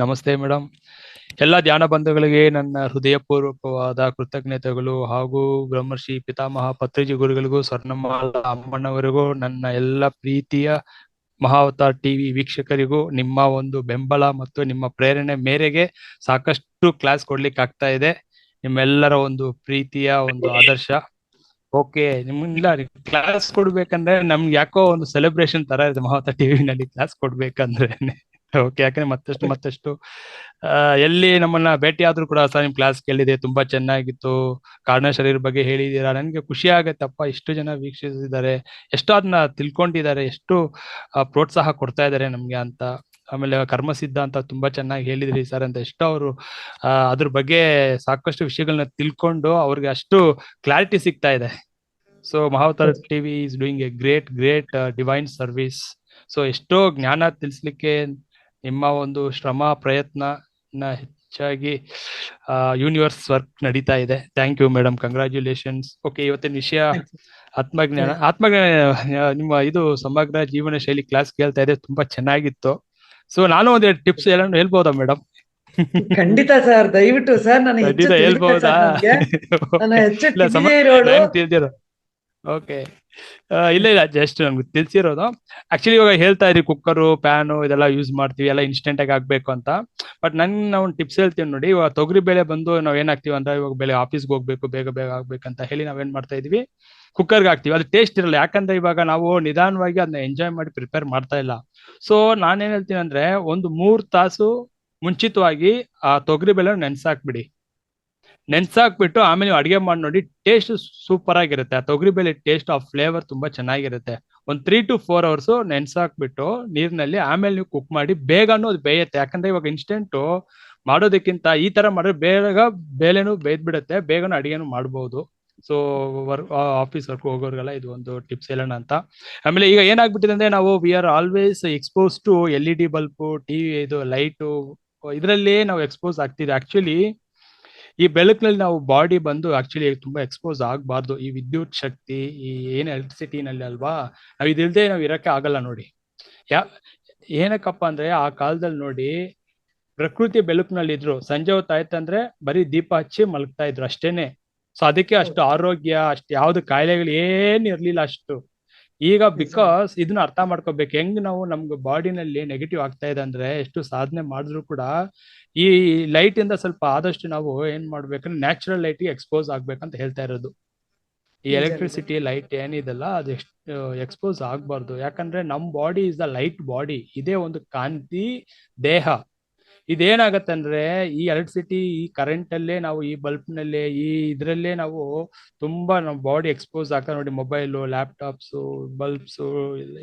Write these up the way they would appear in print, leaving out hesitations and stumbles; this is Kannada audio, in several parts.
ನಮಸ್ತೆ ಮೇಡಮ್. ಎಲ್ಲ ಧ್ಯಾನ ಬಂಧುಗಳಿಗೆ ನನ್ನ ಹೃದಯಪೂರ್ವಕವಾದ ಕೃತಜ್ಞತೆಗಳು ಹಾಗೂ ಬ್ರಹ್ಮರ್ಷಿ ಪಿತಾಮಹ ಪತ್ರಿಜಿ ಗುರುಗಳಿಗೂ ಸ್ವರ್ಣಮಾಲ ಅಮ್ಮಣ್ಣವರಿಗೂ ನನ್ನ ಎಲ್ಲ ಪ್ರೀತಿಯ ಮಹಾವತಾರ್ ಟಿವಿ ವೀಕ್ಷಕರಿಗೂ ನಿಮ್ಮ ಒಂದು ಬೆಂಬಲ ಮತ್ತು ನಿಮ್ಮ ಪ್ರೇರಣೆ ಮೇರೆಗೆ ಸಾಕಷ್ಟು ಕ್ಲಾಸ್ ಕೊಡ್ಲಿಕ್ಕೆ ಆಗ್ತಾ ಇದೆ. ನಿಮ್ಮೆಲ್ಲರ ಒಂದು ಪ್ರೀತಿಯ ಒಂದು ಆದರ್ಶ. ಓಕೆ, ನಿಮ್ಮಿಂದ ಕ್ಲಾಸ್ ಕೊಡ್ಬೇಕಂದ್ರೆ ನಮ್ಗೆ ಯಾಕೋ ಒಂದು ಸೆಲೆಬ್ರೇಷನ್ ತರ ಇದೆ ಮಹಾವತಾರ್ ಟಿವಿನಲ್ಲಿ ಕ್ಲಾಸ್ ಕೊಡ್ಬೇಕಂದ್ರೆ. ಓಕೆ, ಯಾಕಂದ್ರೆ ಮತ್ತಷ್ಟು ಎಲ್ಲಿ ನಮ್ಮನ್ನ ಭೇಟಿ ಆದ್ರೂ ಕೂಡ ಸರ್ ನಿಮ್ ಕ್ಲಾಸ್ ಕೇಳಿದೆ, ತುಂಬಾ ಚೆನ್ನಾಗಿತ್ತು, ಕಾರಣ ಶರೀರ ಬಗ್ಗೆ ಹೇಳಿದೀರಾ, ನನ್ಗೆ ಖುಷಿ ಆಗತ್ತಪ್ಪ. ಇಷ್ಟು ಜನ ವೀಕ್ಷಿಸಿದ್ದಾರೆ, ಎಷ್ಟು ಅದನ್ನ ತಿಳ್ಕೊಂಡಿದ್ದಾರೆ, ಎಷ್ಟು ಪ್ರೋತ್ಸಾಹ ಕೊಡ್ತಾ ಇದ್ದಾರೆ ನಮ್ಗೆ ಅಂತ. ಆಮೇಲೆ ಕರ್ಮ ಸಿದ್ಧಾಂತ ತುಂಬಾ ಚೆನ್ನಾಗಿ ಹೇಳಿದ್ರಿ ಸರ್ ಅಂತ ಎಷ್ಟು ಅವರು ಅದ್ರ ಬಗ್ಗೆ ಸಾಕಷ್ಟು ವಿಷಯಗಳನ್ನ ತಿಳ್ಕೊಂಡು ಅವ್ರಿಗೆ ಅಷ್ಟು ಕ್ಲಾರಿಟಿ ಸಿಗ್ತಾ ಇದೆ. So Mahavatar TV is doing A great divine service. So ಎಷ್ಟೋ ಜ್ಞಾನ ತಿಳಿಸ್ಲಿಕ್ಕೆ ನಿಮ್ಮ ಒಂದು ಶ್ರಮ ಪ್ರಯತ್ನ ಹೆಚ್ಚಾಗಿ ಯೂನಿವರ್ಸ್ ವರ್ಕ್ ನಡೀತಾ ಇದೆ. Thank you madam, congratulations. Okay, ಇವತ್ತಿನ ವಿಷಯ ಆತ್ಮಜ್ಞಾನ. ನಿಮ್ಮ ಇದು ಸಮಗ್ರ ಜೀವನ ಶೈಲಿ ಕ್ಲಾಸ್ ಕೇಳ್ತಾ ಇದೆ, ತುಂಬಾ ಚೆನ್ನಾಗಿತ್ತು. ಸೊ ನಾನು ಒಂದೆರಡು ಟಿಪ್ಸ್ ಎಲ್ಲ ಹೇಳ್ಬೋದಾ ಮೇಡಮ್? ಖಂಡಿತ ಸರ್, ದಯವಿಟ್ಟು ಸರ್. ನಾನು ಹೆಚ್ಚು ಹೇಳ್ಬೋದಾ? ತಿಳಿದಿರೋ ಓಕೆ, ಇಲ್ಲ ಜಸ್ಟ್ ನಮ್ಗೆ ತಿಳಿಸಿರೋದು. ಆಕ್ಚುಲಿ ಇವಾಗ ಹೇಳ್ತಾ ಇದ್ರಿ ಕುಕ್ಕರು ಪ್ಯಾನು ಇದೆಲ್ಲ ಯೂಸ್ ಮಾಡ್ತೀವಿ, ಎಲ್ಲ ಇನ್ಸ್ಟೆಂಟ್ ಆಗಿ ಆಗ್ಬೇಕು ಅಂತ. ಬಟ್ ನಾವು ಟಿಪ್ಸ್ ಹೇಳ್ತೀವಿ ನೋಡಿ. ಇವಾಗ ತೊಗರಿ ಬೇಳೆ ಬಂದು ನಾವ್ ಏನಾಗ್ತೀವಿ ಅಂದ್ರೆ, ಇವಾಗ ಬೆಳೆ ಆಫೀಸ್ಗೆ ಹೋಗ್ಬೇಕು, ಬೇಗ ಬೇಗ ಆಗ್ಬೇಕಂತ ಹೇಳಿ ನಾವೇನ್ ಮಾಡ್ತಾ ಇದೀವಿ, ಕುಕ್ಕರ್ಗೆ ಹಾಕ್ತಿವಿ. ಅದು ಟೇಸ್ಟ್ ಇರಲ್ಲ, ಯಾಕಂದ್ರೆ ಇವಾಗ ನಾವು ನಿಧಾನವಾಗಿ ಅದನ್ನ ಎಂಜಾಯ್ ಮಾಡಿ ಪ್ರಿಪೇರ್ ಮಾಡ್ತಾ ಇಲ್ಲ. ಸೊ ನಾನೇನ್ ಹೇಳ್ತೀನಿ ಅಂದ್ರೆ, ಒಂದು 3 ತಾಸು ಮುಂಚಿತವಾಗಿ ಆ ತೊಗರಿ ಬೇಳೆ ನೆನ್ಸಾಕ್ಬಿಡಿ. ನೆನ್ಸಾಕ್ಬಿಟ್ಟು ಆಮೇಲೆ ನೀವು ಅಡಿಗೆ ಮಾಡಿ ನೋಡಿ, ಟೇಸ್ಟ್ ಸೂಪರ್ ಆಗಿರುತ್ತೆ. ಆ ತೊಗರಿ ಬೇಳೆ ಟೇಸ್ಟ್, ಆ ಫ್ಲೇವರ್ ತುಂಬಾ ಚೆನ್ನಾಗಿರುತ್ತೆ. ಒಂದು 3 to 4 ಅವರ್ಸ್ ನೆನ್ಸಾಕ್ಬಿಟ್ಟು ನೀರಿನಲ್ಲಿ ಆಮೇಲೆ ನೀವು ಕುಕ್ ಮಾಡಿ, ಬೇಗನೂ ಅದು ಬೇಯುತ್ತೆ. ಯಾಕಂದ್ರೆ ಇವಾಗ ಇನ್ಸ್ಟೆಂಟ್ ಮಾಡೋದಕ್ಕಿಂತ ಈ ತರ ಮಾಡಿದ್ರೆ ಬೇಗ ಬೇಳೆನೂ ಬೇಯ್ದ್ಬಿಡುತ್ತೆ, ಬೇಗನೂ ಅಡಿಗೆನೂ ಮಾಡ್ಬೋದು. ಸೊ ಆಫೀಸ್ ವರ್ಕ್ ಹೋಗೋರ್ಗೆಲ್ಲ ಇದು ಒಂದು ಟಿಪ್ಸ್ ಹೇಳೋಣ ಅಂತ. ಆಮೇಲೆ ಈಗ ಏನಾಗ್ಬಿಟ್ಟಿದೆ ಅಂದ್ರೆ, ನಾವು we are always expose to LED bulb, TV, ಇದು ಲೈಟು, ಇದರಲ್ಲೇ ನಾವು ಎಕ್ಸ್ಪೋಸ್ ಆಗ್ತಿದೆ. ಆಕ್ಚುಲಿ ಈ ಬೆಳಕಿನಲ್ಲಿ ನಾವು ಬಾಡಿ ಬಂದು ಆಕ್ಚುಲಿ ತುಂಬಾ ಎಕ್ಸ್ಪೋಸ್ ಆಗಬಾರ್ದು. ಈ ವಿದ್ಯುತ್ ಶಕ್ತಿ, ಈ ಏನ್ ಎಲೆಕ್ಟ್ರಿಸಿಟಿನಲ್ಲಿ ಅಲ್ವಾ, ನಾವ್ ಇದಿಲ್ದೆ ನಾವ್ ಇರಕ್ಕೆ ಆಗಲ್ಲ ನೋಡಿ. ಏನಕ್ಕಪ್ಪ ಅಂದ್ರೆ, ಆ ಕಾಲದಲ್ಲಿ ನೋಡಿ, ಪ್ರಕೃತಿ ಬೆಳಕಿನಲ್ಲಿ ಇದ್ರು. ಸಂಜೆ ಹೊತ್ತಾಯ್ತಂದ್ರೆ ಬರೀ ದೀಪ ಹಚ್ಚಿ ಮಲಗ್ತಾ ಇದ್ರು ಅಷ್ಟೇನೆ. ಸೊ ಅದಕ್ಕೆ ಅಷ್ಟು ಆರೋಗ್ಯ, ಅಷ್ಟು ಯಾವ್ದು ಕಾಯಿಲೆಗಳು ಏನ್ ಇರ್ಲಿಲ್ಲ ಅಷ್ಟು. ಈಗ ಬಿಕಾಸ್ ಇದನ್ನ ಅರ್ಥ ಮಾಡ್ಕೋಬೇಕು, ಹೆಂಗ್ ನಾವು ನಮ್ಗೆ ಬಾಡಿನಲ್ಲಿ ನೆಗೆಟಿವ್ ಆಗ್ತಾ ಇದೆ ಅಂದ್ರೆ, ಎಷ್ಟು ಸಾಧನೆ ಮಾಡಿದ್ರು ಕೂಡ ಈ ಲೈಟ್ ಇಂದ ಸ್ವಲ್ಪ ಆದಷ್ಟು ನಾವು ಏನ್ ಮಾಡ್ಬೇಕಂದ್ರೆ ನ್ಯಾಚುರಲ್ ಲೈಟ್ ಗೆ ಎಕ್ಸ್ಪೋಸ್ ಆಗ್ಬೇಕಂತ ಹೇಳ್ತಾ ಇರೋದು. ಈ ಎಲೆಕ್ಟ್ರಿಸಿಟಿ ಲೈಟ್ ಏನಿದೆಲ್ಲ ಅದು ಎಷ್ಟು ಎಕ್ಸ್ಪೋಸ್ ಆಗ್ಬಾರ್ದು. ಯಾಕಂದ್ರೆ ನಮ್ body is the light body, ಇದೇ ಒಂದು ಕಾಂತಿ ದೇಹ. ಇದೇನಾಗತ್ತೆ ಅಂದ್ರೆ, ಈ ಎಲೆಕ್ಟ್ರಿಸಿಟಿ, ಈ ಕರೆಂಟ್ ಅಲ್ಲೇ ನಾವು, ಈ ಬಲ್ಬ್ ನಲ್ಲೇ, ಈ ಇದ್ರಲ್ಲೇ ನಾವು ತುಂಬಾ ನಮ್ಮ ಬಾಡಿ ಎಕ್ಸ್ಪೋಸ್ ಆಗ್ತಾ ನೋಡಿ. ಮೊಬೈಲು, ಲ್ಯಾಪ್ಟಾಪ್ಸು, ಬಲ್ಬ್ಸು,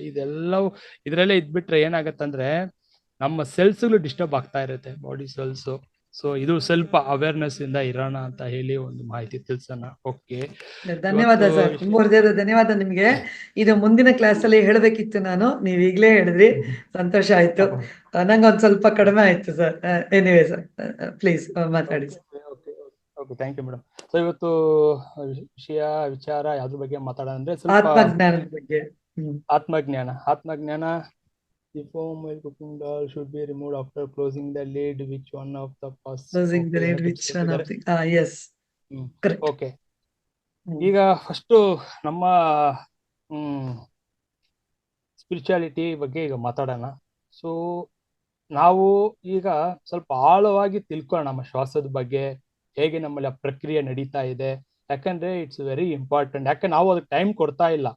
ಇದೆಲ್ಲವೂ ಇದ್ರಲ್ಲೇ ಇದ್ಬಿಟ್ರೆ ಏನಾಗತ್ತಂದ್ರೆ, ನಮ್ಮ ಸೆಲ್ಸ್ಗಳು ಡಿಸ್ಟರ್ಬ್ ಆಗ್ತಾ ಇರುತ್ತೆ, ಬಾಡಿ ಸೆಲ್ಸ್. ಸೊ ಇದು ಸ್ವಲ್ಪ ಅವೇರ್ನೆಸ್ ಇಂದ ಇರೋಣ ಅಂತ ಹೇಳಿ ಒಂದು ಮಾಹಿತಿ ತಿಳಿಸೋಣ. ಓಕೆ, ಧನ್ಯವಾದ ಸರ್, ತುಂಬ ಹೃದಯದ ಧನ್ಯವಾದ ನಿಮ್ಗೆ. ಇದು ಮುಂದಿನ ಕ್ಲಾಸ್ ಅಲ್ಲಿ ಹೇಳಬೇಕಿತ್ತು ನಾನು, ನೀವ್ ಈಗ್ಲೇ ಹೇಳಿದ್ರಿ, ಸಂತೋಷ ಆಯ್ತು. ನಂಗೆ ಒಂದ್ ಸ್ವಲ್ಪ ಕಡಿಮೆ ಆಯ್ತು ಸರ್. ಎನಿವೇ ಸರ್, ಪ್ಲೀಸ್ ಮಾತಾಡಿ. Okay, thank you madam. So ಇವತ್ತು ವಿಚಾರ ಯಾವ್ದ್ರ ಬಗ್ಗೆ ಮಾತಾಡೋಣ ಅಂದ್ರೆ, ಆತ್ಮಜ್ಞಾನದ ಬಗ್ಗೆ. ಆತ್ಮಜ್ಞಾನ. The foam while cooking dal should be removed after closing the lid. Which one of the first? Closing the lid, which one of the... yes. Correct. Okay. ಈಗ ಫಸ್ಟ್ ನಮ್ಮ ಸ್ಪಿರಿಚುಯಾಲಿಟಿ ಬಗ್ಗೆ ಈಗ ಮಾತಾಡೋಣ. ಸೊ ನಾವು ಈಗ ಸ್ವಲ್ಪ ಆಳವಾಗಿ ತಿಳ್ಕೊಳ್ಳೋಣ ನಮ್ಮ ಶ್ವಾಸದ ಬಗ್ಗೆ, ಹೇಗೆ ನಮ್ಮಲ್ಲಿ ಆ ಪ್ರಕ್ರಿಯೆ ನಡೀತಾ ಇದೆ. ಯಾಕಂದ್ರೆ ಇಟ್ಸ್ ವೆರಿ ಇಂಪಾರ್ಟೆಂಟ್. ಯಾಕಂದ್ರೆ ನಾವು ಅದಕ್ಕೆ ಟೈಮ್ ಕೊಡ್ತಾ ಇಲ್ಲ.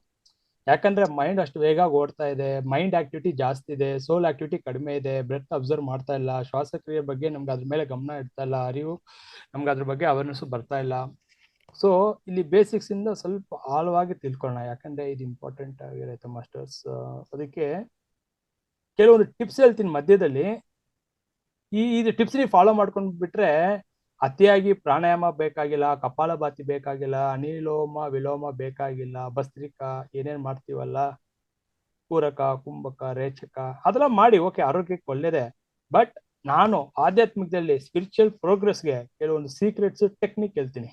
ಯಾಕಂದ್ರೆ ಮೈಂಡ್ ಅಷ್ಟು ಬೇಗ ಓಡ್ತಾ ಇದೆ, ಮೈಂಡ್ ಆಕ್ಟಿವಿಟಿ ಜಾಸ್ತಿ ಇದೆ, ಸೋಲ್ ಆಕ್ಟಿವಿಟಿ ಕಡಿಮೆ ಇದೆ, ಬ್ರೆತ್ ಅಬ್ಸರ್ವ್ ಮಾಡ್ತಾ ಇಲ್ಲ, ಶ್ವಾಸಕ್ರಿಯೆ ಬಗ್ಗೆ ನಮ್ಗೆ ಅದ್ರ ಮೇಲೆ ಗಮನ ಇಡ್ತಾ ಇಲ್ಲ, ಅರಿವು ನಮ್ಗೆ ಅದ್ರ ಬಗ್ಗೆ ಅವೇರ್ನೆಸ್ ಬರ್ತಾ ಇಲ್ಲ. ಸೊ ಇಲ್ಲಿ ಬೇಸಿಕ್ಸ್ ಇಂದ ಸ್ವಲ್ಪ ಆಳವಾಗಿ ತಿಳ್ಕೊಳ್ಳೋಣ, ಯಾಕಂದ್ರೆ ಇದು ಇಂಪಾರ್ಟೆಂಟ್ ಆಗಿರುತ್ತೆ ಮಾಸ್ಟರ್ಸ್. ಅದಕ್ಕೆ ಕೆಲವೊಂದು ಟಿಪ್ಸ್ ಹೇಳ್ತೀನಿ ಮಧ್ಯದಲ್ಲಿ. ಇದು ಟಿಪ್ಸ್ ನೀವು ಫಾಲೋ ಮಾಡ್ಕೊಂಡು ಬಿಟ್ರೆ, ಅತಿಯಾಗಿ ಪ್ರಾಣಾಯಾಮ ಬೇಕಾಗಿಲ್ಲ, ಕಪಾಲಭಾತಿ ಬೇಕಾಗಿಲ್ಲ, ಅನಿಲೋಮ ವಿಲೋಮ ಬೇಕಾಗಿಲ್ಲ, ಭಸ್ತ್ರಿಕಾ ಏನೇನ್ ಮಾಡ್ತೀವಲ್ಲ, ಪೂರಕ, ಕುಂಭಕ, ರೇಚಕ, ಅದೆಲ್ಲ ಮಾಡಿ. ಓಕೆ, ಆರೋಗ್ಯಕ್ಕೆ ಒಳ್ಳೇದೆ. ಬಟ್ ನಾನು ಆಧ್ಯಾತ್ಮಿಕದಲ್ಲಿ ಸ್ಪಿರಿಚುವಲ್ ಪ್ರೋಗ್ರೆಸ್ಗೆ ಕೆಲವೊಂದು ಸೀಕ್ರೆಟ್ಸ್, ಟೆಕ್ನಿಕ್ ಹೇಳ್ತೀನಿ.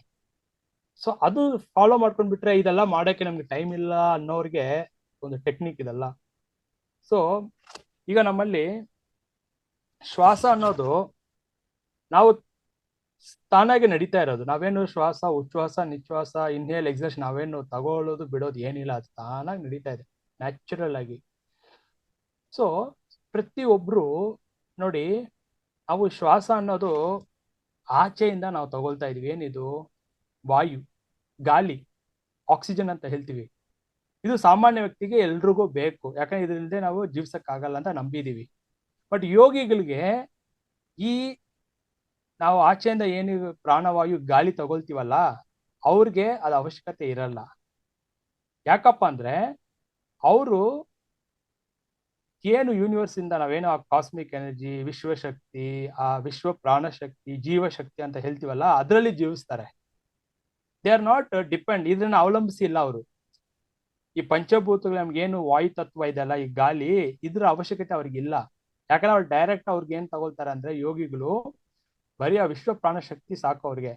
ಸೊ ಅದು ಫಾಲೋ ಮಾಡ್ಕೊಂಡ್ ಬಿಟ್ರೆ, ಇದೆಲ್ಲ ಮಾಡೋಕೆ ನಮ್ಗೆ ಟೈಮ್ ಇಲ್ಲ ಅನ್ನೋರಿಗೆ ಒಂದು ಟೆಕ್ನಿಕ್ ಇದೆಲ್ಲ. ಸೊ ಈಗ ನಮ್ಮಲ್ಲಿ ಶ್ವಾಸ ಅನ್ನೋದು ನಾವು ತಾನಾಗಿ ನಡೀತಾ ಇರೋದು. ನಾವೇನು ಶ್ವಾಸ, ಉಚ್ಛ್ವಾಸ, ನಿಶ್ವಾಸ, ಇನ್ಹೇಲ್, ಎಕ್ಸೇಲ್ ನಾವೇನು ತಗೊಳ್ಳೋದು ಬಿಡೋದು ಏನಿಲ್ಲ, ಅದು ತಾನಾಗಿ ನಡೀತಾ ಇದೆ ನ್ಯಾಚುರಲ್ ಆಗಿ. ಸೊ ಪ್ರತಿಯೊಬ್ರು ನೋಡಿ, ನಾವು ಶ್ವಾಸ ಅನ್ನೋದು ಆಚೆಯಿಂದ ನಾವು ತಗೊಳ್ತಾ ಇದೀವಿ. ಏನಿದು? ವಾಯು, ಗಾಳಿ, ಆಕ್ಸಿಜನ್ ಅಂತ ಹೇಳ್ತೀವಿ. ಇದು ಸಾಮಾನ್ಯ ವ್ಯಕ್ತಿಗೆ ಎಲ್ರಿಗೂ ಬೇಕು, ಯಾಕಂದ್ರೆ ಇದರಿಂದ ನಾವು ಜೀವಿಸಕ್ಕಾಗಲ್ಲ ಅಂತ ನಂಬಿದೀವಿ. ಬಟ್ ಯೋಗಿಗಳಿಗೆ ಈ ನಾವು ಆಚೆಯಿಂದ ಏನು ಪ್ರಾಣವಾಯು ಗಾಳಿ ತಗೊಳ್ತೀವಲ್ಲ, ಅವ್ರಿಗೆ ಅದು ಅವಶ್ಯಕತೆ ಇರಲ್ಲ. ಯಾಕಪ್ಪ ಅಂದ್ರೆ ಅವರು ಏನು ಯೂನಿವರ್ಸ್ ಇಂದ ನಾವೇನೋ ಆ ಕಾಸ್ಮಿಕ್ ಎನರ್ಜಿ, ವಿಶ್ವಶಕ್ತಿ, ಆ ವಿಶ್ವ ಪ್ರಾಣಶಕ್ತಿ, ಜೀವಶಕ್ತಿ ಅಂತ ಹೇಳ್ತೀವಲ್ಲ, ಅದರಲ್ಲಿ ಜೀವಿಸ್ತಾರೆ. ದೇ ಆರ್ ನಾಟ್ ಡಿಪೆಂಡ್, ಇದನ್ನ ಅವಲಂಬಿಸಿ ಇಲ್ಲ ಅವರು. ಈ ಪಂಚಭೂತಗಳು ನಮ್ಗೇನು ವಾಯು ತತ್ವ ಇದೆಲ್ಲ, ಈ ಗಾಳಿ, ಇದ್ರ ಅವಶ್ಯಕತೆ ಅವ್ರಿಗಿಲ್ಲ. ಯಾಕಂದ್ರೆ ಅವ್ರು ಡೈರೆಕ್ಟ್ ಅವ್ರಿಗೆ ಏನ್ ತಗೊಳ್ತಾರೆ ಅಂದ್ರೆ, ಯೋಗಿಗಳು ಬರೀ ಆ ವಿಶ್ವ ಪ್ರಾಣಶಕ್ತಿ ಸಾಕು ಅವ್ರಿಗೆ.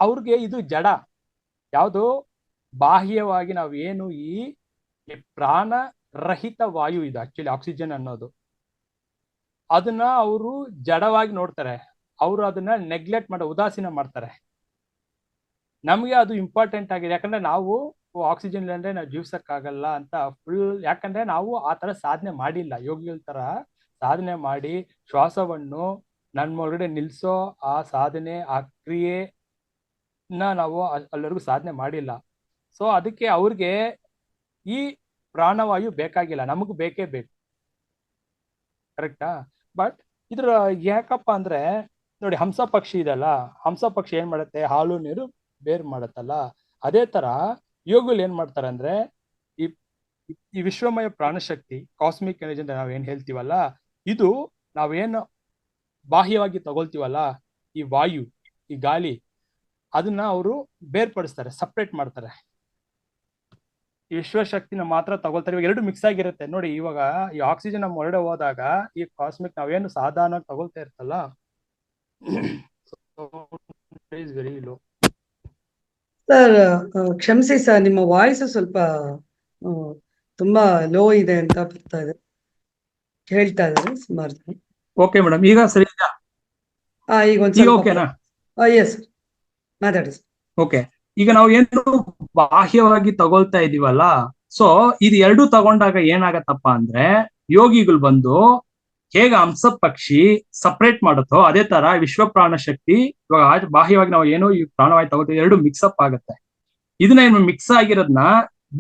ಅವ್ರಿಗೆ ಇದು ಜಡ. ಯಾವುದು? ಬಾಹ್ಯವಾಗಿ ನಾವು ಏನು ಈ ಪ್ರಾಣ ರಹಿತ ವಾಯು ಇದು ಆಕ್ಚುಲಿ ಆಕ್ಸಿಜನ್ ಅನ್ನೋದು, ಅದನ್ನ ಅವರು ಜಡವಾಗಿ ನೋಡ್ತಾರೆ. ಅವರು ಅದನ್ನ ನೆಗ್ಲೆಕ್ಟ್ ಮಾಡೋ, ಉದಾಸೀನ ಮಾಡ್ತಾರೆ. ನಮ್ಗೆ ಅದು ಇಂಪಾರ್ಟೆಂಟ್ ಆಗಿದೆ, ಯಾಕಂದ್ರೆ ನಾವು ಆಕ್ಸಿಜನ್ ಇಲ್ಲಂದ್ರೆ ನಾವು ಜೀವಿಸಕ್ಕಾಗಲ್ಲ ಅಂತ ಫುಲ್. ಯಾಕಂದ್ರೆ ನಾವು ಆ ತರ ಸಾಧನೆ ಮಾಡಿಲ್ಲ, ಯೋಗಿಗಳ ತರ ಸಾಧನೆ ಮಾಡಿ ಶ್ವಾಸವನ್ನು ನನ್ನ ಒಳಗಡೆ ನಿಲ್ಸೋ ಆ ಸಾಧನೆ, ಆ ಕ್ರಿಯೆನ ನಾವು ಅಲ್ಲಿವರೆಗೂ ಸಾಧನೆ ಮಾಡಿಲ್ಲ. ಸೊ ಅದಕ್ಕೆ ಅವ್ರಿಗೆ ಈ ಪ್ರಾಣವಾಯು ಬೇಕಾಗಿಲ್ಲ, ನಮಗೂ ಬೇಕೇ ಬೇಕು. ಕರೆಕ್ಟಾ? ಬಟ್ ಇದ್ರ ಯಾಕಪ್ಪ ಅಂದ್ರೆ ನೋಡಿ, ಹಂಸ ಪಕ್ಷಿ ಇದೆಲ್ಲ, ಹಂಸ ಪಕ್ಷಿ ಏನ್ ಮಾಡುತ್ತೆ? ಹಾಲು ನೀರು ಬೇರ್ ಮಾಡತ್ತಲ್ಲ. ಅದೇ ತರ ಯೋಗಿಗಳು ಏನ್ ಮಾಡ್ತಾರೆ ಅಂದ್ರೆ, ಈ ವಿಶ್ವಮಯ ಪ್ರಾಣಶಕ್ತಿ, ಕಾಸ್ಮಿಕ್ ಎನರ್ಜಿ ಅಂತ ನಾವೇನ್ ಹೇಳ್ತೀವಲ್ಲ, ಇದು ನಾವೇನು ಬಾಹ್ಯವಾಗಿ ತಗೊಳ್ತೀವಲ್ಲ, ಈ ವಾಯು, ಈ ಗಾಳಿ, ಅದನ್ನ ಅವರು ಬೇರ್ಪಡಿಸ್ತಾರೆ, ಸಪ್ರೇಟ್ ಮಾಡ್ತಾರೆ. ಈ ವಿಶ್ವಶಕ್ತಿನ ಮಾತ್ರ ತಗೊಳ್ತಾರೆ. ಇವಾಗ ಎರಡು ಮಿಕ್ಸ್ ಆಗಿರುತ್ತೆ ನೋಡಿ. ಇವಾಗ ಈ ಆಕ್ಸಿಜನ್ ನಮ್ಮ ಹೊರಡೆ ಹೋದಾಗ ಈ ಕಾಸ್ಮಿಕ್ ನಾವೇನು ಸಾಧಾರಣ ತಗೊಳ್ತಾ ಇರ್ತಲ್ಲ, ವೆರಿ ಲೋ. ಸರ್ ಕ್ಷಮಿಸಿ ಸರ್, ನಿಮ್ಮ ವಾಯ್ಸ್ ಸ್ವಲ್ಪ ತುಂಬಾ ಲೋ ಇದೆ ಅಂತ ಬರ್ತಾ ಇದೆ, ಹೇಳ್ತಾ ಇದ್ದಾರೆ ಸುಮಾರು ಜನ. ಓಕೆ ಮೇಡಮ್, ಈಗ ಸರಿ ಇದೆಯಾ? ಈಗ ಒಂದ್ ಈಗ ಸ್ವಲ್ಪ ಓಕೆನಾ? ಎಸ್ ಸರ್, ಮಾತಾಡಿ ಸರ್. ಓಕೆ, ಈಗ ನಾವು ಏನು ಬಾಹ್ಯವಾಗಿ ತಗೊಳ್ತಾ ಇದೀವಲ್ಲ, ಸೊ ಇದು ಎರಡು ತಗೊಂಡಾಗ ಏನಾಗತ್ತಪ್ಪ ಅಂದ್ರೆ, ಯೋಗಿಗಳು ಬಂದು ಹೇಗೆ ಹಂಸ ಪಕ್ಷಿ ಸಪರೇಟ್ ಮಾಡುತ್ತೋ ಅದೇ ತರ ವಿಶ್ವ ಪ್ರಾಣ ಶಕ್ತಿ, ಇವಾಗ ಬಾಹ್ಯವಾಗಿ ನಾವು ಏನೋ ಈ ಪ್ರಾಣವಾಯು ತಗೋತೀವಿ, ಎರಡು ಮಿಕ್ಸಪ್ ಆಗುತ್ತೆ. ಇದನ್ನ ಏನು ಮಿಕ್ಸ್ ಆಗಿರೋದನ್ನ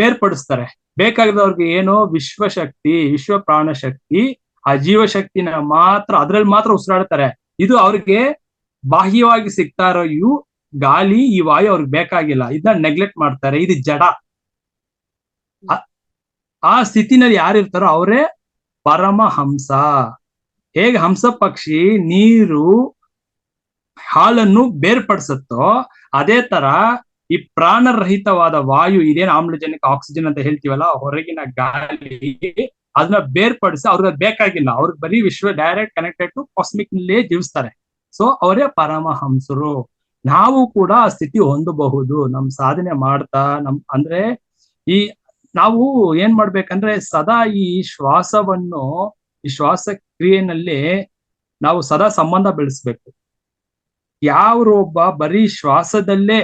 ಬೇರ್ಪಡಿಸ್ತಾರೆ. ಬೇಕಾಗಿರೋರ್ಗೆ ಏನು ವಿಶ್ವಶಕ್ತಿ, ವಿಶ್ವ ಪ್ರಾಣ ಶಕ್ತಿ, ಆ ಜೀವಶಕ್ತಿನ ಮಾತ್ರ ಅದ್ರಲ್ಲಿ ಮಾತ್ರ ಉಸಿರಾಡ್ತಾರೆ. ಇದು ಅವ್ರಿಗೆ ಬಾಹ್ಯವಾಗಿ ಸಿಗ್ತಾ ಇರೋ ಇವು ಗಾಳಿ, ಈ ವಾಯು ಅವ್ರಿಗೆ ಬೇಕಾಗಿಲ್ಲ, ಇದನ್ನ ನೆಗ್ಲೆಕ್ಟ್ ಮಾಡ್ತಾರೆ. ಇದು ಜಡ. ಆ ಸ್ಥಿತಿನಲ್ಲಿ ಯಾರಿರ್ತಾರೋ ಅವರೇ ಪರಮಹಂಸ. ಹೇಗೆ ಹಂಸ ಪಕ್ಷಿ ನೀರು ಹಾಲನ್ನು ಬೇರ್ಪಡಿಸುತ್ತೋ ಅದೇ ತರ ಈ ಪ್ರಾಣರಹಿತವಾದ ವಾಯು, ಇದೇನು ಆಮ್ಲಜನಕ ಆಕ್ಸಿಜನ್ ಅಂತ ಹೇಳ್ತೀವಲ್ಲ, ಹೊರಗಿನ ಗಾಳಿ, ಅದನ್ನ ಬೇರ್ಪಡಿಸಿ ಅವ್ರಿಗೆ ಬೇಕಾಗಿಲ್ಲ. ಅವ್ರಿಗೆ ಬರೀ ವಿಶ್ವ ಡೈರೆಕ್ಟ್ ಕನೆಕ್ಟೆಡ್ ಟು ಕಾಸ್ಮಿಕ್ ನಲ್ಲೇ ಜೀವಿಸ್ತಾರೆ. ಸೊ ಅವರೇ ಪರಮಹಂಸರು. ನಾವು ಕೂಡ ಆ ಸ್ಥಿತಿ ಹೊಂದಬಹುದು ನಮ್ ಸಾಧನೆ ಮಾಡ್ತಾ. ಅಂದ್ರೆ ಈ ನಾವು ಏನ್ ಮಾಡ್ಬೇಕಂದ್ರೆ, ಸದಾ ಈ ಶ್ವಾಸವನ್ನು, ಈ ಶ್ವಾಸ ಕ್ರಿಯೆನಲ್ಲಿ ನಾವು ಸದಾ ಸಂಬಂಧ ಬೆಳೆಸ್ಬೇಕು. ಯಾರು ಒಬ್ಬ ಬರೀ ಶ್ವಾಸದಲ್ಲೇ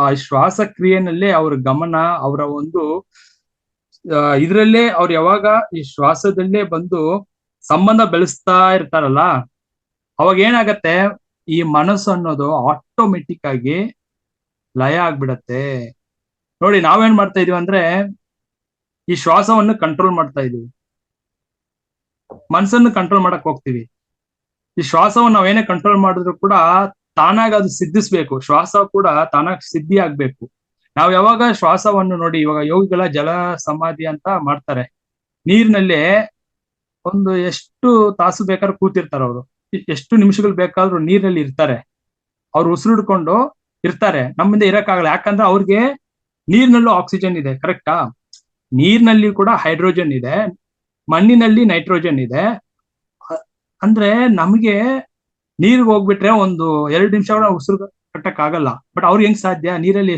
ಆ ಶ್ವಾಸ ಕ್ರಿಯೆನಲ್ಲೇ ಅವ್ರ ಗಮನ, ಅವರ ಒಂದು ಇದ್ರಲ್ಲೇ ಅವ್ರು ಯಾವಾಗ ಈ ಶ್ವಾಸದಲ್ಲೇ ಬಂದು ಸಂಬಂಧ ಬೆಳೆಸ್ತಾ ಇರ್ತಾರಲ್ಲ, ಅವಾಗ ಏನಾಗತ್ತೆ, ಈ ಮನಸ್ಸು ಅನ್ನೋದು ಆಟೋಮೆಟಿಕ್ ಆಗಿ ಲಯ ಆಗ್ಬಿಡತ್ತೆ. ನೋಡಿ, ನಾವೇನ್ ಮಾಡ್ತಾ ಇದೀವಿ ಅಂದ್ರೆ, ಈ ಶ್ವಾಸವನ್ನು ಕಂಟ್ರೋಲ್ ಮಾಡ್ತಾ ಇದೀವಿ, ಮನಸ್ಸನ್ನು ಕಂಟ್ರೋಲ್ ಮಾಡಕ್ ಹೋಗ್ತೀವಿ. ಈ ಶ್ವಾಸವನ್ನು ನಾವೇನೇ ಕಂಟ್ರೋಲ್ ಮಾಡಿದ್ರು ಕೂಡ ತಾನಾಗ ಅದು ಸಿದ್ಧಿಸ್ಬೇಕು. ಶ್ವಾಸ ಕೂಡ ತಾನಾಗ್ ಸಿದ್ಧಿ ಆಗ್ಬೇಕು. ನಾವ್ ಯಾವಾಗ ಶ್ವಾಸವನ್ನು ನೋಡಿ, ಇವಾಗ ಯೋಗಿಗಳ ಜಲ ಸಮಾಧಿ ಅಂತ ಮಾಡ್ತಾರೆ, ನೀರಿನಲ್ಲೇ ಒಂದು ಎಷ್ಟು ತಾಸು ಬೇಕಾದ್ರೂ ಕೂತಿರ್ತಾರೆ ಅವರು, ಎಷ್ಟು ನಿಮಿಷಗಳು ಬೇಕಾದ್ರೂ ನೀರಿನಲ್ಲಿ ಇರ್ತಾರೆ. ಅವ್ರು ಉಸಿರಿಡ್ಕೊಂಡು ಇರ್ತಾರೆ. ನಮ್ಮಿಂದ ಇರಕ್ಕಾಗಲ್ಲ, ಯಾಕಂದ್ರೆ ಅವ್ರಿಗೆ ನೀರಿನಲ್ಲೂ ಆಕ್ಸಿಜನ್ ಇದೆ. ಕರೆಕ್ಟಾ? ನೀರಿನಲ್ಲಿ ಕೂಡ ಹೈಡ್ರೋಜನ್ ಇದೆ, ಮಣ್ಣಿನಲ್ಲಿ ನೈಟ್ರೋಜನ್ ಇದೆ. ಅಂದ್ರೆ ನಮಗೆ ನೀರಿಗೆ ಹೋಗ್ಬಿಟ್ರೆ ಒಂದು 2 ನಿಮಿಷ ಉಸಿರು ಕಟ್ಟಕ್ ಆಗಲ್ಲ. ಬಟ್ ಅವ್ರಿಗೆ ಹೆಂಗ್ ಸಾಧ್ಯ? ನೀರಲ್ಲಿ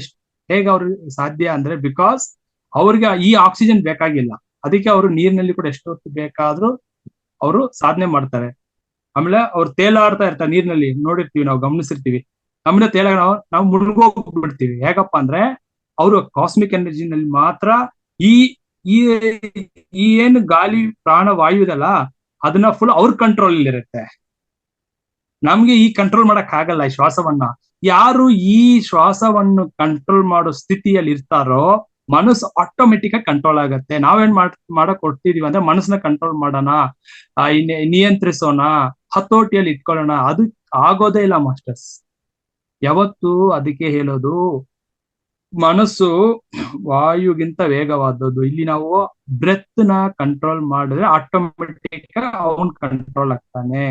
ಹೇಗೆ ಅವ್ರಿಗೆ ಸಾಧ್ಯ ಅಂದ್ರೆ, ಬಿಕಾಸ್ ಅವ್ರಿಗೆ ಈ ಆಕ್ಸಿಜನ್ ಬೇಕಾಗಿಲ್ಲ. ಅದಕ್ಕೆ ಅವರು ನೀರಿನಲ್ಲಿ ಕೂಡ ಎಷ್ಟೊತ್ತು ಬೇಕಾದ್ರೂ ಅವರು ಸಾಧನೆ ಮಾಡ್ತಾರೆ. ಆಮೇಲೆ ಅವ್ರು ತೇಲಾಡ್ತಾ ಇರ್ತಾರೆ ನೀರಿನಲ್ಲಿ, ನೋಡಿರ್ತೀವಿ, ನಾವು ಗಮನಿಸಿರ್ತೀವಿ. ಆಮೇಲೆ ತೇಲಾಗ ನಾವು ಮುಳುಗೋಗ್ಬಿಡ್ತೀವಿ. ಹೇಗಪ್ಪ ಅಂದ್ರೆ ಅವರು ಕಾಸ್ಮಿಕ್ ಎನರ್ಜಿನಲ್ಲಿ ಮಾತ್ರ ಈ ಈ ಈ ಏನು ಗಾಳಿ ಪ್ರಾಣ ವಾಯು ಇದಲ್ಲ ಅದನ್ನ ಫುಲ್ ಅವ್ರ ಕಂಟ್ರೋಲ್ ಇರುತ್ತೆ. ನಮ್ಗೆ ಈ ಕಂಟ್ರೋಲ್ ಮಾಡಕ್ ಆಗಲ್ಲ ಈ ಶ್ವಾಸವನ್ನ. ಯಾರು ಈ ಶ್ವಾಸವನ್ನು ಕಂಟ್ರೋಲ್ ಮಾಡೋ ಸ್ಥಿತಿಯಲ್ಲಿ ಇರ್ತಾರೋ ಮನಸ್ಸು ಆಟೋಮೆಟಿಕ್ ಆಗಿ ಕಂಟ್ರೋಲ್ ಆಗತ್ತೆ. ನಾವೇನ್ ಮಾಡಕ್ ಕೊಡ್ತಿದೀವಿ ಅಂದ್ರೆ ಮನಸ್ಸನ್ನ ಕಂಟ್ರೋಲ್ ಮಾಡೋಣ, ನಿಯಂತ್ರಿಸೋಣ, ಹತೋಟಿಯಲ್ಲಿ ಇಟ್ಕೊಳ್ಳೋಣ. ಅದು ಆಗೋದೇ ಇಲ್ಲ ಮಾಸ್ಟರ್ಸ್. ಯಾವತ್ತು ಅದಕ್ಕೆ ಹೇಳೋದು, ಮನಸ್ಸು ವಾಯುಗಿಂತ ವೇಗವಾದದ್ದು. ಇಲ್ಲಿ ನಾವು ಬ್ರೆತ್ ನ ಕಂಟ್ರೋಲ್ ಮಾಡಿದ್ರೆ ಆಟೋಮೆಟಿಕ್ ಅವನ್ ಕಂಟ್ರೋಲ್ ಆಗ್ತಾನೆ.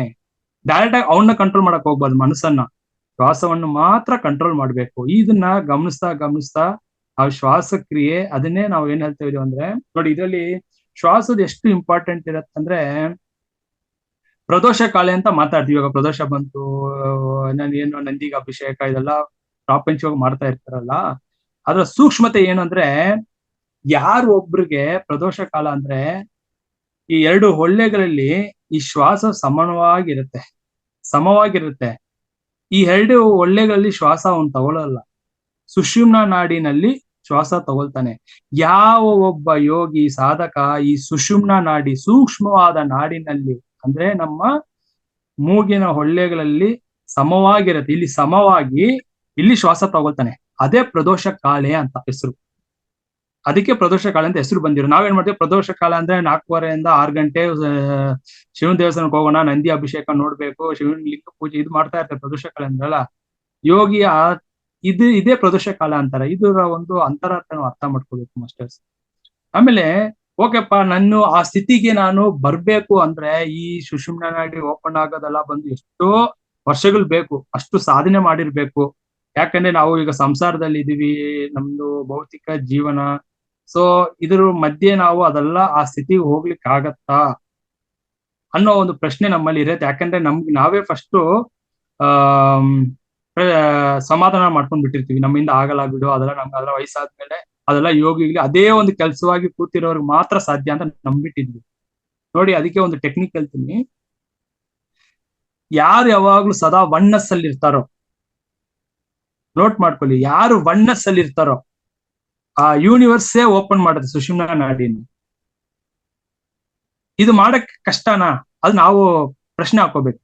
ಡೈರೆಕ್ಟ್ ಆಗಿ ಅವನ್ನ ಕಂಟ್ರೋಲ್ ಮಾಡಕ್ ಹೋಗ್ಬಾರ್ದು, ಮನಸ್ಸನ್ನ, ಶ್ವಾಸವನ್ನು ಮಾತ್ರ ಕಂಟ್ರೋಲ್ ಮಾಡ್ಬೇಕು. ಇದನ್ನ ಗಮನಿಸ್ತಾ ಗಮನಿಸ್ತಾ ಆ ಶ್ವಾಸಕ್ರಿಯೆ, ಅದನ್ನೇ ನಾವು ಏನ್ ಹೇಳ್ತಾ ಇದೀವಿ ಅಂದ್ರೆ, ನೋಡಿ ಇದ್ರಲ್ಲಿ ಶ್ವಾಸದ ಎಷ್ಟು ಇಂಪಾರ್ಟೆಂಟ್ ಇರತ್ತಂದ್ರೆ, ಪ್ರದೋಷ ಕಾಲೆ ಅಂತ ಮಾತಾಡ್ತೀವಿ. ಇವಾಗ ಪ್ರದೋಷ ಬಂತು, ಏನು ನಂದಿಗೆ ಅಭಿಷೇಕ ಇದೆಲ್ಲ ಪ್ರಾಪಂಚಿಕವಾಗಿ ಮಾಡ್ತಾ ಇರ್ತಾರಲ್ಲ, ಅದ್ರ ಸೂಕ್ಷ್ಮತೆ ಏನು ಅಂದ್ರೆ, ಯಾರು ಒಬ್ರಿಗೆ ಪ್ರದೋಷ ಕಾಲ ಅಂದ್ರೆ ಈ ಎರಡು ಹೊಳ್ಳೆಗಳಲ್ಲಿ ಈ ಶ್ವಾಸ ಸಮವಾಗಿರುತ್ತೆ. ಈ ಎರಡು ಹೊಳ್ಳೆಗಳಲ್ಲಿ ಶ್ವಾಸ ಅವನು ತಗೊಳ್ಳಲ್ಲ, ಸುಷುಮ್ನ ನಾಡಿನಲ್ಲಿ ಶ್ವಾಸ ತಗೊಳ್ತಾನೆ. ಯಾವ ಒಬ್ಬ ಯೋಗಿ ಸಾಧಕ ಈ ಸುಷುಮ್ನ ನಾಡಿ, ಸೂಕ್ಷ್ಮವಾದ ನಾಡಿನಲ್ಲಿ ಅಂದ್ರೆ ನಮ್ಮ ಮೂಗಿನ ಹೊಳ್ಳೆಗಳಲ್ಲಿ ಸಮವಾಗಿರುತ್ತೆ, ಇಲ್ಲಿ ಸಮವಾಗಿ ಇಲ್ಲಿ ಶ್ವಾಸ ತಗೊಳ್ತಾನೆ, ಅದೇ ಪ್ರದೋಷ ಕಾಳೆ ಅಂತ ಹೆಸರು. ಅದಕ್ಕೆ ಪ್ರದೋಷ ಕಾಲ ಅಂತ ಹೆಸರು ಬಂದಿರೋ. ನಾವೇನ್ ಮಾಡ್ತೀವಿ, ಪ್ರದೋಷ ಕಾಲ ಅಂದ್ರೆ 4:15 6 ಗಂಟೆ ಶಿವನ ದೇವಸ್ಥಾನಕ್ಕೆ ಹೋಗೋಣ, ನಂದಿ ಅಭಿಷೇಕ ನೋಡ್ಬೇಕು, ಶಿವನ ಲಿಂಗ ಪೂಜೆ ಇದು ಮಾಡ್ತಾ ಇರ್ತಾರೆ ಪ್ರದೋಷ ಕಾಲ ಅಂದ್ರಲ್ಲ. ಯೋಗಿ ಇದೇ ಪ್ರದೋಷ ಕಾಲ ಅಂತಾರೆ. ಇದರ ಒಂದು ಅಂತರಾರ್ಥ ನಾವು ಅರ್ಥ ಮಾಡ್ಕೋಬೇಕು ಮಾಸ್ಟರ್ಸ್. ಆಮೇಲೆ ಓಕೆಪ್ಪ, ನಾನು ಆ ಸ್ಥಿತಿಗೆ ನಾನು ಬರ್ಬೇಕು ಅಂದ್ರೆ ಈ ಸುಷುಮ್ನ ನಾಡಿ ಓಪನ್ ಆಗೋದೆಲ್ಲ ಬಂದು ಎಷ್ಟೋ ವರ್ಷಗಳು ಬೇಕು, ಅಷ್ಟು ಸಾಧನೆ ಮಾಡಿರ್ಬೇಕು. ಯಾಕಂದ್ರೆ ನಾವು ಈಗ ಸಂಸಾರದಲ್ಲಿ ಇದೀವಿ, ನಮ್ದು ಭೌತಿಕ ಜೀವನ. ಸೊ ಇದ್ರ ಮಧ್ಯೆ ನಾವು ಅದೆಲ್ಲ ಆ ಸ್ಥಿತಿಗೆ ಹೋಗ್ಲಿಕ್ಕೆ ಆಗತ್ತಾ ಅನ್ನೋ ಒಂದು ಪ್ರಶ್ನೆ ನಮ್ಮಲ್ಲಿ ಇರುತ್ತೆ. ಯಾಕಂದ್ರೆ ನಾವೇ ಫಸ್ಟ್ ಸಮಾಧಾನ ಮಾಡ್ಕೊಂಡ್ ಬಿಟ್ಟಿರ್ತೀವಿ, ನಮ್ಮಿಂದ ಆಗಲ್ಲ ಬಿಡು, ಅದೆಲ್ಲ ನಮ್ಗೆ ಅದೆಲ್ಲ ವಯಸ್ಸಾದ್ಮೇಲೆ ಅದೆಲ್ಲ ಯೋಗಿಗೆ ಅದೇ ಒಂದು ಕೆಲಸವಾಗಿ ಕೂತಿರೋರ್ಗೆ ಮಾತ್ರ ಸಾಧ್ಯ ಅಂತ ನಂಬಿಟ್ಟಿದ್ವಿ. ನೋಡಿ ಅದಕ್ಕೆ ಒಂದು ಟೆಕ್ನಿಕ್ ಹೇಳ್ತೀನಿ. ಯಾರು ಯಾವಾಗ್ಲೂ ಸದಾ ಒನ್ನೆಸ್ ಅಲ್ಲಿ ಇರ್ತಾರೋ, ನೋಟ್ ಮಾಡ್ಕೊಳ್ಳಿ, ಯಾರು ಒನ್ನೆಸ್ ಅಲ್ಲಿ ಇರ್ತಾರೋ ಆ ಯೂನಿವರ್ಸೇ ಓಪನ್ ಮಾಡುತ್ತೆ ಸುಷುಮ್ನ ನಾಡಿನ. ಇದು ಮಾಡಕ್ ಕಷ್ಟನಾ? ಅದು ನಾವು ಪ್ರಶ್ನೆ ಹಾಕೋಬೇಕು.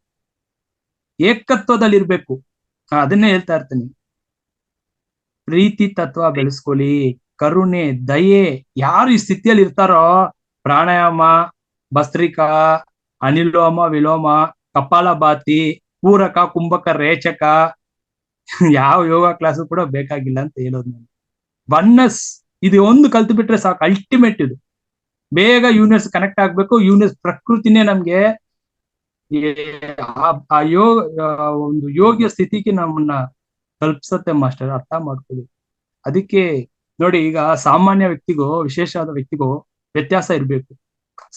ಏಕತ್ವದಲ್ಲಿ ಇರ್ಬೇಕು, ಅದನ್ನೇ ಹೇಳ್ತಾ ಇರ್ತೀನಿ. ಪ್ರೀತಿ ತತ್ವ ಬೆಳೆಸ್ಕೊಳ್ಳಿ, ಕರುಣೆ, ದಯೆ. ಯಾರು ಈ ಸ್ಥಿತಿಯಲ್ಲಿ ಇರ್ತಾರೋ ಪ್ರಾಣಾಯಾಮ, ಭಸ್ತ್ರಿಕಾ, ಅನಿಲೋಮ ವಿಲೋಮ, ಕಪಾಲಭಾತಿ, ಪೂರಕ, ಕುಂಭಕ, ರೇಚಕ, ಯಾವ ಯೋಗ ಕ್ಲಾಸು ಕೂಡ ಬೇಕಾಗಿಲ್ಲ ಅಂತ ಹೇಳೋದು ನಾನು. ಒನ್ನೆಸ್ ಇದು ಒಂದು ಕಲ್ತು ಬಿಟ್ರೆ ಸಾಕು, ಅಲ್ಟಿಮೇಟ್ ಇದು. ಬೇಗ ಯೂನಿವರ್ಸ್ ಕನೆಕ್ಟ್ ಆಗ್ಬೇಕು. ಯೂನಿವರ್ಸ್ ಪ್ರಕೃತಿನೇ ನಮ್ಗೆ ಆ ಒಂದು ಯೋಗ್ಯ ಸ್ಥಿತಿಗೆ ನಮ್ಮನ್ನ ತಲುಪಿಸತ್ತೆ ಮಾಸ್ಟರ್, ಅರ್ಥ ಮಾಡ್ಕೊಳ್ಳಿ. ಅದಕ್ಕೆ ನೋಡಿ, ಈಗ ಸಾಮಾನ್ಯ ವ್ಯಕ್ತಿಗೂ ವಿಶೇಷವಾದ ವ್ಯಕ್ತಿಗೂ ವ್ಯತ್ಯಾಸ ಇರ್ಬೇಕು.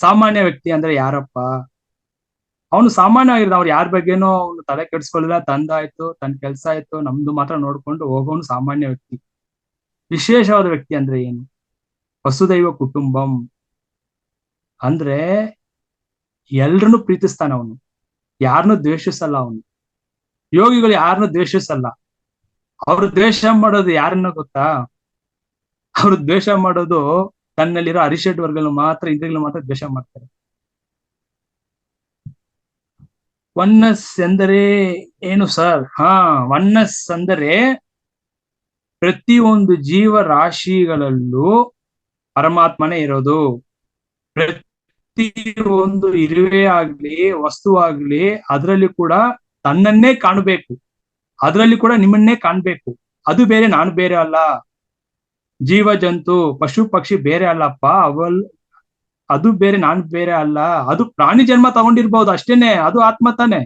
ಸಾಮಾನ್ಯ ವ್ಯಕ್ತಿ ಅಂದ್ರೆ ಯಾರಪ್ಪ? ಅವನು ಸಾಮಾನ್ಯವಾಗಿರ್ದ, ಅವ್ರು ಯಾರ ಬಗ್ಗೆನೋ ಅವನು ತಲೆ ಕೆಡಿಸ್ಕೊಳ್ಳಿಲ್ಲ, ತಂದಾಯ್ತು, ತನ್ನ ಕೆಲ್ಸ ಆಯ್ತು, ನಮ್ದು ಮಾತ್ರ ನೋಡ್ಕೊಂಡು ಹೋಗೋನು ಸಾಮಾನ್ಯ ವ್ಯಕ್ತಿ. ವಿಶೇಷವಾದ ವ್ಯಕ್ತಿ ಅಂದ್ರೆ ಏನು? ವಸುದೈವ ಕುಟುಂಬಂ ಅಂದ್ರೆ ಎಲ್ರನ್ನೂ ಪ್ರೀತಿಸ್ತಾನ ಅವನು, ಯಾರನ್ನೂ ದ್ವೇಷಿಸಲ್ಲ ಅವನು. ಯೋಗಿಗಳು ಯಾರನ್ನೂ ದ್ವೇಷಿಸಲ್ಲ. ಅವ್ರು ದ್ವೇಷ ಮಾಡೋದು ಯಾರನ್ನ ಗೊತ್ತಾ? ಅವ್ರು ದ್ವೇಷ ಮಾಡೋದು ತನ್ನಲ್ಲಿರೋ ಅರಿಷಡ್ ವರ್ಗಗಳು ಮಾತ್ರ, ಇಂದ್ರಿಯಗಳು ಮಾತ್ರ ದ್ವೇಷ ಮಾಡ್ತಾರೆ. ಒನ್ನೆಸ್ ಎಂದರೆ ಏನು ಸರ್? ಒನ್ನೆಸ್ ಅಂದರೆ ಪ್ರತಿಯೊಂದು ಜೀವ ರಾಶಿಗಳಲ್ಲೂ ಪರಮಾತ್ಮನೇ ಇರೋದು. ಪ್ರತಿ ಒಂದು ಇರುವೆ ಆಗ್ಲಿ, ವಸ್ತುವಾಗ್ಲಿ, ಅದರಲ್ಲಿ ಕೂಡ ತನ್ನನ್ನೇ ಕಾಣಬೇಕು, ಅದರಲ್ಲಿ ಕೂಡ ನಿಮ್ಮನ್ನೇ ಕಾಣ್ಬೇಕು. ಅದು ಬೇರೆ, ನಾನು ಬೇರೆ ಅಲ್ಲ. ಜೀವ ಜಂತು ಪಶು ಪಕ್ಷಿ ಬೇರೆ ಅಲ್ಲಪ್ಪ, ಅದು ಬೇರೆ, ನಾನು ಬೇರೆ ಅಲ್ಲ. ಅದು ಪ್ರಾಣಿ ಜನ್ಮ ತಗೊಂಡಿರ್ಬಹುದು ಅಷ್ಟೇನೆ, ಅದು ಆತ್ಮ ತಾನೆ.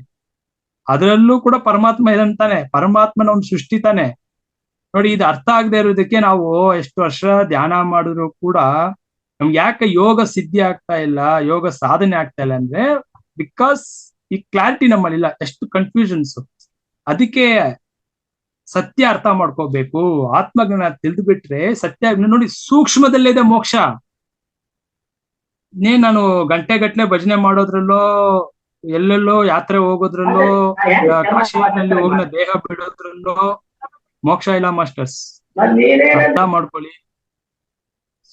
ಅದರಲ್ಲೂ ಕೂಡ ಪರಮಾತ್ಮ ಇದಂತಾನೆ, ಪರಮಾತ್ಮನ ಒಂದು ಸೃಷ್ಟಿ ತಾನೆ. ನೋಡಿ, ಇದು ಅರ್ಥ ಆಗದೆ ಇರೋದಕ್ಕೆ ನಾವು ಎಷ್ಟು ವರ್ಷ ಧ್ಯಾನ ಮಾಡಿದ್ರು ಕೂಡ ನಮ್ಗೆ ಯಾಕೆ ಯೋಗ ಸಿದ್ಧಿ ಆಗ್ತಾ ಇಲ್ಲ, ಯೋಗ ಸಾಧನೆ ಆಗ್ತಾ ಇಲ್ಲ ಅಂದ್ರೆ ಬಿಕಾಸ್ ಈ ಕ್ಲಾರಿಟಿ ನಮ್ಮಲ್ಲಿ ಇಲ್ಲ, ಎಷ್ಟು ಕನ್ಫ್ಯೂಷನ್ಸ್. ಅದಕ್ಕೆ ಸತ್ಯ ಅರ್ಥ ಮಾಡ್ಕೋಬೇಕು. ಆತ್ಮಜ್ಞಾನ ತಿಳಿದು ಬಿಟ್ರೆ ಸತ್ಯ ನೋಡಿ, ಸೂಕ್ಷ್ಮದಲ್ಲೇ ಇದೆ ಮೋಕ್ಷ. ನಾನು ಗಂಟೆ ಗಟ್ಲೆ ಭಜನೆ ಮಾಡೋದ್ರಲ್ಲೋ, ಎಲ್ಲೆಲ್ಲೋ ಯಾತ್ರೆ ಹೋಗೋದ್ರಲ್ಲೋ, ಕಾಶಿನಲ್ಲಿ ಹೋಗಿ ದೇಹ ಬಿಡೋದ್ರಲ್ಲೋ ಮೋಕ್ಷ ಇಲ್ಲ ಮಾಸ್ಟರ್ಸ್. ಅರ್ಥ ಮಾಡ್ಕೊಳ್ಳಿ,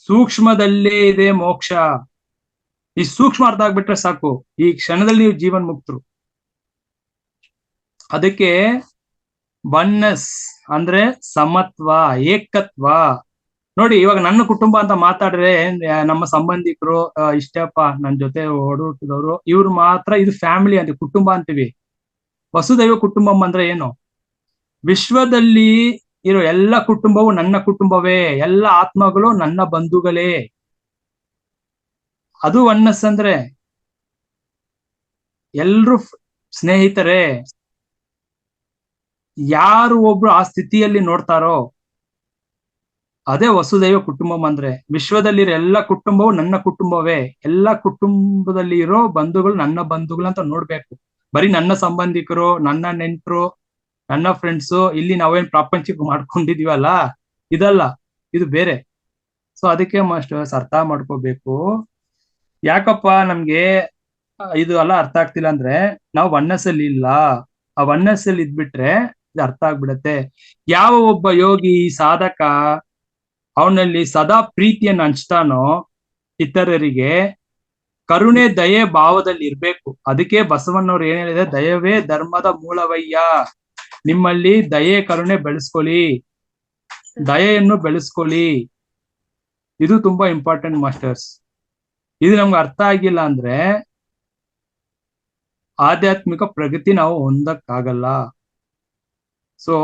ಸೂಕ್ಷ್ಮದಲ್ಲೇ ಇದೆ ಮೋಕ್ಷ. ಈ ಸೂಕ್ಷ್ಮ ಅರ್ಥ ಆಗ್ಬಿಟ್ರೆ ಸಾಕು, ಈ ಕ್ಷಣದಲ್ಲಿ ನೀವು ಜೀವನ್ ಮುಕ್ತರು. ಅದಕ್ಕೆ ಒನ್ನೆಸ್ ಅಂದ್ರೆ ಸಮತ್ವ, ಏಕತ್ವ. ನೋಡಿ, ಇವಾಗ ನನ್ನ ಕುಟುಂಬ ಅಂತ ಮಾತಾಡ್ರೆ ನಮ್ಮ ಸಂಬಂಧಿಕರು ಇಷ್ಟಪ್ಪ ನನ್ನ ಜೊತೆ ಓಡಾಟದವರು, ಇವ್ರು ಮಾತ್ರ ಇದು ಫ್ಯಾಮಿಲಿ ಅಂತ ಕುಟುಂಬ ಅಂತೀವಿ. ವಸುದೈವ ಕುಟುಂಬಂ ಅಂದ್ರೆ ಏನು? ವಿಶ್ವದಲ್ಲಿ ಇರೋ ಎಲ್ಲ ಕುಟುಂಬವು ನನ್ನ ಕುಟುಂಬವೇ, ಎಲ್ಲ ಆತ್ಮಗಳು ನನ್ನ ಬಂಧುಗಳೇ. ಅದು ಒನ್ನೆಸ್ ಅಂದ್ರೆ ಎಲ್ರು ಸ್ನೇಹಿತರೆ. ಯಾರು ಒಬ್ರು ಆ ಸ್ಥಿತಿಯಲ್ಲಿ ನೋಡ್ತಾರೋ ಅದೇ ವಸುದೈವ ಕುಟುಂಬಂ ಅಂದ್ರೆ. ವಿಶ್ವದಲ್ಲಿರೋ ಎಲ್ಲ ಕುಟುಂಬವು ನನ್ನ ಕುಟುಂಬವೇ, ಎಲ್ಲ ಕುಟುಂಬದಲ್ಲಿ ಇರೋ ಬಂಧುಗಳು ನನ್ನ ಬಂಧುಗಳು ಅಂತ ನೋಡ್ಬೇಕು. ಬರೀ ನನ್ನ ಸಂಬಂಧಿಕರು, ನನ್ನ ನೆಂಟರು, ನನ್ನ ಫ್ರೆಂಡ್ಸು, ಇಲ್ಲಿ ನಾವೇನ್ ಪ್ರಾಪಂಚಿಕ ಮಾಡ್ಕೊಂಡಿದೀವಲ್ಲ, ಇದಲ್ಲ, ಇದು ಬೇರೆ. ಸೊ ಅದಕ್ಕೆ ಮಾಸ್ಟರ್ಸ್ ಅರ್ಥ ಮಾಡ್ಕೋಬೇಕು. ಯಾಕಪ್ಪ ನಮ್ಗೆ ಇದು ಎಲ್ಲ ಅರ್ಥ ಆಗ್ತಿಲ್ಲ ಅಂದ್ರೆ, ನಾವು ಒನ್ನೆಸ್ ಅಲ್ಲಿ ಇಲ್ಲ. ಆ ಒನ್ನೆಸ್ ಅಲ್ಲಿ ಇದ್ಬಿಟ್ರೆ ಇದು ಅರ್ಥ ಆಗ್ಬಿಡತ್ತೆ. ಯಾವ ಒಬ್ಬ ಯೋಗಿ ಸಾಧಕ ಅವನಲ್ಲಿ ಸದಾ ಪ್ರೀತಿಯನ್ನು ಹಂಚ್ತಾನೋ ಇತರರಿಗೆ, ಕರುಣೆ ದಯೆ ಭಾವದಲ್ಲಿ ಇರ್ಬೇಕು. ಅದಕ್ಕೆ ಬಸವಣ್ಣವ್ರು ಏನ್ ಹೇಳಿದೆ, ದಯವೇ ಧರ್ಮದ ಮೂಲವಯ್ಯ. ನಿಮ್ಮಲ್ಲಿ ದಯೆ ಕರುಣೆ ಬೆಳೆಸ್ಕೊಳ್ಳಿ, ದಯೆಯನ್ನು ಬೆಳೆಸ್ಕೊಳ್ಳಿ. ಇದು ತುಂಬಾ ಇಂಪಾರ್ಟೆಂಟ್ ಮಾಸ್ಟರ್ಸ್. ಇದು ನಮ್ಗೆ ಅರ್ಥ ಆಗಿಲ್ಲ ಅಂದ್ರೆ ಆಧ್ಯಾತ್ಮಿಕ ಪ್ರಗತಿ ನಾವು ಹೊಂದಕ್ಕಾಗಲ್ಲ. ಸೊ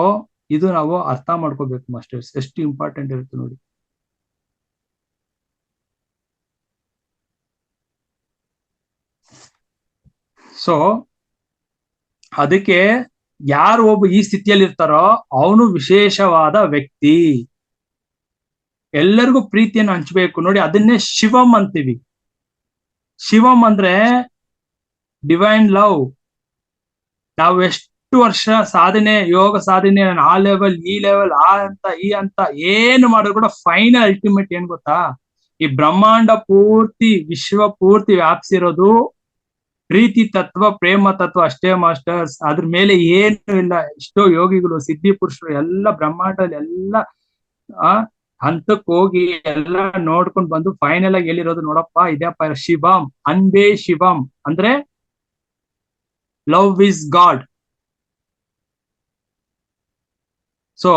ಇದು ನಾವು ಅರ್ಥ ಮಾಡ್ಕೋಬೇಕು ಮಾಸ್ಟರ್ಸ್, ಎಷ್ಟು ಇಂಪಾರ್ಟೆಂಟ್ ಇರುತ್ತೆ ನೋಡಿ. ಸೊ ಅದಕ್ಕೆ ಯಾರು ಒಬ್ಬ ಈ ಸ್ಥಿತಿಯಲ್ಲಿ ಇರ್ತಾರೋ ಅವನು ವಿಶೇಷವಾದ ವ್ಯಕ್ತಿ. ಎಲ್ಲರಿಗೂ ಪ್ರೀತಿಯನ್ನು ಹಂಚ್ಬೇಕು ನೋಡಿ. ಅದನ್ನೇ ಶಿವಂ ಅಂತೀವಿ. ಶಿವಂ ಅಂದ್ರೆ ಡಿವೈನ್ ಲವ್. ನಾವು ಎಷ್ಟು ವರ್ಷ ಸಾಧನೆ, ಯೋಗ ಸಾಧನೆ, ಆ ಲೆವೆಲ್ ಈ ಲೆವೆಲ್, ಆ ಅಂತ ಈ ಅಂತ ಏನು ಮಾಡಿದ್ರು ಕೂಡ ಫೈನಲ್ ಅಲ್ಟಿಮೇಟ್ ಏನ್ ಗೊತ್ತಾ, ಈ ಬ್ರಹ್ಮಾಂಡ ಪೂರ್ತಿ, ವಿಶ್ವ ಪೂರ್ತಿ ವ್ಯಾಪಿಸಿರೋದು ಪ್ರೀತಿ ತತ್ವ, ಪ್ರೇಮ ತತ್ವ ಅಷ್ಟೇ ಮಾಸ್ಟರ್ಸ್. ಅದ್ರ ಮೇಲೆ ಏನು ಇಲ್ಲ. ಎಷ್ಟೋ ಯೋಗಿಗಳು, ಸಿದ್ಧಿ ಪುರುಷರು ಎಲ್ಲ ಬ್ರಹ್ಮಾಂಡದಲ್ಲಿ ಎಲ್ಲ ಹಂತಕ್ಕೆ ಹೋಗಿ ಎಲ್ಲ ನೋಡ್ಕೊಂಡು ಬಂದು ಫೈನಲ್ ಆಗಿ ಹೇಳಿರೋದು, ನೋಡಪ್ಪ ಇದೆಯಪ್ಪ ಶಿವಂ, ಅನ್ಬೇ ಶಿವಂ ಅಂದ್ರೆ love is god. So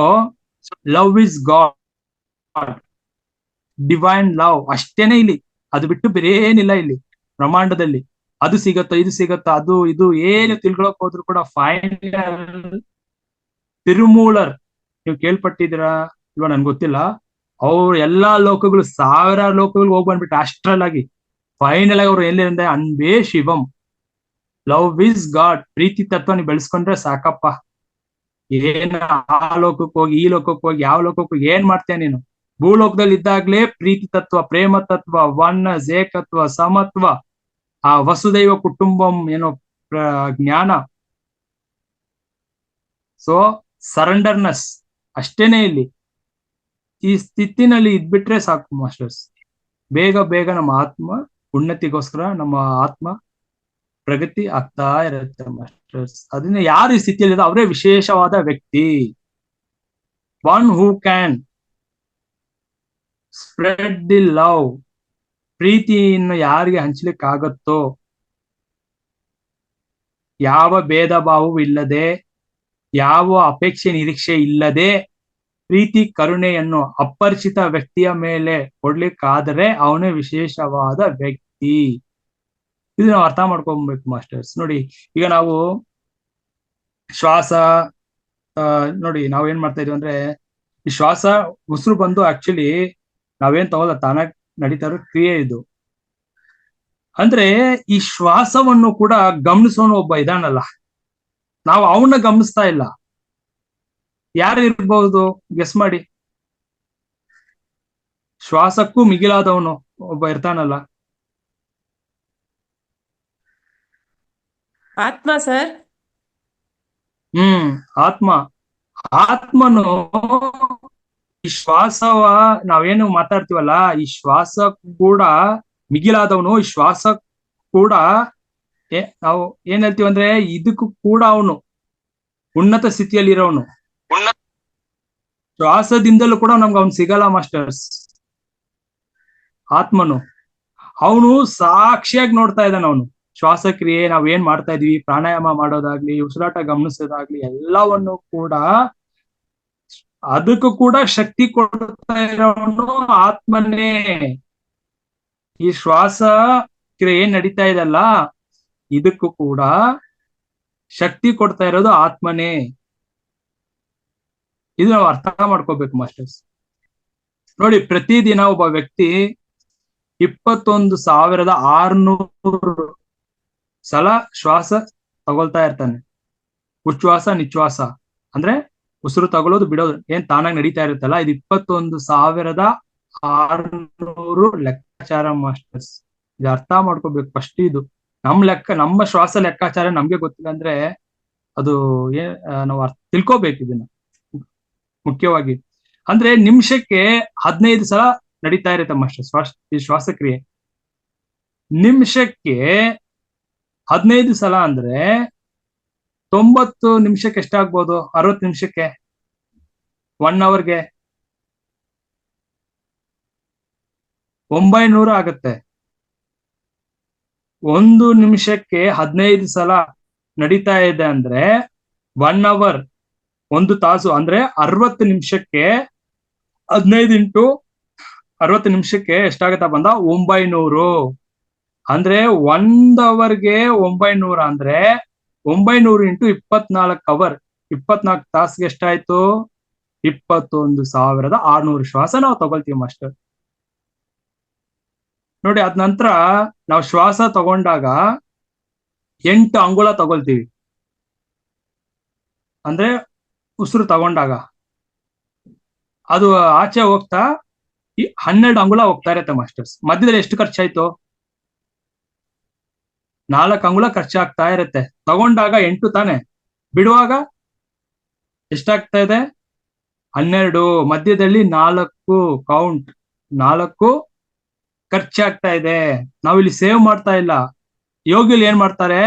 love is god, divine love ಅಷ್ಟೇನೆ ಇಲ್ಲಿ. ಅದು ಬಿಟ್ಟು ಬೇರೆ ಏನಿಲ್ಲ ಇಲ್ಲಿ ಬ್ರಹ್ಮಾಂಡದಲ್ಲಿ. ಅದು ಸಿಗತ್ತೋ ಇದು ಸಿಗತ್ತೋ, ಅದು ಇದು ಏನು ತಿಳ್ಕೊಳಕ್ ಹೋದ್ರು ಕೂಡ ಫೈನಲ್ ತಿರುಮೂಲರ್, ನೀವು ಕೇಳ್ಪಟ್ಟಿದ್ದೀರಾ ಇಲ್ವಾ ನನ್ಗೆ ಗೊತ್ತಿಲ್ಲ, ಅವ್ರು ಎಲ್ಲಾ ಲೋಕಗಳು, ಸಾವಿರಾರು ಲೋಕಗಳು ಹೋಗಿ ಬಂದ್ಬಿಟ್ಟು ಅಸ್ಟ್ರಲ್ ಆಗಿ ಫೈನಲ್ ಆಗಿ ಅವ್ರು ಎಲ್ಲಿ ಅಂದ್ರೆ ಅನ್ಬೇ ಶಿವಂ, ಲವ್ ಇಸ್ ಗಾಡ್. ಪ್ರೀತಿ ತತ್ವ ನೀವು ಬೆಳೆಸ್ಕೊಂಡ್ರೆ ಸಾಕಪ್ಪ. ಏನ ಆ ಲೋಕಕ್ಕೆ ಹೋಗಿ ಈ ಲೋಕಕ್ಕೆ ಹೋಗಿ ಯಾವ ಲೋಕಕ್ಕೆ ಹೋಗಿ ಏನ್ ಮಾಡ್ತೇನೆ ನೀನು? ಭೂಲೋಕದಲ್ಲಿ ಇದ್ದಾಗ್ಲೇ ಪ್ರೀತಿ ತತ್ವ, ಪ್ರೇಮ ತತ್ವ, ಒನ್ನೆಸ್, ಏಕತ್ವ, ಸಮತ್ವ, ಆ ವಸುದೈವ ಕುಟುಂಬಂ ಏನೋ ಜ್ಞಾನ. ಸೊ ಸರೆಂಡರ್ನೆಸ್ ಅಷ್ಟೇನೆ ಇಲ್ಲಿ. ಈ ಸ್ಥಿತಿನಲ್ಲಿ ಇದ್ಬಿಟ್ರೆ ಸಾಕು ಮಾಸ್ಟರ್ಸ್. ಬೇಗ ಬೇಗ ನಮ್ಮ ಆತ್ಮ ಉನ್ನತಿಗೋಸ್ಕರ ನಮ್ಮ ಆತ್ಮ ಪ್ರಗತಿ ಆಗ್ತಾ ಇರುತ್ತೆ ಮಾಸ್ಟರ್ಸ್. ಅದನ್ನ ಯಾರು ಈ ಸ್ಥಿತಿಯಲ್ಲಿ ಅವರೇ ವಿಶೇಷವಾದ ವ್ಯಕ್ತಿ. One who can spread the love. ಪ್ರೀತಿಯನ್ನು ಯಾರಿಗೆ ಹಂಚ್ಲಿಕ್ಕೆ ಆಗತ್ತೋ, ಯಾವ ಭೇದ ಭಾವವೂ ಇಲ್ಲದೆ, ಯಾವ ಅಪೇಕ್ಷೆ ನಿರೀಕ್ಷೆ ಇಲ್ಲದೆ ಪ್ರೀತಿ ಕರುಣೆಯನ್ನು ಅಪರಿಚಿತ ವ್ಯಕ್ತಿಯ ಮೇಲೆ ಕೊಡ್ಲಿಕ್ಕಾದರೆ ಅವನೇ ವಿಶೇಷವಾದ ವ್ಯಕ್ತಿ. ಇದು ನಾವು ಅರ್ಥ ಮಾಡ್ಕೊಬೇಕು ಮಾಸ್ಟರ್ಸ್. ನೋಡಿ, ಈಗ ನಾವು ಶ್ವಾಸ ನೋಡಿ ನಾವೇನ್ ಮಾಡ್ತಾ ಇದೀವಿ ಅಂದ್ರೆ, ಈ ಶ್ವಾಸ ಉಸಿರು ಬಂದು ಆಕ್ಚುಲಿ ನಾವೇನ್ ತಗೋಲ್ಲ, ತಾನಾಗ್ ನಡೀತಾ ಇರೋ ಕ್ರಿಯೆ ಇದು. ಅಂದ್ರೆ ಈ ಶ್ವಾಸವನ್ನು ಕೂಡ ಗಮನಿಸೋನು ಒಬ್ಬ ಇದಾನಲ್ಲ, ನಾವು ಅವನ್ನ ಗಮನಿಸ್ತಾ ಇಲ್ಲ. ಯಾರು ಇರ್ಬಹುದು ಗೆಸ್ ಮಾಡಿ? ಶ್ವಾಸಕ್ಕೂ ಮಿಗಿಲಾದವನು ಒಬ್ಬ ಇರ್ತಾನಲ್ಲ. ಆತ್ಮ ಸರ್. ಆತ್ಮ. ಆತ್ಮನು ಈ ಶ್ವಾಸವ ನಾವೇನು ಮಾತಾಡ್ತೀವಲ್ಲ, ಈ ಶ್ವಾಸ ಕೂಡ ಮಿಗಿಲಾದವನು ಈ ಶ್ವಾಸ ಕೂಡ ನಾವು ಏನ್ ಹೇಳ್ತೀವಿ ಅಂದ್ರೆ ಇದಕ್ಕೂ ಕೂಡ ಅವನು ಉನ್ನತ ಸ್ಥಿತಿಯಲ್ಲಿರೋನು. ಶ್ವಾಸದಿಂದಲೂ ಕೂಡ ನಮ್ಗೆ ಅವ್ನು ಸಿಗಲ್ಲ ಮಾಸ್ಟರ್ಸ್. ಆತ್ಮನು ಅವನು ಸಾಕ್ಷಿಯಾಗಿ ನೋಡ್ತಾ ಇದ್ದಾನ. ಅವನು ಶ್ವಾಸಕ್ರಿಯೆ ನಾವ್ ಏನ್ ಮಾಡ್ತಾ ಇದೀವಿ, ಪ್ರಾಣಾಯಾಮ ಮಾಡೋದಾಗ್ಲಿ, ಉಸಿರಾಟ ಗಮನಿಸೋದಾಗ್ಲಿ, ಎಲ್ಲವನ್ನು ಕೂಡ ಅದಕ್ಕೂ ಕೂಡ ಶಕ್ತಿ ಕೊಡ್ತಾ ಇರೋನು ಆತ್ಮನೇ. ಈ ಶ್ವಾಸ ಕ್ರಿಯೆ ಏನ್ ನಡೀತಾ ಇದೆಲ್ಲ ಇದಕ್ಕೂ ಕೂಡ ಶಕ್ತಿ ಕೊಡ್ತಾ ಇರೋದು ಆತ್ಮನೇ. ಇದು ನಾವು ಅರ್ಥ ಮಾಡ್ಕೋಬೇಕು ಮಾಸ್ಟರ್ಸ್. ನೋಡಿ, ಪ್ರತಿದಿನ ಒಬ್ಬ ವ್ಯಕ್ತಿ 21,600 ಸಲ ಶ್ವಾಸ ತಗೊಳ್ತಾ ಇರ್ತಾನೆ. ಉಚ್ಛ್ವಾಸ ನಿಶ್ವಾಸ ಅಂದ್ರೆ ಉಸಿರು ತಗೊಳ್ಳೋದು ಬಿಡೋದು ಏನ್ ತಾನಾಗಿ ನಡೀತಾ ಇರುತ್ತಲ್ಲ, ಇದು 21,600 ಲೆಕ್ಕಾಚಾರ ಮಾಸ್ಟರ್ಸ್. ಇದು ಅರ್ಥ ಮಾಡ್ಕೋಬೇಕು ಫಸ್ಟ್. ಇದು ನಮ್ಮ ಶ್ವಾಸ ಲೆಕ್ಕಾಚಾರ ನಮ್ಗೆ ಗೊತ್ತಿಲ್ಲ ಅಂದ್ರೆ ಅದು ನಾವು ತಿಳ್ಕೋಬೇಕು ಇದನ್ನ ಮುಖ್ಯವಾಗಿ. ಅಂದ್ರೆ ನಿಮಿಷಕ್ಕೆ 15 ಸಲ ನಡೀತಾ ಇರುತ್ತೆ ಮಾಸ್ಟರ್ ಈ ಶ್ವಾಸಕ್ರಿಯೆ. ನಿಮಿಷಕ್ಕೆ 15 ಸಲ ಅಂದ್ರೆ 90 ನಿಮಿಷಕ್ಕೆ ಎಷ್ಟಾಗ್ಬೋದು? 60 ನಿಮಿಷಕ್ಕೆ 1 ಅವರ್ಗೆ 900 ಆಗತ್ತೆ. 1 ನಿಮಿಷಕ್ಕೆ 15 ಸಲ ನಡೀತಾ ಇದೆ ಅಂದ್ರೆ 1 ಅವರ್, 1 ತಾಸು ಅಂದ್ರೆ 60 ನಿಮಿಷಕ್ಕೆ 15 ಇಂಟು 60 ನಿಮಿಷಕ್ಕೆ ಎಷ್ಟಾಗತ್ತ ಬಂದ 900. ಅಂದ್ರೆ 1 ಅವರ್ಗೆ 900 ಅಂದ್ರೆ 900 ಇಂಟು 24 ಅವರ್, 24 ತಾಸ್ಗೆ ಎಷ್ಟಾಯ್ತು? 21,600 ಶ್ವಾಸ ನಾವು ತಗೊಳ್ತೀವಿ ಮಾಸ್ಟರ್. ನೋಡಿ, ಅದ ನಂತರ ನಾವು ಶ್ವಾಸ ತಗೊಂಡಾಗ 8 ಅಂಗುಳ ತಗೊಳ್ತೀವಿ. ಅಂದ್ರೆ ಉಸಿರು ತಗೊಂಡಾಗ ಅದು ಆಚೆ ಹೋಗ್ತಾ 12 ಅಂಗುಳ ಹೋಗ್ತಾ ಇರತ್ತೆ ಮಾಸ್ಟರ್ಸ್. ಮಧ್ಯದಲ್ಲಿ ಎಷ್ಟು ಖರ್ಚಾಯ್ತು? 4 ಅಂಗುಳ ಖರ್ಚಾಗ್ತಾ ಇರತ್ತೆ. ತಗೊಂಡಾಗ 8 ತಾನೆ, ಬಿಡುವಾಗ ಎಷ್ಟಾಗ್ತಾ ಇದೆ? 12. ಮಧ್ಯದಲ್ಲಿ 4 ಕೌಂಟ್, 4 ಖರ್ಚಾಗ್ತಾ ಇದೆ. ನಾವಿಲ್ಲಿ ಸೇವ್ ಮಾಡ್ತಾ ಇಲ್ಲ. ಯೋಗಿಲಿ ಏನ್ ಮಾಡ್ತಾರೆ,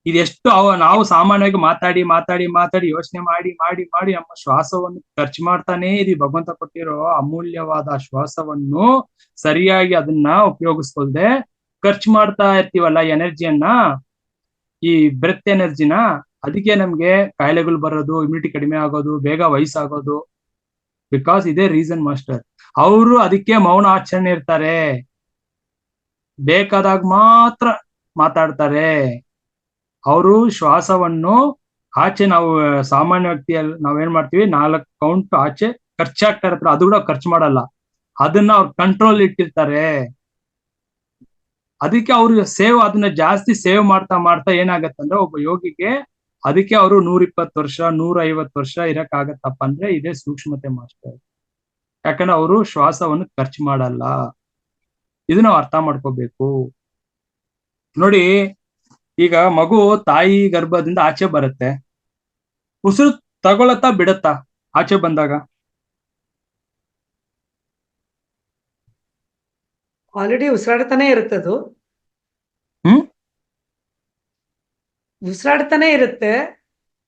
ಇದೆಷ್ಟು ನಾವು ಸಾಮಾನ್ಯವಾಗಿ ಮಾತಾಡಿ ಮಾತಾಡಿ ಮಾತಾಡಿ ಯೋಚನೆ ಮಾಡಿ ಮಾಡಿ ಮಾಡಿ ನಮ್ಮ ಶ್ವಾಸವನ್ನು ಖರ್ಚು ಮಾಡ್ತಾನೆ ಇದೀವಿ. ಭಗವಂತ ಕೊಟ್ಟಿರೋ ಅಮೂಲ್ಯವಾದ ಶ್ವಾಸವನ್ನು ಸರಿಯಾಗಿ ಅದನ್ನ ಉಪಯೋಗಿಸ್ಕೊಳ್ದೆ ಖರ್ಚು ಮಾಡ್ತಾ ಇರ್ತೀವಲ್ಲ ಎನರ್ಜಿಯನ್ನ, ಈ ಬ್ರೆತ್ ಎನರ್ಜಿನ. ಅದಕ್ಕೆ ನಮ್ಗೆ ಕಾಯಿಲೆಗಳು ಬರೋದು, ಇಮ್ಯುನಿಟಿ ಕಡಿಮೆ ಆಗೋದು, ಬೇಗ ವಯಸ್ಸಾಗೋದು. ಬಿಕಾಸ್ ಇದೇ ರೀಸನ್ ಮಾಸ್ಟರ್. ಅವರು ಅದಕ್ಕೆ ಮೌನ ಆಚರಣೆ ಇರ್ತಾರೆ, ಬೇಕಾದಾಗ ಮಾತ್ರ ಮಾತಾಡ್ತಾರೆ. ಅವರು ಶ್ವಾಸವನ್ನು ಆಚೆ, ನಾವು ಸಾಮಾನ್ಯ ವ್ಯಕ್ತಿಯಲ್ಲಿ ನಾವೇನ್ ಮಾಡ್ತೀವಿ, 4 ಕೌಂಟ್ ಆಚೆ ಖರ್ಚಾಗ್ತಾ ಇರತ್ತೆ, ಅದು ಕೂಡ ಖರ್ಚು ಮಾಡಲ್ಲ. ಅದನ್ನ ಅವ್ರು ಕಂಟ್ರೋಲ್ ಇಟ್ಟಿರ್ತಾರೆ. ಅದಕ್ಕೆ ಅವ್ರು ಅದನ್ನ ಜಾಸ್ತಿ ಸೇವ್ ಮಾಡ್ತಾ ಮಾಡ್ತಾ ಏನಾಗತ್ತಂದ್ರೆ ಒಬ್ಬ ಯೋಗಿಗೆ ಅದಕ್ಕೆ ಅವರು 120 ವರ್ಷ 150 ವರ್ಷ ಇರಕ್ಕಾಗತ್ತಪ್ಪ ಅಂದ್ರೆ ಇದೇ ಸೂಕ್ಷ್ಮತೆ ಮಾಸ್ಟರ್. ಯಾಕಂದ್ರೆ ಅವರು ಶ್ವಾಸವನ್ನು ಖರ್ಚು ಮಾಡಲ್ಲ. ಇದು ನಾವು ಅರ್ಥ ಮಾಡ್ಕೋಬೇಕು. ನೋಡಿ, ಈಗ ಮಗು ತಾಯಿ ಗರ್ಭದಿಂದ ಆಚೆ ಬರುತ್ತೆ, ಉಸಿರು ತಗೊಳತ್ತಾ ಬಿಡತ್ತಾ ಆಚೆ ಬಂದಾಗ? ಆಲ್ರೆಡಿ ಉಸಿರಾಡ್ತಾನೆ ಇರುತ್ತದು. ಉಸಿರಾಡ್ತಾನೆ ಇರುತ್ತೆ.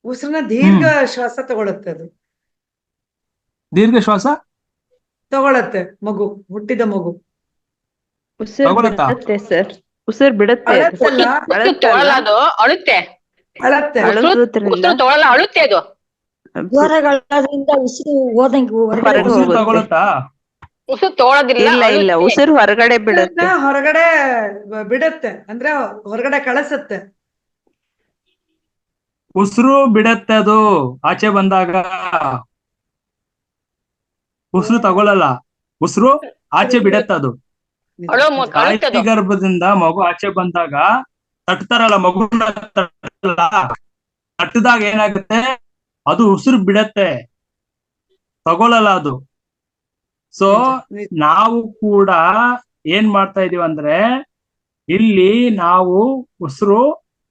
ಉಸಿರನ್ನ ದೀರ್ಘ ಶ್ವಾಸ ತಗೊಳತ್ತೆ. ಅದು ದೀರ್ಘ ಶ್ವಾಸ ತಗೊಳತ್ತೆ ಮಗು, ಹುಟ್ಟಿದ ಮಗು. ಉಸಿರು ಬಿಡುತ್ತೆ ಸರ್, ಉಸಿರು ಬಿಡುತ್ತೆ. ಅಳತ್ತಲ್ಲ, ಅದು ಅಳುತ್ತೆ, ಅಳತ್ತೆ. ಅಳುದ್ರಿಂದ ತೊಗೊಳಲ್ಲ, ಅಳುತ್ತೆ ಅದು. ಜ್ವರಗಳಾದ್ರಿಂದ ಉಸಿರು ಹೋದಂಗೆ ಹೊರಗಡೆ ಹೊರಗೆ ಉಸಿರು ಹೋಗುತ್ತೆ. ತಗೊಳತ್ತಾ? ಉಸಿರು ತೊಗೊಳೋದಿಲ್ಲ, ಇಲ್ಲ ಇಲ್ಲ, ಉಸಿರು ಹೊರಗಡೆ ಬಿಡುತ್ತೆ. ಹೊರಗಡೆ ಬಿಡತ್ತೆ, ಅಂದ್ರೆ ಹೊರಗಡೆ ಕಳಿಸತ್ತೆ. ಉಸಿರು ಬಿಡತ್ತೆ ಅದು ಆಚೆ ಬಂದಾಗ. ಉಸಿರು ತಗೊಳಲ್ಲ, ಉಸಿರು ಆಚೆ ಬಿಡತ್ತೆ ಅದು. ತಾಯಿ ಗರ್ಭದಿಂದ ಮಗು ಆಚೆ ಬಂದಾಗ ತಟ್ತಾರಲ್ಲ ಮಗುನ, ತಟ್ಟದಾಗ ಏನಾಗುತ್ತೆ, ಅದು ಉಸಿರು ಬಿಡತ್ತೆ, ತಗೊಳಲ್ಲ ಅದು. ಸೊ ನಾವು ಕೂಡ ಏನ್ ಮಾಡ್ತಾ ಇದೀವಿ ಅಂದ್ರೆ ಇಲ್ಲಿ ನಾವು ಉಸಿರು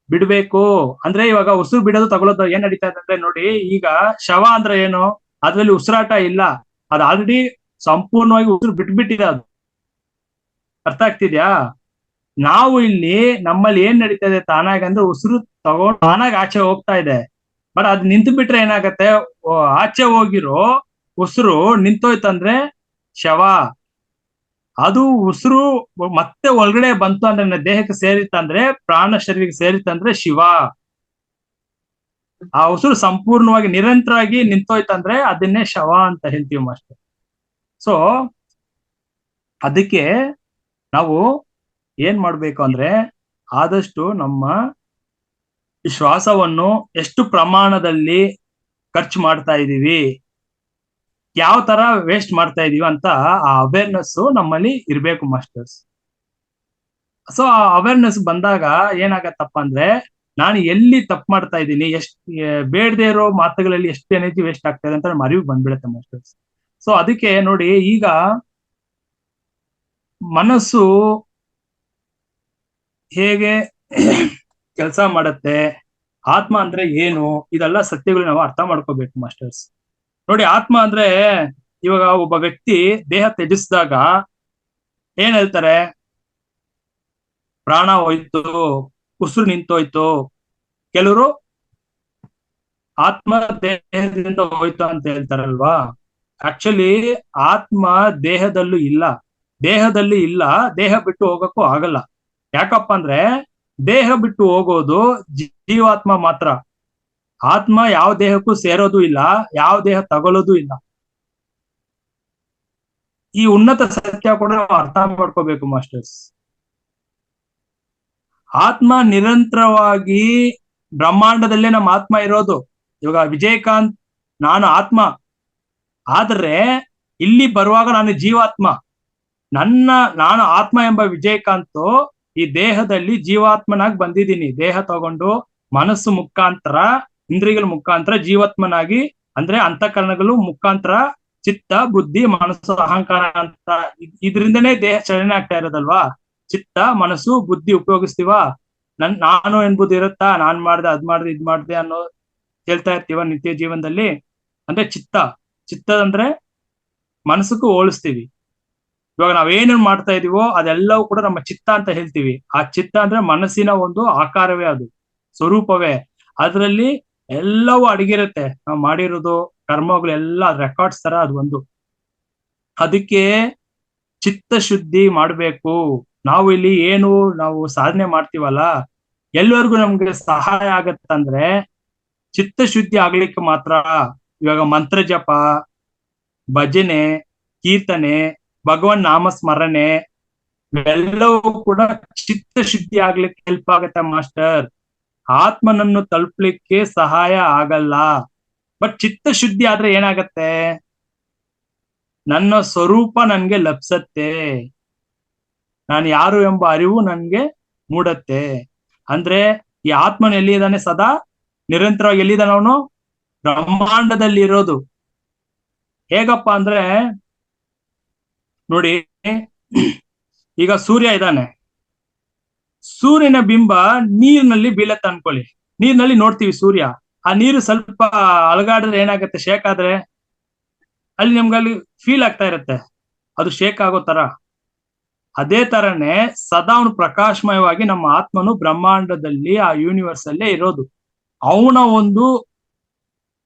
ಬಿಡ್ಬೇಕು. ಅಂದ್ರೆ ಇವಾಗ ಉಸಿರು ಬಿಡೋದು ತಗೊಳ್ಳೋದು ಏನ್ ನಡೀತಾ ಇದೆ ಅಂದ್ರೆ, ನೋಡಿ ಈಗ ಶವ ಅಂದ್ರೆ ಏನು, ಅದ್ರಲ್ಲಿ ಉಸಿರಾಟ ಇಲ್ಲ, ಅದು ಆಲ್ರೆಡಿ ಸಂಪೂರ್ಣವಾಗಿ ಉಸಿರು ಬಿಟ್ಬಿಟ್ಟಿದೆ ಅದು. ಅರ್ಥ ಆಗ್ತಿದ್ಯಾ? ನಾವು ಇಲ್ಲಿ ನಮ್ಮಲ್ಲಿ ಏನ್ ನಡೀತಾ ಇದೆ ತಾನಾಗ ಅಂದ್ರೆ ಉಸಿರು ತಗೊಂಡು ತಾನಾಗ ಆಚೆ ಹೋಗ್ತಾ ಇದೆ. ಬಟ್ ಅದ್ ನಿಂತು ಬಿಟ್ರೆ ಏನಾಗತ್ತೆ, ಆಚೆ ಹೋಗಿರೋ ಉಸಿರು ನಿಂತೋಯ್ತಂದ್ರೆ ಶವ. ಅದು ಉಸಿರು ಮತ್ತೆ ಒಳಗಡೆ ಬಂತು ಅಂದ್ರೆ ದೇಹಕ್ಕೆ ಸೇರಿತ್ತಂದ್ರೆ ಪ್ರಾಣ ಶರೀರಕ್ಕೆ ಸೇರಿತ್ತಂದ್ರೆ ಶಿವ. ಆ ಉಸಿರು ಸಂಪೂರ್ಣವಾಗಿ ನಿರಂತರವಾಗಿ ನಿಂತೋಯ್ತಂದ್ರೆ ಅದನ್ನೇ ಶವ ಅಂತ ಹೇಳ್ತೀವಿ ಮಾಸ್ಟರ್. ಸೊ ಅದಕ್ಕೆ ನಾವು ಏನ್ ಮಾಡ್ಬೇಕು ಅಂದ್ರೆ ಆದಷ್ಟು ನಮ್ಮ ಶ್ವಾಸವನ್ನು ಎಷ್ಟು ಪ್ರಮಾಣದಲ್ಲಿ ಖರ್ಚು ಮಾಡ್ತಾ ಇದೀವಿ, ಯಾವ ತರ ವೇಸ್ಟ್ ಮಾಡ್ತಾ ಇದೀವಿ ಅಂತ ಆ ಅವೇರ್ನೆಸ್ ನಮ್ಮಲ್ಲಿ ಇರ್ಬೇಕು ಮಾಸ್ಟರ್ಸ್. ಸೊ ಆ ಅವೇರ್ನೆಸ್ ಬಂದಾಗ ಏನಾಗತ್ತಪ್ಪ ಅಂದ್ರೆ ನಾನು ಎಲ್ಲಿ ತಪ್ಪು ಮಾಡ್ತಾ ಇದ್ದೀನಿ, ಬೇಡದೇ ಇರೋ ಮಾತುಗಳಲ್ಲಿ ಎಷ್ಟು ಎನರ್ಜಿ ವೇಸ್ಟ್ ಆಗ್ತಾ ಇದೆ ಅಂತ ನಮ್ಮ ಅರಿವು ಬಂದ್ಬಿಡುತ್ತೆ ಮಾಸ್ಟರ್ಸ್. ಸೊ ಅದಕ್ಕೆ ನೋಡಿ, ಈಗ ಮನಸ್ಸು ಹೇಗೆ ಕೆಲಸ ಮಾಡತ್ತೆ, ಆತ್ಮ ಅಂದ್ರೆ ಏನು, ಇದೆಲ್ಲ ಸತ್ಯಗಳು ನಾವು ಅರ್ಥ ಮಾಡ್ಕೋಬೇಕು ಮಾಸ್ಟರ್ಸ್. ನೋಡಿ, ಆತ್ಮ ಅಂದ್ರೆ ಇವಾಗ ಒಬ್ಬ ವ್ಯಕ್ತಿ ದೇಹ ತ್ಯಜಿಸಿದಾಗ ಏನ್ ಹೇಳ್ತಾರೆ, ಪ್ರಾಣ ಹೋಯ್ತು, ಉಸಿರು ನಿಂತೋಯ್ತು. ಕೆಲವರು ಆತ್ಮ ದೇಹದಿಂದ ಹೋಯ್ತು ಅಂತ ಹೇಳ್ತಾರಲ್ವಾ. ಆಕ್ಚುಲಿ ಆತ್ಮ ದೇಹದಲ್ಲೂ ಇಲ್ಲ, ದೇಹದಲ್ಲಿ ಇಲ್ಲ, ದೇಹ ಬಿಟ್ಟು ಹೋಗಕ್ಕೂ ಆಗಲ್ಲ. ಯಾಕಪ್ಪ ಅಂದ್ರೆ ದೇಹ ಬಿಟ್ಟು ಹೋಗೋದು ಜೀವಾತ್ಮ ಮಾತ್ರ. ಆತ್ಮ ಯಾವ ದೇಹಕ್ಕೂ ಸೇರೋದು ಇಲ್ಲ, ಯಾವ ದೇಹ ತಗೊಳ್ಳೋದು ಇಲ್ಲ. ಈ ಉನ್ನತ ಸತ್ಯ ಕೂಡ ನಾವು ಅರ್ಥ ಮಾಡ್ಕೋಬೇಕು ಮಾಸ್ಟರ್ಸ್. ಆತ್ಮ ನಿರಂತರವಾಗಿ ಬ್ರಹ್ಮಾಂಡದಲ್ಲೇ ನಮ್ಮ ಆತ್ಮ ಇರೋದು. ಇವಾಗ ವಿಜಯಕಾಂತ್ ನಾನು ಆತ್ಮ, ಆದ್ರೆ ಇಲ್ಲಿ ಬರುವಾಗ ನಾನು ಜೀವಾತ್ಮ. ನಾನು ಆತ್ಮ ಎಂಬ ವಿಜಯಕಾಂತ್ ಈ ದೇಹದಲ್ಲಿ ಜೀವಾತ್ಮನಾಗಿ ಬಂದಿದ್ದೀನಿ. ದೇಹ ತಗೊಂಡು ಮನಸ್ಸು ಮುಖಾಂತರ, ಇಂದ್ರಿಯಗಳ ಮುಖಾಂತರ ಜೀವಾತ್ಮನಾಗಿ, ಅಂದ್ರೆ ಅಂತಃಕರಣಗಳು ಮುಖಾಂತರ ಚಿತ್ತ, ಬುದ್ಧಿ, ಮನಸ್ಸು, ಅಹಂಕಾರ ಅಂತ ಇದರಿಂದನೇ ದೇಹ ಚಲನೆ ಆಗ್ತಾ ಇರೋದಲ್ವಾ. ಚಿತ್ತ, ಮನಸ್ಸು, ಬುದ್ಧಿ ಉಪಯೋಗಿಸ್ತೀವ. ನಾನು ಎಂಬುದು ಇರುತ್ತಾ, ನಾನ್ ಮಾಡ್ದೆ, ಅದ್ ಮಾಡ್ದೆ, ಇದ್ ಮಾಡ್ದೆ ಅನ್ನೋ ಹೇಳ್ತಾ ಇರ್ತೀವ ನಿತ್ಯ ಜೀವನದಲ್ಲಿ. ಅಂದ್ರೆ ಚಿತ್ತ ಅಂದ್ರೆ ಮನಸ್ಸಕ್ಕೂ ಹೋಲಿಸ್ತೀವಿ. ಇವಾಗ ನಾವೇನೇನ್ ಮಾಡ್ತಾ ಇದೀವೋ ಅದೆಲ್ಲವೂ ಕೂಡ ನಮ್ಮ ಚಿತ್ತ ಅಂತ ಹೇಳ್ತೀವಿ. ಆ ಚಿತ್ತ ಅಂದ್ರೆ ಮನಸ್ಸಿನ ಒಂದು ಆಕಾರವೇ, ಅದು ಸ್ವರೂಪವೇ. ಅದರಲ್ಲಿ ಎಲ್ಲವೂ ಅಡಗಿರುತ್ತೆ. ನಾವು ಮಾಡಿರೋದು ಕರ್ಮಗಳೆಲ್ಲ ರೆಕಾರ್ಡ್ಸ್ ತರ ಅದು ಒಂದು. ಅದಕ್ಕೆ ಚಿತ್ತ ಶುದ್ಧಿ ಮಾಡ್ಬೇಕು. ನಾವು ಇಲ್ಲಿ ಏನು ನಾವು ಸಾಧನೆ ಮಾಡ್ತೀವಲ್ಲ, ಎಲ್ಲರಿಗೂ ನಮ್ಗೆ ಸಹಾಯ ಆಗತ್ತಂದ್ರೆ ಚಿತ್ತ ಶುದ್ಧಿ ಆಗ್ಲಿಕ್ಕೆ ಮಾತ್ರ. ಇವಾಗ ಮಂತ್ರ ಜಪ, ಭಜನೆ, ಕೀರ್ತನೆ, ಭಗವನ್ ನಾಮ ಸ್ಮರಣೆ ಎಲ್ಲವೂ ಕೂಡ ಚಿತ್ತ ಶುದ್ಧಿ ಆಗ್ಲಿಕ್ಕೆ ಹೆಲ್ಪ್ ಆಗತ್ತೆ ಮಾಸ್ಟರ್. ಆತ್ಮನನ್ನು ತಲುಪಲಿಕ್ಕೆ ಸಹಾಯ ಆಗಲ್ಲ. ಬಟ್ ಚಿತ್ತ ಶುದ್ಧಿ ಆದ್ರೆ ಏನಾಗತ್ತೆ, ನನ್ನ ಸ್ವರೂಪ ನನ್ಗೆ ಲಭಿಸತ್ತೆ, ನಾನು ಯಾರು ಎಂಬ ಅರಿವು ನನ್ಗೆ ಮೂಡತ್ತೆ. ಅಂದ್ರೆ ಈ ಆತ್ಮನ ಎಲ್ಲಿದ್ದಾನೆ, ಸದಾ ನಿರಂತರವಾಗಿ ಎಲ್ಲಿದ್ದಾನೆ ಅವನು, ಬ್ರಹ್ಮಾಂಡದಲ್ಲಿ ಇರೋದು. ಹೇಗಪ್ಪ ಅಂದ್ರೆ ನೋಡಿ, ಈಗ ಸೂರ್ಯ ಇದ್ದಾನೆ, ಸೂರ್ಯನ ಬಿಂಬ ನೀರಿನಲ್ಲಿ ಬೀಳತ್ತೆ ಅನ್ಕೊಳ್ಳಿ. ನೀರಿನಲ್ಲಿ ನೋಡ್ತೀವಿ ಸೂರ್ಯ, ಆ ನೀರು ಸ್ವಲ್ಪ ಅಲಗಾಡಿದ್ರೆ ಏನಾಗತ್ತೆ, ಶೇಕ್ ಆದ್ರೆ ಅಲ್ಲಿ ನಮ್ಗಲ್ಲಿ ಫೀಲ್ ಆಗ್ತಾ ಇರುತ್ತೆ, ಅದು ಶೇಕ್ ಆಗೋ ತರ. ಅದೇ ತರನೇ ಸದಾ ಅವನು ಪ್ರಕಾಶಮಯವಾಗಿ ನಮ್ಮ ಆತ್ಮನು ಬ್ರಹ್ಮಾಂಡದಲ್ಲಿ, ಆ ಯೂನಿವರ್ಸ್ ಅಲ್ಲೇ ಇರೋದು. ಅವನ ಒಂದು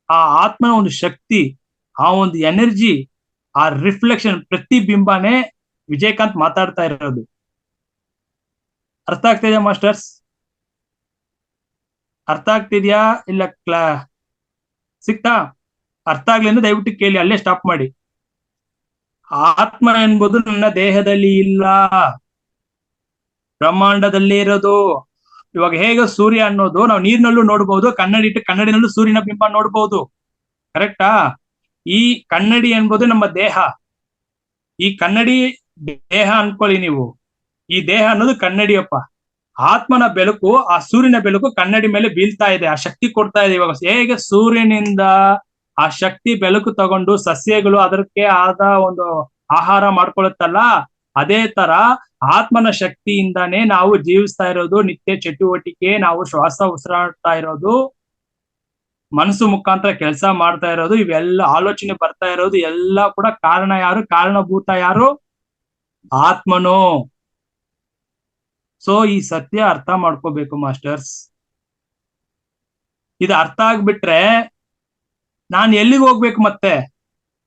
ಆ ಆತ್ಮನ ಒಂದು ಶಕ್ತಿ, ಆ ಒಂದು ಎನರ್ಜಿ, ಆ ರಿಫ್ಲೆಕ್ಷನ್, ಪ್ರತಿಬಿಂಬನೇ ವಿಜಯಕಾಂತ್ ಮಾತಾಡ್ತಾ ಇರೋದು. ಅರ್ಥ ಆಗ್ತಿದ್ಯಾ ಮಾಸ್ಟರ್ಸ್? ಅರ್ಥ ಆಗ್ತಿದ್ಯಾ ಇಲ್ಲ ಸಿಕ್ತಾ? ಅರ್ಥ ಆಗ್ಲಿಂದ ದಯವಿಟ್ಟು ಕೇಳಿ, ಅಲ್ಲೇ ಸ್ಟಾಪ್ ಮಾಡಿ. ಆತ್ಮ ಎಂಬುದು ನನ್ನ ದೇಹದಲ್ಲಿ ಇಲ್ಲ, ಬ್ರಹ್ಮಾಂಡದಲ್ಲೇ ಇರೋದು. ಇವಾಗ ಹೇಗೆ ಸೂರ್ಯ ಅನ್ನೋದು ನಾವು ನೀರಿನಲ್ಲೂ ನೋಡ್ಬೋದು, ಕನ್ನಡಿ ಇಟ್ಟು ಕನ್ನಡಿನಲ್ಲೂ ಸೂರ್ಯನ ಬಿಂಬ ನೋಡ್ಬೋದು, ಕರೆಕ್ಟಾ? ಈ ಕನ್ನಡಿ ಎಂಬುದು ನಮ್ಮ ದೇಹ. ಈ ಕನ್ನಡಿ ದೇಹ ಅನ್ಕೊಳ್ಳಿ ನೀವು, ಈ ದೇಹ ಅನ್ನೋದು ಕನ್ನಡಿಯಪ್ಪ. ಆತ್ಮನ ಬೆಳಕು, ಆ ಸೂರ್ಯನ ಬೆಳಕು ಕನ್ನಡಿ ಮೇಲೆ ಬೀಳ್ತಾ ಇದೆ, ಆ ಶಕ್ತಿ ಕೊಡ್ತಾ ಇದೆ. ಇವಾಗ ಹೇಗೆ ಸೂರ್ಯನಿಂದ ಆ ಶಕ್ತಿ ಬೆಳಕು ತಗೊಂಡು ಸಸ್ಯಗಳು ಅದಕ್ಕೆ ಆದ ಒಂದು ಆಹಾರ ಮಾಡ್ಕೊಳ್ಳುತ್ತಲ್ಲ, ಅದೇ ತರ ಆತ್ಮನ ಶಕ್ತಿಯಿಂದಾನೇ ನಾವು ಜೀವಿಸ್ತಾ ಇರೋದು, ನಿತ್ಯ ಚಟುವಟಿಕೆ, ನಾವು ಶ್ವಾಸ ಉಸಿರಾಡ್ತಾ ಇರೋದು, ಮನಸ್ಸು ಮುಖಾಂತರ ಕೆಲಸ ಮಾಡ್ತಾ ಇರೋದು, ಇವೆಲ್ಲ ಆಲೋಚನೆ ಬರ್ತಾ ಇರೋದು ಎಲ್ಲ ಕೂಡ ಕಾರಣ ಯಾರು, ಕಾರಣಭೂತ ಯಾರು? ಆತ್ಮನು. ಸೊ ಈ ಸತ್ಯ ಅರ್ಥ ಮಾಡ್ಕೋಬೇಕು ಮಾಸ್ಟರ್ಸ್. ಇದು ಅರ್ಥ ಆಗ್ಬಿಟ್ರೆ ನಾನ್ ಎಲ್ಲಿಗೆ ಹೋಗ್ಬೇಕು? ಮತ್ತೆ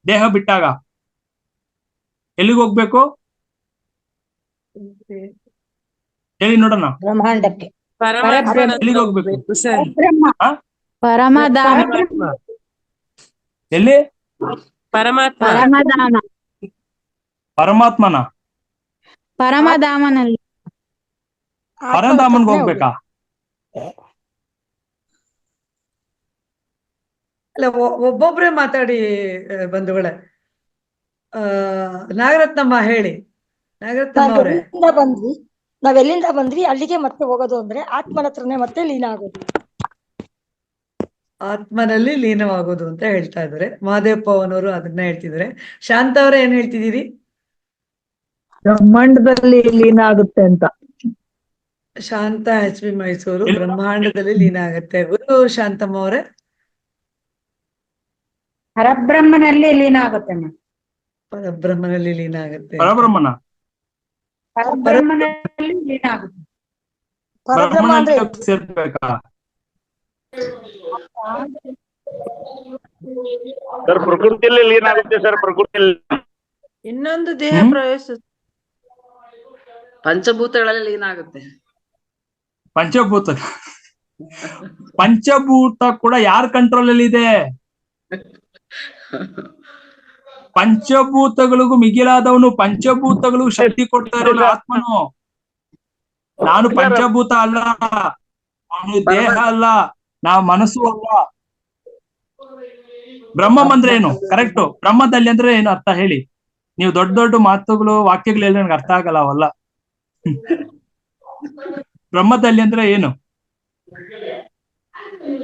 ದೇಹ ಬಿಟ್ಟಾಗ ಎಲ್ಲಿಗೆ ಹೋಗ್ಬೇಕು ಹೇಳಿ ನೋಡೋಣ. ಬ್ರಹ್ಮಾಂಡಕ್ಕೆ ಎಲ್ಲಿಗೆ ಹೋಗ್ಬೇಕು? ಪರಮಧಾಮ ಎಲ್ಲಿ? ಪರಮಧಾಮ ಪರಮಾತ್ಮನ ಪರಮಧಾಮನಲ್ಲಿ ಪರಧಾಮನ್ಗೆ ಹೋಗ್ಬೇಕಾ? ಅಲ್ಲ, ಒಬ್ಬೊಬ್ರೆ ಮಾತಾಡಿ ಬಂಧುಗಳೇ. ನಾಗರತ್ನಮ್ಮ ಹೇಳಿ. ನಾಗರತ್ನಮ್ಮ ಅವರೇ, ನಾವೆಲ್ಲಿಂದ ಬಂದ್ವಿ ಅಲ್ಲಿಗೆ ಮತ್ತೆ ಹೋಗೋದು ಅಂದ್ರೆ ಆತ್ಮನ ಹತ್ರನೇ ಮತ್ತೆ ಲೀನ ಆಗೋದು. ಆತ್ಮನಲ್ಲಿ ಲೀನವಾಗೋದು ಅಂತ ಹೇಳ್ತಾ ಇದ್ದಾರೆ. ಮಹಾದೇವಪ್ಪ ಅವನವರು ಅದನ್ನ ಹೇಳ್ತಿದ್ದಾರೆ. ಶಾಂತ ಅವರೇ ಏನ್ ಹೇಳ್ತಿದ್ದೀರಿ? ಬ್ರಹ್ಮಾಂಡದಲ್ಲಿ ಲೀನ ಆಗುತ್ತೆ ಅಂತ. ಶಾಂತ HB ಮೈಸೂರು ಬ್ರಹ್ಮಾಂಡದಲ್ಲಿ ಲೀನ ಆಗತ್ತೆ. ಗುರು ಶಾಂತಮ್ಮ ಅವರೇ? ಪರಬ್ರಹ್ಮನಲ್ಲಿ ಲೀನ ಆಗುತ್ತೆ. ಪರಬ್ರಹ್ಮನಲ್ಲಿ ಲೀನ ಆಗತ್ತೆ. ಪರಬ್ರಹ್ಮನ ಪರಬ್ರಹ್ಮನಲ್ಲಿ ಲೀನ ಆಗುತ್ತೆ. ಪರಬ್ರಹ್ಮ ಅಂದ್ರೆ ಸೇರ್ಬೇಕಾ? ಸರ್ ಪ್ರಕೃತಿಯಲ್ಲಿ ಲೀನ ಆಗುತ್ತೆ ಸರ್. ಪ್ರಕೃತಿಯಲ್ಲಿ ಇನ್ನೊಂದು ದೇಹ ಪ್ರವೇಶ ಪಂಚಭೂತಗಳಲ್ಲಿ ಲೀನ ಆಗುತ್ತೆ. ಪಂಚಭೂತ ಕೂಡ ಯಾರ ಕಂಟ್ರೋಲ್ ಅಲ್ಲಿ ಇದೆ? ಪಂಚಭೂತಗಳಿಗೂ ಮಿಗಿಲಾದವನು, ಪಂಚಭೂತಗಳಿಗೂ ಶಕ್ತಿ ಕೊಡ್ತಾ ಇರೋನು ಆತ್ಮನು. ನಾನು ಪಂಚಭೂತ ಅಲ್ಲ, ನಾನು ದೇಹ ಅಲ್ಲ, ನಾ ಮನಸ್ಸು ಅಲ್ಲ. ಬ್ರಹ್ಮಂ ಅಂದ್ರೆ ಏನು? ಕರೆಕ್ಟ್. ಬ್ರಹ್ಮದಲ್ಲಿ ಅಂದ್ರೆ ಏನು ಅರ್ಥ ಹೇಳಿ. ನೀವು ದೊಡ್ಡ ದೊಡ್ಡ ಮಾತುಗಳು ವಾಕ್ಯಗಳು ಹೇಳಿ ನನಗೆ ಅರ್ಥ ಆಗಲ್ಲ ಅವಲ್ಲ. ಬ್ರಹ್ಮದಲ್ಲಿ ಅಂದ್ರೆ ಏನು?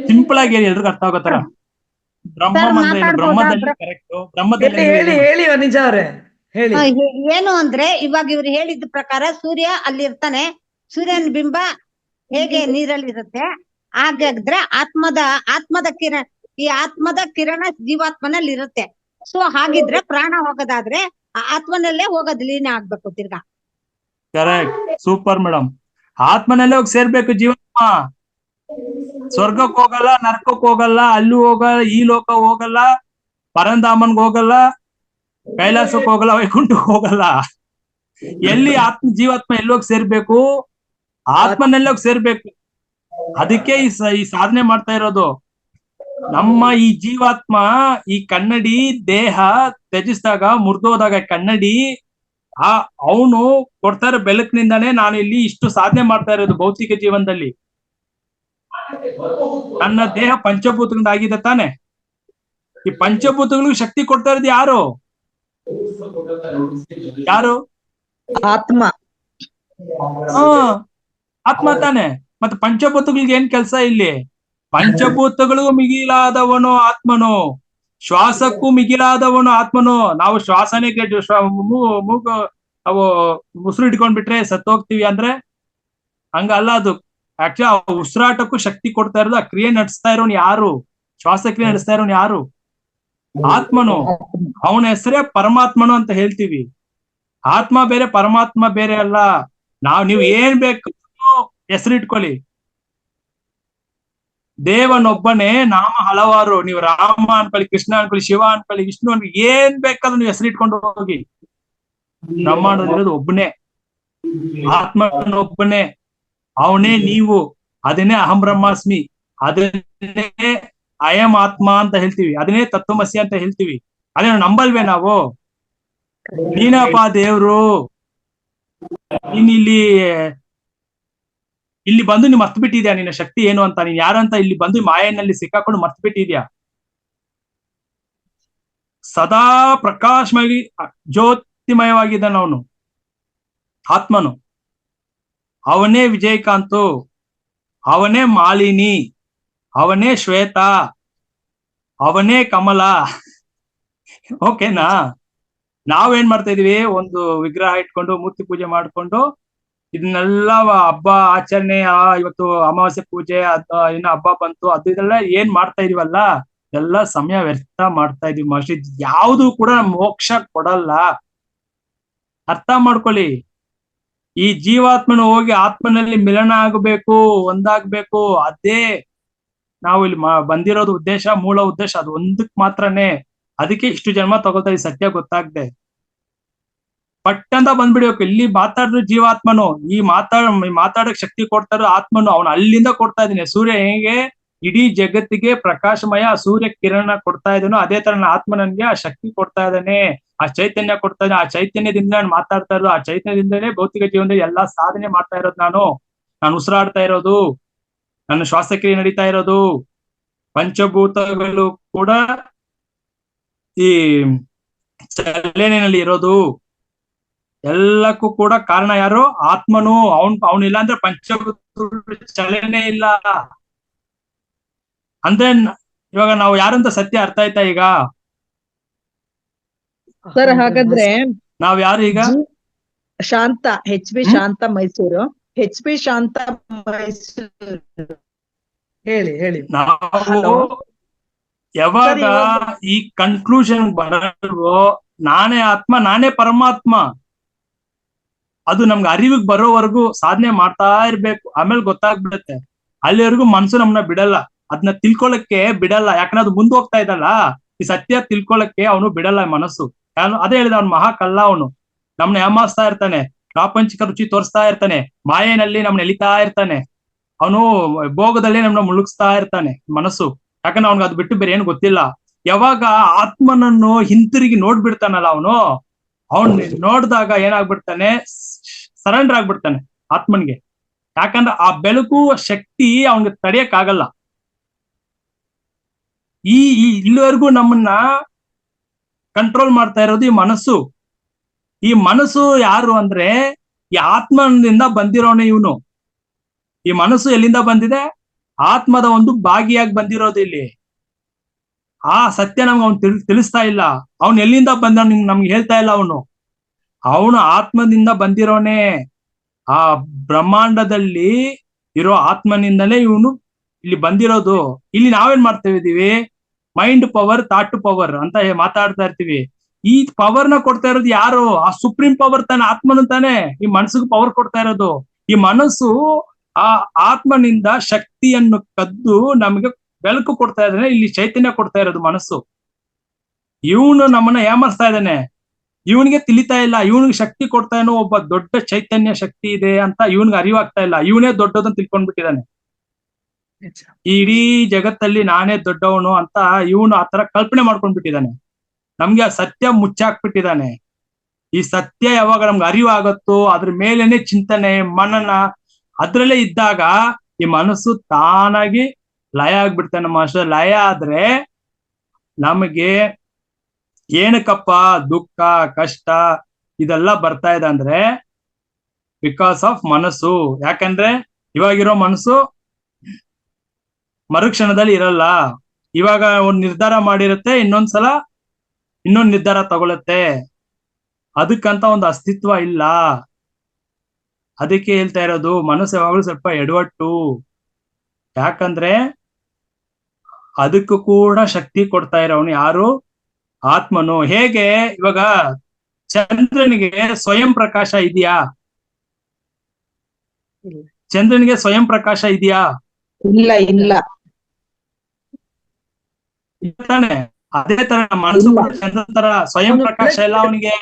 ಸಿಂಪಲ್ ಆಗಿ ಹೇಳಿ, ಎಲ್ರಿಗೂ ಅರ್ಥ ಆಗೋ ತರ. ಬ್ರಹ್ಮಂ ಅಂದ್ರೆ ಏನು? ಬ್ರಹ್ಮದಲ್ಲಿ ಕರೆಕ್ಟ್. ಬ್ರಹ್ಮದಲ್ಲಿ ಹೇಳಿ ಹೇಳಿ ನಿಜ ಅವ್ರೆ ಹೇಳಿ. ಏನು ಅಂದ್ರೆ ಇವಾಗ ಇವ್ರು ಹೇಳಿದ ಪ್ರಕಾರ ಸೂರ್ಯ ಅಲ್ಲಿ ಇರ್ತಾನೆ. ಸೂರ್ಯನ ಬಿಂಬ ಹೇಗೆ ನೀರಲ್ಲಿ ಇರುತ್ತೆ, ಹಾಗಾದ್ರೆ ಆತ್ಮದ ಕಿರಣ, ಈ ಆತ್ಮದ ಕಿರಣ ಜೀವಾತ್ಮನಲ್ಲಿ ಇರುತ್ತೆ. ಸೊ ಹಾಗಿದ್ರೆ ಪ್ರಾಣ ಹೋಗೋದಾದ್ರೆ ಆ ಆತ್ಮನಲ್ಲೇ ಹೋಗೋದ್ ಲೀನ ಆಗ್ಬೇಕು ತಿರ್ಗಾ. Correct, super madam. ಆತ್ಮನಲ್ಲೇ ಹೋಗಿ ಸೇರ್ಬೇಕು ಜೀವಾತ್ಮ. ಸ್ವರ್ಗಕ್ಕೆ ಹೋಗಲ್ಲ, ನರ್ಕಕ್ಕೆ ಹೋಗಲ್ಲ, ಅಲ್ಲೂ ಹೋಗಲ್ಲ, ಈ ಲೋಕ ಹೋಗಲ್ಲ, ಪರಂಧಾಮನ್ಗೆ ಹೋಗಲ್ಲ, ಕೈಲಾಸಕ್ಕೆ ಹೋಗಲ್ಲ, ವೈಕುಂಠಕ್ಕೆ ಹೋಗಲ್ಲ. ಎಲ್ಲಿ ಜೀವಾತ್ಮ ಎಲ್ಲೋಗಿ ಸೇರ್ಬೇಕು? ಆತ್ಮನಲ್ಲೋಗಿ ಸೇರ್ಬೇಕು. ಅದಕ್ಕೆ ಈ ಸಾಧನೆ ಮಾಡ್ತಾ ಇರೋದು. ನಮ್ಮ ಈ ಜೀವಾತ್ಮ ಈ ಕನ್ನಡಿ ದೇಹ ತ್ಯಜಿಸಿದಾಗ, ಮುರಿದೋದಾಗ ಕನ್ನಡಿ, ಅವನು ಕೊಡ್ತಾ ಇರೋ ಬೆಳಕಿನಿಂದಾನೇ ನಾನು ಇಲ್ಲಿ ಇಷ್ಟು ಸಾಧನೆ ಮಾಡ್ತಾ ಇರೋದು ಭೌತಿಕ ಜೀವನದಲ್ಲಿ. ನನ್ನ ದೇಹ ಪಂಚಭೂತಗಳಿಂದ ಆಗಿದೆ ತಾನೆ. ಈ ಪಂಚಭೂತಗಳಿಗೂ ಶಕ್ತಿ ಕೊಡ್ತಾ ಇರೋದು ಯಾರು? ಆತ್ಮ. ಆತ್ಮ ತಾನೆ. ಮತ್ತೆ ಪಂಚಭೂತಗಳಿಗೆ ಏನ್ ಕೆಲಸ ಇಲ್ಲಿ? ಪಂಚಭೂತಗಳಿಗೂ ಮಿಗಿಲಾದವನು ಆತ್ಮನು, ಶ್ವಾಸಕ್ಕೂ ಮಿಗಿಲಾದವನು ಆತ್ಮನು. ನಾವು ಶ್ವಾಸನೇ ಮೂಗು ಅವು ಉಸಿರು ಇಟ್ಕೊಂಡ್ಬಿಟ್ರೆ ಸತ್ತೋಗ್ತೀವಿ ಅಂದ್ರೆ ಹಂಗಲ್ಲ. ಅದು ಆಕ್ಚುಲಿ ಆ ಉಸಿರಾಟಕ್ಕೂ ಶಕ್ತಿ ಕೊಡ್ತಾ ಇರೋದು, ಆ ಕ್ರಿಯೆ ನಡೆಸ್ತಾ ಇರೋನು ಯಾರು? ಶ್ವಾಸಕ್ರಿಯೆ ನಡೆಸ್ತಾ ಇರೋನು ಯಾರು? ಆತ್ಮನು. ಅವನ ಹೆಸರೇ ಪರಮಾತ್ಮನು ಅಂತ ಹೇಳ್ತೀವಿ. ಆತ್ಮ ಬೇರೆ, ಪರಮಾತ್ಮ ಬೇರೆ ಅಲ್ಲ. ನೀವು ಏನ್ ಬೇಕು ಹೆಸರಿಟ್ಕೊಳ್ಳಿ. ದೇವನೊಬ್ಬನೇ, ನಾಮ ಹಲವಾರು. ನೀವು ರಾಮ ಅನ್ಕೊಳ್ಳಿ, ಕೃಷ್ಣ ಅನ್ಕೊಳ್ಳಿ, ಶಿವ ಅನ್ಕೊಳ್ಳಿ, ವಿಷ್ಣು ಅನ್ಕೊಳ್ಳಿ, ಏನ್ ಬೇಕಾದ್ರೂ ನೀವು ಹೆಸರಿಟ್ಕೊಂಡು ಹೋಗಿ. ಬ್ರಹ್ಮಾಂಡದಲ್ಲಿರೋದು ಒಬ್ಬನೇ, ಆತ್ಮನೊಬ್ಬನೇ. ಅವನೇ ನೀವು. ಅದನ್ನೇ ಅಹಂ ಬ್ರಹ್ಮಾಸ್ಮಿ, ಅದನ್ನೇ ಅಯಂ ಆತ್ಮ ಅಂತ ಹೇಳ್ತೀವಿ, ಅದನ್ನೇ ತತ್ವಮಸಿ ಅಂತ ಹೇಳ್ತೀವಿ. ಅದೇನು ನಂಬಲ್ವೇ ನಾವು? ನೀನಪ್ಪ ದೇವ್ರು, ನೀನ್ ಇಲ್ಲಿ ಬಂದು ನೀನ್ ಮರ್ತು ಬಿಟ್ಟಿದ್ಯಾ ನಿನ್ನ ಶಕ್ತಿ ಏನು ಅಂತ, ನೀನ್ ಯಾರು ಅಂತ ಇಲ್ಲಿ ಬಂದು ಮಾಯನಲ್ಲಿ ಸಿಕ್ಕಾಕೊಂಡು ಮರ್ತು ಬಿಟ್ಟಿದ್ಯಾ. ಸದಾ ಪ್ರಕಾಶವಾಗಿ ಜ್ಯೋತಿಮಯವಾಗಿದ್ದಾನ ಅವನು, ಆತ್ಮನು. ಅವನೇ ವಿಜಯಕಾಂತು, ಅವನೇ ಮಾಲಿನಿ, ಅವನೇ ಶ್ವೇತ, ಅವನೇ ಕಮಲ. ಓಕೆನಾ? ನಾವೇನ್ ಮಾಡ್ತಾ ಇದೀವಿ? ಒಂದು ವಿಗ್ರಹ ಇಟ್ಕೊಂಡು ಮೂರ್ತಿ ಪೂಜೆ ಮಾಡ್ಕೊಂಡು ಇದನ್ನೆಲ್ಲ ಹಬ್ಬ ಆಚರಣೆ, ಇವತ್ತು ಅಮಾವಾಸ್ಯೆ ಪೂಜೆ, ಇನ್ನು ಹಬ್ಬ ಬಂತು, ಇದೆಲ್ಲ ಏನ್ ಮಾಡ್ತಾ ಇದೀವಲ್ಲ, ಎಲ್ಲ ಸಮಯ ವ್ಯರ್ಥ ಮಾಡ್ತಾ ಇದೀವಿ ಮಾಸ್ಟರ್. ಯಾವುದು ಕೂಡ ಮೋಕ್ಷ ಕೊಡಲ್ಲ. ಅರ್ಥ ಮಾಡ್ಕೊಳ್ಳಿ. ಈ ಜೀವಾತ್ಮನು ಹೋಗಿ ಆತ್ಮನಲ್ಲಿ ಮಿಲನ ಆಗಬೇಕು, ಒಂದಾಗ್ಬೇಕು. ಅದೇ ನಾವು ಇಲ್ಲಿ ಬಂದಿರೋದು ಉದ್ದೇಶ, ಮೂಲ ಉದ್ದೇಶ ಅದು ಒಂದಕ್ ಮಾತ್ರನೇ. ಅದಕ್ಕೆ ಇಷ್ಟು ಜನ್ಮ ತಗೊಳ್ತಾ ಈ ಸತ್ಯ ಗೊತ್ತಾಗ್ದೆ. ಪಟ್ಟಂತ ಬಂದ್ಬಿಡ್ಬೇಕು. ಇಲ್ಲಿ ಮಾತಾಡಿದ್ರು ಜೀವಾತ್ಮನು, ಈ ಮಾತಾಡಕ್ ಶಕ್ತಿ ಕೊಡ್ತಾರೋ ಆತ್ಮನು, ಅವನು ಅಲ್ಲಿಂದ ಕೊಡ್ತಾ ಇದ್ದೀನಿ. ಸೂರ್ಯ ಹೇಗೆ ಇಡೀ ಜಗತ್ತಿಗೆ ಪ್ರಕಾಶಮಯ ಸೂರ್ಯ ಕಿರಣ ಕೊಡ್ತಾ ಇದ್ದಾನೋ, ಅದೇ ತರ ನನ್ನ ಆತ್ಮ ನನ್ಗೆ ಆ ಶಕ್ತಿ ಕೊಡ್ತಾ ಇದ್ದಾನೆ, ಆ ಚೈತನ್ಯ ಕೊಡ್ತಾ ಇದ್ದಾನೆ. ಆ ಚೈತನ್ಯದಿಂದ ನಾನು ಮಾತಾಡ್ತಾ ಇರೋದು, ಆ ಚೈತನ್ಯದಿಂದಲೇ ಭೌತಿಕ ಜೀವನದಲ್ಲಿ ಎಲ್ಲಾ ಸಾಧನೆ ಮಾಡ್ತಾ ಇರೋದು. ನಾನು ಉಸಿರಾಡ್ತಾ ಇರೋದು, ನನ್ನ ಶ್ವಾಸಕ್ರಿಯೆ ನಡೀತಾ ಇರೋದು, ಪಂಚಭೂತಗಳು ಕೂಡ ಈ ಚಲನೆಯಲ್ಲಿ ಇರೋದು, ಎಲ್ಲಕ್ಕೂ ಕೂಡ ಕಾರಣ ಯಾರು? ಆತ್ಮನು. ಅವನಿಲ್ಲ ಅಂದ್ರೆ ಪಂಚಭೂತ ಚಲನೆ ಇಲ್ಲ. ಅಂದ್ರೆ ಇವಾಗ ನಾವು ಯಾರಂತ ಸತ್ಯ ಅರ್ಥ ಆಯ್ತಾ ಈಗ? ಸರ್ ಹಾಗಾದ್ರೆ ನಾವ್ ಯಾರು ಈಗ? ಶಾಂತ, HP ಶಾಂತ ಮೈಸೂರು, HP ಶಾಂತ ಮೈಸೂರು. ಹೇಳಿ. ನಾವು ಯಾವಾಗ ಈ ಕನ್ಕ್ಲೂಷನ್ ಬರಲ್ವೋ, ನಾನೇ ಆತ್ಮ, ನಾನೇ ಪರಮಾತ್ಮ, ಅದು ನಮ್ಗೆ ಅರಿವಿಗೆ ಬರೋವರೆಗೂ ಸಾಧನೆ ಮಾಡ್ತಾ ಇರ್ಬೇಕು. ಆಮೇಲೆ ಗೊತ್ತಾಗ್ಬಿಡುತ್ತೆ. ಅಲ್ಲಿವರೆಗೂ ಮನ್ಸು ನಮ್ನ ಬಿಡಲ್ಲ, ಅದನ್ನ ತಿಳ್ಕೊಳಕ್ಕೆ ಬಿಡಲ್ಲ. ಯಾಕಂದ್ರೆ ಅದು ಮುಂದೆ ಹೋಗ್ತಾ ಇದ್ದಲ್ಲ, ಈ ಸತ್ಯ ತಿಳ್ಕೊಳಕ್ಕೆ ಅವನು ಬಿಡಲ್ಲ ಮನಸ್ಸು. ಅದೇ ಹೇಳಿದ, ಅವ್ನು ಮಹಾ ಕಲ್ಲ. ಅವನು ನಮ್ನ ಯಾಮಾರಿಸ್ತಾ ಇರ್ತಾನೆ, ಪ್ರಾಪಂಚಿಕ ರುಚಿ ತೋರಿಸ್ತಾ ಇರ್ತಾನೆ, ಮಾಯೆನಲ್ಲಿ ನಮ್ನ ಎಳಿತಾ ಇರ್ತಾನೆ, ಅವನು ಭೋಗದಲ್ಲಿ ನಮ್ನ ಮುಳುಗಿಸ್ತಾ ಇರ್ತಾನೆ ಮನಸ್ಸು. ಯಾಕಂದ್ರೆ ಅವ್ನಿಗೆ ಅದು ಬಿಟ್ಟು ಬೇರೆ ಏನು ಗೊತ್ತಿಲ್ಲ. ಯಾವಾಗ ಆತ್ಮನನ್ನು ಹಿಂತಿರುಗಿ ನೋಡ್ಬಿಡ್ತಾನಲ್ಲ ಅವನು ನೋಡಿದಾಗ ಏನಾಗ್ಬಿಡ್ತಾನೆ? ಸರೆಂಡರ್ ಆಗ್ಬಿಡ್ತಾನೆ ಆತ್ಮನ್ಗೆ. ಯಾಕಂದ್ರೆ ಆ ಬೆಳಕು ಶಕ್ತಿ ಅವನ್ಗೆ ತಡೆಯಕ್ ಆಗಲ್ಲ. ಇಲ್ಲಿವರೆಗೂ ನಮ್ಮನ್ನ ಕಂಟ್ರೋಲ್ ಮಾಡ್ತಾ ಇರೋದು ಈ ಮನಸ್ಸು. ಈ ಮನಸ್ಸು ಯಾರು ಅಂದ್ರೆ ಈ ಆತ್ಮನಿಂದ ಬಂದಿರೋನು ಇವನು. ಈ ಮನಸ್ಸು ಎಲ್ಲಿಂದ ಬಂದಿದೆ? ಆತ್ಮದ ಒಂದು ಭಾಗಿಯಾಗಿ ಬಂದಿರೋದು ಇಲ್ಲಿ. ಆ ಸತ್ಯ ನಮ್ಗೆ ಅವ್ನು ತಿಳಿಸ್ತಾ ಇಲ್ಲ. ಅವನು ಎಲ್ಲಿಂದ ಬಂದ ನಮ್ಗೆ ಹೇಳ್ತಾ ಇಲ್ಲ. ಅವನು ಆತ್ಮದಿಂದ ಬಂದಿರೋನೆ. ಆ ಬ್ರಹ್ಮಾಂಡದಲ್ಲಿ ಇರೋ ಆತ್ಮನಿಂದಲೇ ಇವನು ಇಲ್ಲಿ ಬಂದಿರೋದು. ಇಲ್ಲಿ ನಾವೇನ್ ಮಾಡ್ತಾ ಇದೀವಿ? ಮೈಂಡ್ ಪವರ್, ಥಾಟ್ ಪವರ್ ಅಂತ ಮಾತಾಡ್ತಾ ಇರ್ತೀವಿ. ಈ ಪವರ್ನ ಕೊಡ್ತಾ ಇರೋದು ಯಾರು? ಆ ಸುಪ್ರೀಂ ಪವರ್ ತಾನೆ, ಆತ್ಮನು ತಾನೆ ಈ ಮನಸ್ಸಿಗೆ ಪವರ್ ಕೊಡ್ತಾ ಇರೋದು. ಈ ಮನಸ್ಸು ಆ ಆತ್ಮನಿಂದ ಶಕ್ತಿಯನ್ನು ಕದ್ದು ನಮಗೆ ಬೆಳಕು ಕೊಡ್ತಾ ಇದ್ದಾನೆ. ಇಲ್ಲಿ ಚೈತನ್ಯ ಕೊಡ್ತಾ ಇರೋದು ಮನಸ್ಸು. ಇವನು ನಮ್ಮನ್ನ ಏಮರ್ಸ್ತಾ ಇದ್ದಾನೆ. ಇವನಿಗೆ ತಿಳಿತಾ ಇಲ್ಲ. ಇವನಿಗೆ ಶಕ್ತಿ ಕೊಡ್ತಾ ಏನೋ ಒಬ್ಬ ದೊಡ್ಡ ಚೈತನ್ಯ ಶಕ್ತಿ ಇದೆ ಅಂತ ಇವನ್ಗೆ ಅರಿವಾಗ್ತಾ ಇಲ್ಲ. ಇವನೇ ದೊಡ್ಡದನ್ನು ತಿಳ್ಕೊಂಡ್ಬಿಟ್ಟಿದ್ದಾನೆ. ಈ ಇಡೀ ಜಗತ್ತಲ್ಲಿ ನಾನೇ ದೊಡ್ಡವನು ಅಂತ ಇವನು ಆತರ ಕಲ್ಪನೆ ಮಾಡ್ಕೊಂಡ್ಬಿಟ್ಟಿದ್ದಾನೆ. ನಮ್ಗೆ ಆ ಸತ್ಯ ಮುಚ್ಚಾಕ್ಬಿಟ್ಟಿದ್ದಾನೆ. ಈ ಸತ್ಯ ಯಾವಾಗ ನಮ್ಗೆ ಅರಿವಾಗತ್ತೋ ಅದ್ರ ಮೇಲೇನೆ ಚಿಂತನೆ, ಮನನ ಅದ್ರಲ್ಲೇ ಇದ್ದಾಗ ಈ ಮನಸ್ಸು ತಾನಾಗಿ ಲಯ ಆಗ್ಬಿಡ್ತಾನೆ. ಮಾಸ್ಟರ್, ಲಯ ಆದ್ರೆ ನಮಗೆ ಏನಕ್ಕಪ್ಪ ದುಃಖ ಕಷ್ಟ ಇದೆಲ್ಲ ಬರ್ತಾ ಇದೆ ಅಂದ್ರೆ ಬಿಕಾಸ್ ಆಫ್ ಮನಸ್ಸು. ಯಾಕಂದ್ರೆ ಇವಾಗಿರೋ ಮನಸ್ಸು ಮರುಕ್ಷಣದಲ್ಲಿ ಇರಲ್ಲ. ಇವಾಗ ಒಂದ್ ನಿರ್ಧಾರ ಮಾಡಿರುತ್ತೆ, ಇನ್ನೊಂದ್ಸಲ ಇನ್ನೊಂದ್ ನಿರ್ಧಾರ ತಗೊಳತ್ತೆ. ಅದಕ್ಕಂತ ಒಂದು ಅಸ್ತಿತ್ವ ಇಲ್ಲ. ಅದಕ್ಕೆ ಹೇಳ್ತಾ ಇರೋದು ಮನಸ್ಸು ಯಾವಾಗಲೂ ಸ್ವಲ್ಪ ಎಡವಟ್ಟು. ಯಾಕಂದ್ರೆ ಅದಕ್ಕೂ ಕೂಡ ಶಕ್ತಿ ಕೊಡ್ತಾ ಇರೋನು ಯಾರು? ಆತ್ಮನು. ಹೇಗೆ ಇವಾಗ ಚಂದ್ರನಿಗೆ ಸ್ವಯಂ ಪ್ರಕಾಶ ಇದೆಯಾ? ಚಂದ್ರನಿಗೆ ಸ್ವಯಂ ಪ್ರಕಾಶ ಇದೆಯಾ? ಇಲ್ಲ. ತಾನೆ. ಅದೇ ತರ ಮನಸ್ಸು ಚಂದ್ರ ತರ ಸ್ವಯಂ ಪ್ರಕಾಶ ಇಲ್ಲ ಅವನಿಗೆ.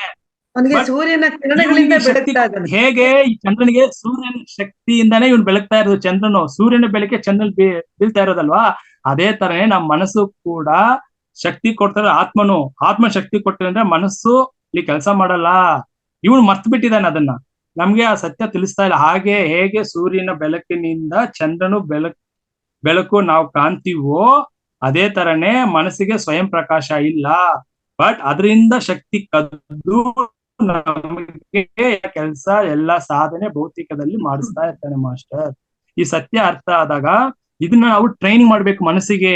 ಸೂರ್ಯನ ಕಿರಣಗಳಿಂದ ಬೆಳಗ್ತಾ ಇದ್ದಾನೆ. ಹೇಗೆ ಈ ಚಂದ್ರನಿಗೆ ಸೂರ್ಯನ ಶಕ್ತಿಯಿಂದಾನೇ ಇವ್ನು ಬೆಳಗ್ತಾ ಇರೋದು. ಚಂದ್ರನು ಸೂರ್ಯನ ಬೆಳಕೆ ಚಂದ್ರನ್ ಬೀಳ್ತಾ ಇರೋದಲ್ವಾ? ಅದೇ ತರನೇ ನಮ್ಮ ಮನಸ್ಸು ಕೂಡ ಶಕ್ತಿ ಕೊಡ್ತಾರೆ ಆತ್ಮನು. ಆತ್ಮ ಶಕ್ತಿ ಕೊಡ್ತಾರೆ ಅಂದ್ರೆ ಮನಸ್ಸು ಇಲ್ಲಿ ಕೆಲಸ ಮಾಡಲ್ಲ. ಇವನು ಮರ್ತು ಬಿಟ್ಟಿದ್ದಾನೆ ಅದನ್ನ. ನಮ್ಗೆ ಆ ಸತ್ಯ ತಿಳಿಸ್ತಾ ಇಲ್ಲ. ಹಾಗೆ ಹೇಗೆ ಸೂರ್ಯನ ಬೆಳಕಿನಿಂದ ಚಂದ್ರನು ಬೆಳಕು ನಾವು ಕಾಣ್ತೀವೋ ಅದೇ ತರನೇ ಮನಸ್ಸಿಗೆ ಸ್ವಯಂ ಪ್ರಕಾಶ ಇಲ್ಲ. ಬಟ್ ಅದರಿಂದ ಶಕ್ತಿ ಕದ್ದು ನಮಗೆ ಕೆಲಸ ಎಲ್ಲ ಸಾಧನೆ ಭೌತಿಕದಲ್ಲಿ ಮಾಡಿಸ್ತಾ ಇರ್ತಾನೆ ಮಾಸ್ಟರ್. ಈ ಸತ್ಯ ಅರ್ಥ ಆದಾಗ ಇದನ್ನ ನಾವು ಟ್ರೈನಿಂಗ್ ಮಾಡ್ಬೇಕು ಮನಸ್ಸಿಗೆ.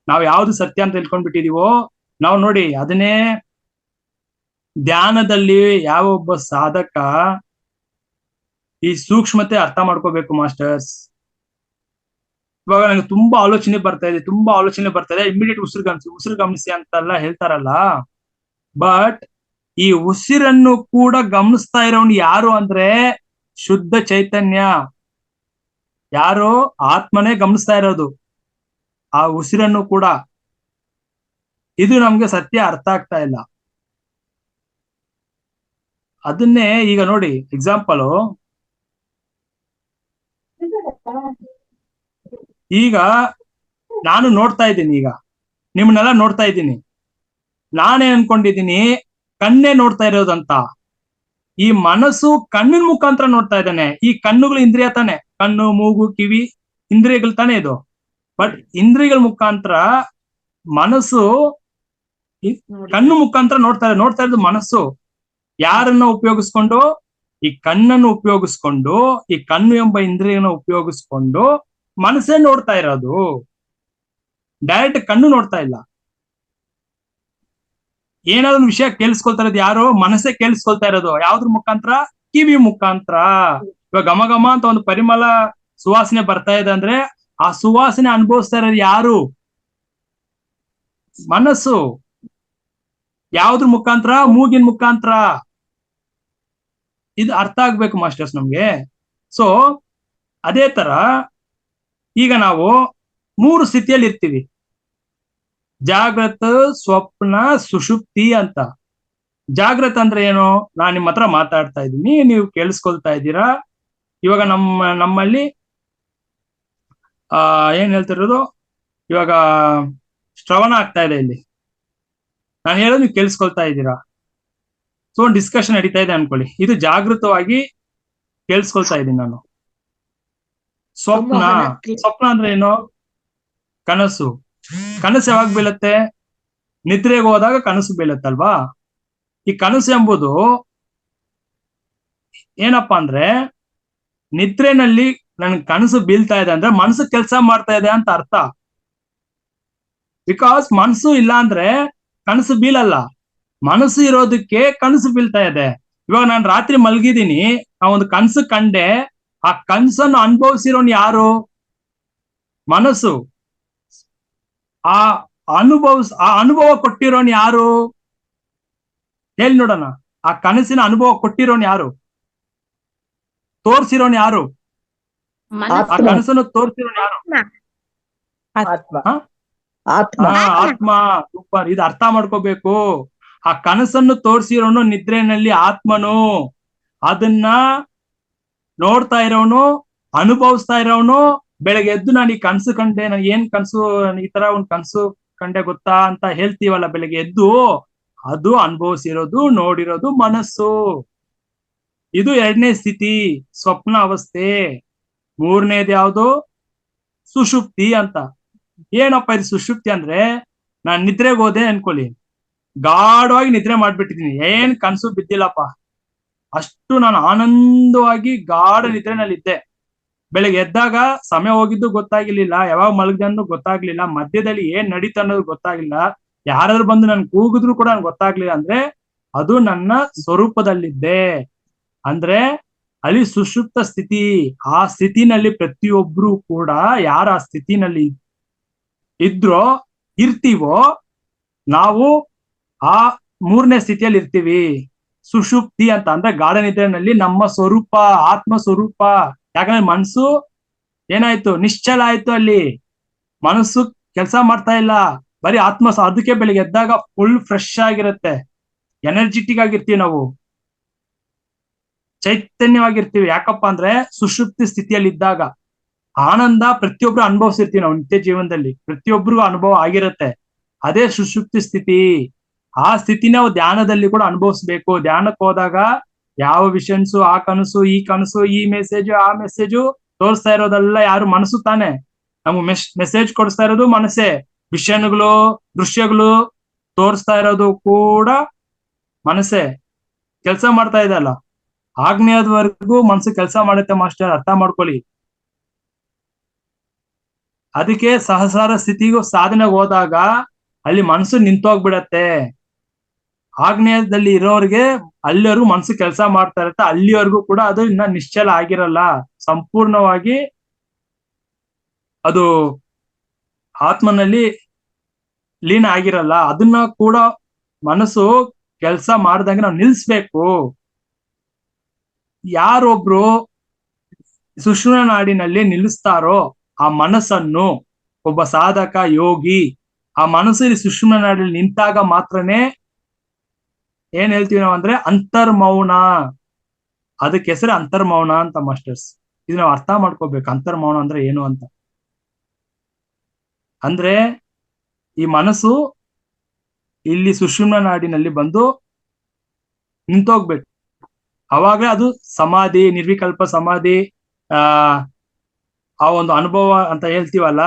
ನಾವು ಯಾವ್ದು ಸತ್ಯ ಅಂತ ತಿಳ್ಕೊಂಡ್ಬಿಟ್ಟಿದೀವೋ ನಾವು ನೋಡಿ ಅದನ್ನೇ ಧ್ಯಾನದಲ್ಲಿ ಯಾವ ಒಬ್ಬ ಸಾಧಕ ಈ ಸೂಕ್ಷ್ಮತೆ ಅರ್ಥ ಮಾಡ್ಕೋಬೇಕು ಮಾಸ್ಟರ್ಸ್. ಇವಾಗ ನನಗೆ ತುಂಬಾ ಆಲೋಚನೆ ಬರ್ತಾ ಇದೆ, ಇಮಿಡಿಯೇಟ್ ಉಸಿರು ಗಮನಿಸಿ ಅಂತೆಲ್ಲ ಹೇಳ್ತಾರಲ್ಲ. ಬಟ್ ಈ ಉಸಿರನ್ನು ಕೂಡ ಗಮನಿಸ್ತಾ ಇರೋನು ಯಾರು ಅಂದ್ರೆ ಶುದ್ಧ ಚೈತನ್ಯ. ಯಾರು? ಆತ್ಮನೇ ಗಮನಿಸ್ತಾ ಇರೋದು ಆ ಉಸಿರನ್ನು ಕೂಡ. ಇದು ನಮ್ಗೆ ಸತ್ಯ ಅರ್ಥ ಆಗ್ತಾ ಇಲ್ಲ. ಅದನ್ನೇ ಈಗ ನೋಡಿ ಎಕ್ಸಾಂಪಲ್, ಈಗ ನಾನು ನೋಡ್ತಾ ಇದ್ದೀನಿ, ಈಗ ನಿಮ್ಮನ್ನೆಲ್ಲ ನೋಡ್ತಾ ಇದ್ದೀನಿ. ನಾನೇ ಅನ್ಕೊಂಡಿದ್ದೀನಿ ಕಣ್ಣೇ ನೋಡ್ತಾ ಇರೋದಂತ. ಈ ಮನಸ್ಸು ಕಣ್ಣಿನ ಮುಖಾಂತರ ನೋಡ್ತಾ ಇದ್ದಾನೆ. ಈ ಕಣ್ಣುಗಳು ಇಂದ್ರಿಯ ತಾನೆ, ಕಣ್ಣು ಮೂಗು ಕಿವಿ ಇಂದ್ರಿಯಗಳು ತಾನೆ ಇದು. ಬಟ್ ಇಂದ್ರಿಯಗಳ ಮುಖಾಂತರ ಮನಸ್ಸು ಕಣ್ಣು ಮುಖಾಂತರ ನೋಡ್ತಾ ಇರೋದು ಮನಸ್ಸು. ಯಾರನ್ನ ಉಪಯೋಗಿಸ್ಕೊಂಡು? ಈ ಕಣ್ಣನ್ನು ಉಪಯೋಗಿಸ್ಕೊಂಡು, ಈ ಕಣ್ಣು ಎಂಬ ಇಂದ್ರಿಯನ ಉಪಯೋಗಿಸ್ಕೊಂಡು ಮನಸ್ಸೇ ನೋಡ್ತಾ ಇರೋದು. ಡೈರೆಕ್ಟ್ ಕಣ್ಣು ನೋಡ್ತಾ ಇಲ್ಲ. ಏನಾದ್ರು ವಿಷಯ ಕೇಳಿಸ್ಕೊಳ್ತಾ ಇರೋದು ಯಾರು? ಮನಸ್ಸೇ ಕೇಳಿಸ್ಕೊಳ್ತಾ ಇರೋದು. ಯಾವ್ದ್ರ ಮುಖಾಂತರ? ಕಿವಿ ಮುಖಾಂತರ. ಇವಾಗ ಘಮ ಘಮ ಅಂತ ಒಂದು ಪರಿಮಳ ಸುವಾಸನೆ ಬರ್ತಾ ಇದೆ ಅಂದ್ರೆ ಆ ಸುವಾಸನೆ ಅನುಭವಿಸ್ತಾ ಇರೋದು ಯಾರು? ಮನಸ್ಸು. ಯಾವ್ದ್ರ ಮುಖಾಂತರ? ಮೂಗಿನ ಮುಖಾಂತರ. ಇದು ಅರ್ಥ ಆಗ್ಬೇಕು ಮಾಸ್ಟರ್ಸ್ ನಮ್ಗೆ. ಸೊ ಅದೇ ತರ ಈಗ ನಾವು 3 ಸ್ಥಿತಿಯಲ್ಲಿ ಇರ್ತೀವಿ. ಜಾಗ್ರತ, ಸ್ವಪ್ನ, ಸುಷುಪ್ತಿ ಅಂತ. ಜಾಗ್ರತ ಅಂದ್ರೆ ಏನು? ನಾನ್ ನಿಮ್ಮ ಹತ್ರ ಮಾತಾಡ್ತಾ ಇದ್ದೀನಿ, ನೀವು ಕೇಳಿಸ್ಕೊಳ್ತಾ ಇದ್ದೀರಾ. ಇವಾಗ ನಮ್ಮಲ್ಲಿ ಏನ್ ಹೇಳ್ತಿರೋದು, ಇವಾಗ ಶ್ರವಣ ಆಗ್ತಾ ಇದೆ ಇಲ್ಲಿ. ನಾನು ಹೇಳೋದು ನೀವು ಕೇಳಿಸ್ಕೊಳ್ತಾ ಇದ್ದೀರಾ. ಸೊ ಒಂದು ಡಿಸ್ಕಷನ್ ನಡೀತಾ ಇದೆ ಅನ್ಕೊಳ್ಳಿ. ಇದು ಜಾಗೃತವಾಗಿ ಕೇಳಿಸ್ಕೊಳ್ತಾ ಇದ್ದೀನಿ ನಾನು. ಸ್ವಪ್ನ ಅಂದ್ರೆ ಏನು? ಕನಸು. ಕನಸು ಯಾವಾಗ ಬೀಳತ್ತೆ? ನಿದ್ರೆಗೆ ಹೋದಾಗ ಕನಸು ಬೀಳತ್ತಲ್ವಾ. ಈ ಕನಸು ಎಂಬುದು ಏನಪ್ಪಾ ಅಂದ್ರೆ, ನಿದ್ರೆನಲ್ಲಿ ನನ್ ಕನಸು ಬೀಳ್ತಾ ಇದೆ ಅಂದ್ರೆ ಮನಸ್ಸು ಕೆಲಸ ಮಾಡ್ತಾ ಇದೆ ಅಂತ ಅರ್ಥ. ಬಿಕಾಸ್ ಮನಸ್ಸು ಇಲ್ಲ ಅಂದ್ರೆ ಕನಸು ಬೀಳಲ್ಲ. ಮನಸ್ಸು ಇರೋದಕ್ಕೆ ಕನಸು ಬೀಳ್ತಾ ಇದೆ. ಇವಾಗ ನಾನು ರಾತ್ರಿ ಮಲಗಿದ್ದೀನಿ, ಆ ಒಂದು ಕನಸು ಕಂಡೆ, ಆ ಕನಸನ್ನು ಅನುಭವಿಸಿರೋನು ಯಾರು? ಮನಸ್ಸು. ಆ ಅನುಭವ ಕೊಟ್ಟಿರೋನ್ ಯಾರು? ಹೇಳಿ ನೋಡೋಣ. ಆ ಕನಸಿನ ಅನುಭವ ಕೊಟ್ಟಿರೋನ್ ಯಾರು? ತೋರ್ಸಿರೋನ್ ಯಾರು? ಆ ಕನಸನ್ನು ತೋರ್ಸಿರೋನ್ ಯಾರು? ಆತ್ಮ. ಸೂಪರ್. ಇದು ಅರ್ಥ ಮಾಡ್ಕೋಬೇಕು. ಆ ಕನಸನ್ನು ತೋರ್ಸಿರೋನು ನಿದ್ರೆನಲ್ಲಿ ಆತ್ಮನು. ಅದನ್ನ ನೋಡ್ತಾ ಇರೋನು, ಅನುಭವಿಸ್ತಾ ಇರೋನು. ಬೆಳಗ್ಗೆ ಎದ್ದು ನಾನು ಈ ಕನ್ಸು ಕಂಡೆ, ನಾನು ಏನ್ ಕನ್ಸು, ಈ ತರ ಒಂದ್ ಕನ್ಸು ಕಂಡೆ ಗೊತ್ತಾ ಅಂತ ಹೇಳ್ತೀವಲ್ಲ ಬೆಳಗ್ಗೆ ಎದ್ದು, ಅದು ಅನುಭವಿಸಿರೋದು, ನೋಡಿರೋದು ಮನಸ್ಸು. ಇದು 2ನೇ ಸ್ಥಿತಿ, ಸ್ವಪ್ನ ಅವಸ್ಥೆ. 3ನೇದು ಯಾವುದು? ಸುಷುಪ್ತಿ ಅಂತ. ಏನಪ್ಪ ಇದು ಸುಷುಪ್ತಿ ಅಂದ್ರೆ? ನಾನ್ ನಿದ್ರೆಗೆ ಹೋದೆ ಅನ್ಕೊಳ್ಳಿ, ಗಾಢವಾಗಿ ನಿದ್ರೆ ಮಾಡ್ಬಿಟ್ಟಿದೀನಿ, ಏನ್ ಕನ್ಸು ಬಿದ್ದಿಲ್ಲಪ್ಪ, ಅಷ್ಟು ನಾನು ಆನಂದವಾಗಿ ಗಾಢ ನಿದ್ರೆನಲ್ಲಿದ್ದೆ. ಬೆಳಗ್ಗೆ ಎದ್ದಾಗ ಸಮಯ ಹೋಗಿದ್ದು ಗೊತ್ತಾಗಿರ್ಲಿಲ್ಲ, ಯಾವಾಗ ಮಲಗ್ದನ್ನು ಗೊತ್ತಾಗ್ಲಿಲ್ಲ, ಮಧ್ಯದಲ್ಲಿ ಏನ್ ನಡೀತಾ ಅನ್ನೋದು ಗೊತ್ತಾಗಿಲ್ಲ, ಯಾರಾದ್ರೂ ಬಂದು ನನ್ ಕೂಗಿದ್ರು ಕೂಡ ನನ್ಗೆ ಗೊತ್ತಾಗ್ಲಿಲ್ಲ. ಅಂದ್ರೆ ಅದು ನನ್ನ ಸ್ವರೂಪದಲ್ಲಿದ್ದೆ. ಅಂದ್ರೆ ಅಲ್ಲಿ ಸುಷುಪ್ತ ಸ್ಥಿತಿ. ಆ ಸ್ಥಿತಿನಲ್ಲಿ ಪ್ರತಿಯೊಬ್ರು ಕೂಡ ಯಾರ ಆ ಸ್ಥಿತಿನಲ್ಲಿ ಇದ್ರೋ ಇರ್ತೀವೋ ನಾವು ಆ 3ನೇ ಸ್ಥಿತಿಯಲ್ಲಿ ಇರ್ತೀವಿ, ಸುಷುಪ್ತಿ ಅಂತ. ಅಂದ್ರೆ ಗಾಢ ನಿದ್ರೆನಲ್ಲಿ ನಮ್ಮ ಸ್ವರೂಪ, ಆತ್ಮ ಸ್ವರೂಪ. ಯಾಕಂದ್ರೆ ಮನಸ್ಸು ಏನಾಯ್ತು? ನಿಶ್ಚಲ ಆಯ್ತು. ಅಲ್ಲಿ ಮನಸ್ಸು ಕೆಲಸ ಮಾಡ್ತಾ ಇಲ್ಲ, ಬರೀ ಆತ್ಮ. ಅದಕ್ಕೆ ಬೆಳಿಗ್ಗೆ ಎದ್ದಾಗ ಫುಲ್ ಫ್ರೆಶ್ ಆಗಿರುತ್ತೆ, ಎನರ್ಜೆಟಿಕ್ ಆಗಿರ್ತೀವಿ, ನಾವು ಚೈತನ್ಯವಾಗಿರ್ತೀವಿ. ಯಾಕಪ್ಪ ಅಂದ್ರೆ ಸುಷುಪ್ತಿ ಸ್ಥಿತಿಯಲ್ಲಿ ಇದ್ದಾಗ ಆನಂದ ಪ್ರತಿಯೊಬ್ರು ಅನುಭವಿಸಿರ್ತೀವಿ ನಾವು ನಿತ್ಯ ಜೀವನದಲ್ಲಿ, ಪ್ರತಿಯೊಬ್ರಿಗೂ ಅನುಭವ ಆಗಿರುತ್ತೆ. ಅದೇ ಸುಷುಪ್ತಿ ಸ್ಥಿತಿ. ಆ ಸ್ಥಿತಿ ನಾವು ಧ್ಯಾನದಲ್ಲಿ ಕೂಡ ಅನುಭವಿಸ್ಬೇಕು. ಧ್ಯಾನಕ್ಕೆ ಹೋದಾಗ ಯಾವ ವಿಷನ್ಸು, ಆ ಕನಸು, ಈ ಕನಸು, ಈ ಮೆಸೇಜು, ಆ ಮೆಸೇಜು ತೋರಿಸ್ತಾ ಇರೋದೆಲ್ಲ ಯಾರು? ಮನಸ್ಸು ತಾನೆ. ನಮ್ಗೆ ಮೆಸೇಜ್ ಕೊಡಿಸ್ತಾ ಇರೋದು ಮನಸ್ಸೇ. ವಿಷನ್ಗಳು, ದೃಶ್ಯಗಳು ತೋರಿಸ್ತಾ ಇರೋದು ಕೂಡ ಮನಸ್ಸೇ. ಕೆಲಸ ಮಾಡ್ತಾ ಇದೆ ಅಲ್ಲ. ಆಗ್ನೇಯದವರೆಗೂ ಮನಸ್ಸು ಕೆಲಸ ಮಾಡುತ್ತೆ ಮಾಸ್ಟರ್, ಅರ್ಥ ಮಾಡ್ಕೊಳ್ಳಿ. ಅದಕ್ಕೆ ಸಹಸ್ರಾರ ಸ್ಥಿತಿಗೂ ಸಾಧನೆಗೆ ಹೋದಾಗ ಅಲ್ಲಿ ಮನಸ್ಸು ನಿಂತೋಗ್ಬಿಡತ್ತೆ. ಆಗ್ನೇಯದಲ್ಲಿ ಇರೋರಿಗೆ ಅಲ್ಲಿವರೆಗೂ ಮನಸ್ಸು ಕೆಲಸ ಮಾಡ್ತಾ ಇರುತ್ತೆ, ಅಲ್ಲಿವರೆಗೂ ಕೂಡ ಅದು ಇನ್ನ ನಿಶ್ಚಲ ಆಗಿರಲ್ಲ, ಸಂಪೂರ್ಣವಾಗಿ ಅದು ಆತ್ಮನಲ್ಲಿ ಲೀನ ಆಗಿರಲ್ಲ. ಅದನ್ನ ಕೂಡ ಮನಸ್ಸು ಕೆಲಸ ಮಾಡ್ದಂಗೆ ನಾವು ನಿಲ್ಸ್ಬೇಕು. ಯಾರೊಬ್ರು ಸುಷುಮ್ನ ನಾಡಿನಲ್ಲಿ ನಿಲ್ಲಿಸ್ತಾರೋ ಆ ಮನಸ್ಸನ್ನು, ಒಬ್ಬ ಸಾಧಕ ಯೋಗಿ ಆ ಮನಸ್ಸಲ್ಲಿ ಸುಷುಮ್ನ ನಾಡಿನಲ್ಲಿ ನಿಂತಾಗ ಮಾತ್ರನೇ ಏನ್ ಹೇಳ್ತೀವಿ ನಾವು ಅಂದ್ರೆ ಅಂತರ್ಮೌನ. ಅದಕ್ಕೆ ಹೆಸರು ಅಂತರ್ಮೌನ ಅಂತ ಮಾಸ್ಟರ್ಸ್. ಇದು ನಾವು ಅರ್ಥ ಮಾಡ್ಕೋಬೇಕು, ಅಂತರ್ಮೌನ ಅಂದ್ರೆ ಏನು ಅಂತ. ಅಂದ್ರೆ ಈ ಮನಸ್ಸು ಇಲ್ಲಿ ಸುಷುಮ್ನ ನಾಡಿನಲ್ಲಿ ಬಂದು ನಿಂತೋಗ್ಬೇಕು. ಅವಾಗಲೇ ಅದು ಸಮಾಧಿ, ನಿರ್ವಿಕಲ್ಪ ಸಮಾಧಿ, ಆ ಒಂದು ಅನುಭವ ಅಂತ ಹೇಳ್ತೀವಲ್ಲ,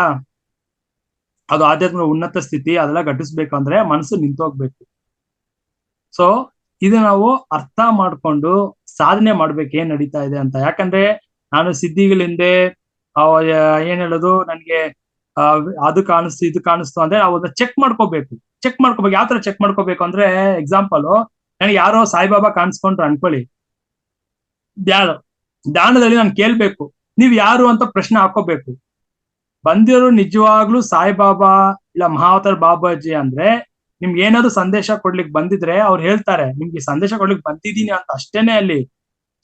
ಅದು ಆಧ್ಯಾತ್ಮಿಕ ಉನ್ನತ ಸ್ಥಿತಿ, ಅದೆಲ್ಲ ಘಟಿಸ್ಬೇಕಂದ್ರೆ ಮನಸ್ಸು ನಿಂತೋಗ್ಬೇಕು. ಸೊ ಇದು ನಾವು ಅರ್ಥ ಮಾಡ್ಕೊಂಡು ಸಾಧನೆ ಮಾಡ್ಬೇಕು ಏನ್ ನಡೀತಾ ಇದೆ ಅಂತ. ಯಾಕಂದ್ರೆ ನಾನು ಸಿದ್ಧಿಗಳಿಂದೆ ಏನ್ ಹೇಳೋದು, ನನ್ಗೆ ಅದು ಕಾಣಿಸ್ತು ಇದು ಕಾಣಿಸ್ತು ಅಂದ್ರೆ ನಾವು ಅದನ್ನ ಚೆಕ್ ಮಾಡ್ಕೋಬೇಕು. ಯಾವ ತರ ಚೆಕ್ ಮಾಡ್ಕೋಬೇಕು ಅಂದ್ರೆ, ಎಕ್ಸಾಂಪಲ್ ನನಗೆ ಯಾರೋ ಸಾಯಿಬಾಬಾ ಕಾಣಿಸ್ಕೊಂಡ್ರು ಅನ್ಕೊಳ್ಳಿ, ಧ್ಯಾನದಲ್ಲಿ ನಾನು ಕೇಳ್ಬೇಕು, ನೀವ್ ಯಾರು ಅಂತ ಪ್ರಶ್ನೆ ಹಾಕೋಬೇಕು. ಬಂದಿರೋ ನಿಜವಾಗ್ಲೂ ಸಾಯಿಬಾಬಾ ಇಲ್ಲ ಮಹಾವತಾರ್ ಬಾಬಾಜಿ ಅಂದ್ರೆ ನಿಮ್ಗೆ ಏನಾದ್ರು ಸಂದೇಶ ಕೊಡ್ಲಿಕ್ಕೆ ಬಂದಿದ್ರೆ ಅವ್ರು ಹೇಳ್ತಾರೆ ನಿಮ್ಗೆ ಸಂದೇಶ ಕೊಡ್ಲಿಕ್ಕೆ ಬಂದಿದ್ದೀನಿ ಅಂತ ಅಷ್ಟೇನೆ. ಅಲ್ಲಿ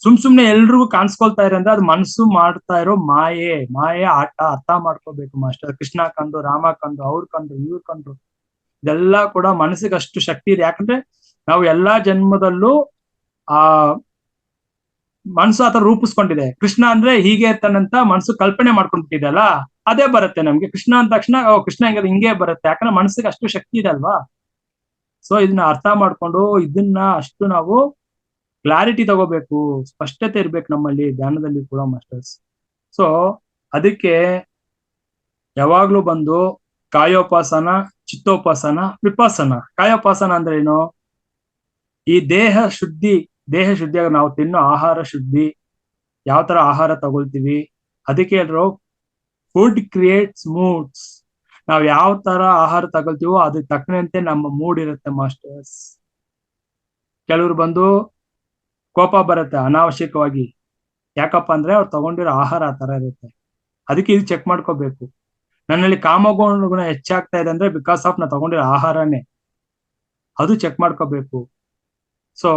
ಸುಮ್ನೆ ಎಲ್ರಿಗೂ ಕಾಣಿಸ್ಕೊಳ್ತಾ ಇರೋ ಅಂದ್ರೆ ಅದು ಮನಸ್ಸು ಮಾಡ್ತಾ ಇರೋ ಮಾಯೆ ಆಟ. ಅರ್ಥ ಮಾಡ್ಕೋಬೇಕು ಮಾಸ್ಟರ್. ಕೃಷ್ಣ ಕಂಡು, ರಾಮ ಕಂಡು, ಅವ್ರ ಕಂಡು, ಇವ್ರ ಕಂಡು, ಇದೆಲ್ಲ ಕೂಡ ಮನಸ್ಸಿಗೆ ಅಷ್ಟು ಶಕ್ತಿ ಇದೆ. ಯಾಕಂದ್ರೆ ನಾವು ಎಲ್ಲಾ ಜನ್ಮದಲ್ಲೂ ಆ ಮನಸ್ಸು ಆತರ ರೂಪಿಸ್ಕೊಂಡಿದೆ. ಕೃಷ್ಣ ಅಂದ್ರೆ ಹೀಗೆ ಇರ್ತಾನಂತ ಮನಸ್ಸು ಕಲ್ಪನೆ ಮಾಡ್ಕೊಂಡ್ಬಿಟ್ಟಿದೆಲ್ಲ, ಅದೇ ಬರುತ್ತೆ ನಮ್ಗೆ. ಕೃಷ್ಣ ಅಂದ ತಕ್ಷಣ ಕೃಷ್ಣ ಹಿಂಗೆ ಬರುತ್ತೆ, ಯಾಕಂದ್ರೆ ಮನಸ್ಸಿಗೆ ಅಷ್ಟು ಶಕ್ತಿ ಇದೆ ಅಲ್ವಾ. ಸೊ ಇದನ್ನ ಅರ್ಥ ಮಾಡ್ಕೊಂಡು ಇದನ್ನ ಅಷ್ಟು ನಾವು ಕ್ಲಾರಿಟಿ ತಗೋಬೇಕು, ಸ್ಪಷ್ಟತೆ ಇರ್ಬೇಕು ನಮ್ಮಲ್ಲಿ ಧ್ಯಾನದಲ್ಲಿ ಕೂಡ ಮಾಸ್ಟರ್ಸ್. ಸೊ ಅದಕ್ಕೆ ಯಾವಾಗ್ಲೂ ಬಂದು ಕಾಯೋಪಾಸನ, ಚಿತ್ತೋಪಾಸನ, ವಿಪಾಸನ. ಕಾಯೋಪಾಸನ ಅಂದ್ರೆ ಏನು? ಈ ದೇಹ ಶುದ್ಧಿಯಾಗ ನಾವು ತಿನ್ನೋ ಆಹಾರ ಶುದ್ಧಿ, ಯಾವ ತರ ಆಹಾರ ತಗೊಳ್ತೀವಿ, ಅದಕ್ಕೆ ಹೇಳ್ರು ಫುಡ್ ಕ್ರಿಯೇಟ್ಸ್ ಮೂಡ್ಸ್. ನಾವ್ ಯಾವ ತರ ಆಹಾರ ತಗೊಳ್ತೀವೋ ಅದಕ್ಕೆ ತಕ್ಕಂತೆ ನಮ್ಮ ಮೂಡ್ ಇರುತ್ತೆ ಮಾಸ್ಟರ್ಸ್. ಕೆಲವ್ರು ಬಂದು ಕೋಪ ಬರುತ್ತೆ ಅನಾವಶ್ಯಕವಾಗಿ, ಯಾಕಪ್ಪ ಅಂದ್ರೆ ಅವ್ರು ತಗೊಂಡಿರೋ ಆಹಾರ ಆ ತರ ಇರುತ್ತೆ. ಅದಕ್ಕೆ ಇದು ಚೆಕ್ ಮಾಡ್ಕೋಬೇಕು. ನನ್ನಲ್ಲಿ ಕಾಮಗುಣ ಹೆಚ್ಚಾಗ್ತಾ ಇದೆ ಅಂದ್ರೆ ಬಿಕಾಸ್ ಆಫ್ ನಾ ತಗೊಂಡಿರೋ ಆಹಾರನೇ, ಅದು ಚೆಕ್ ಮಾಡ್ಕೋಬೇಕು. ಸೊ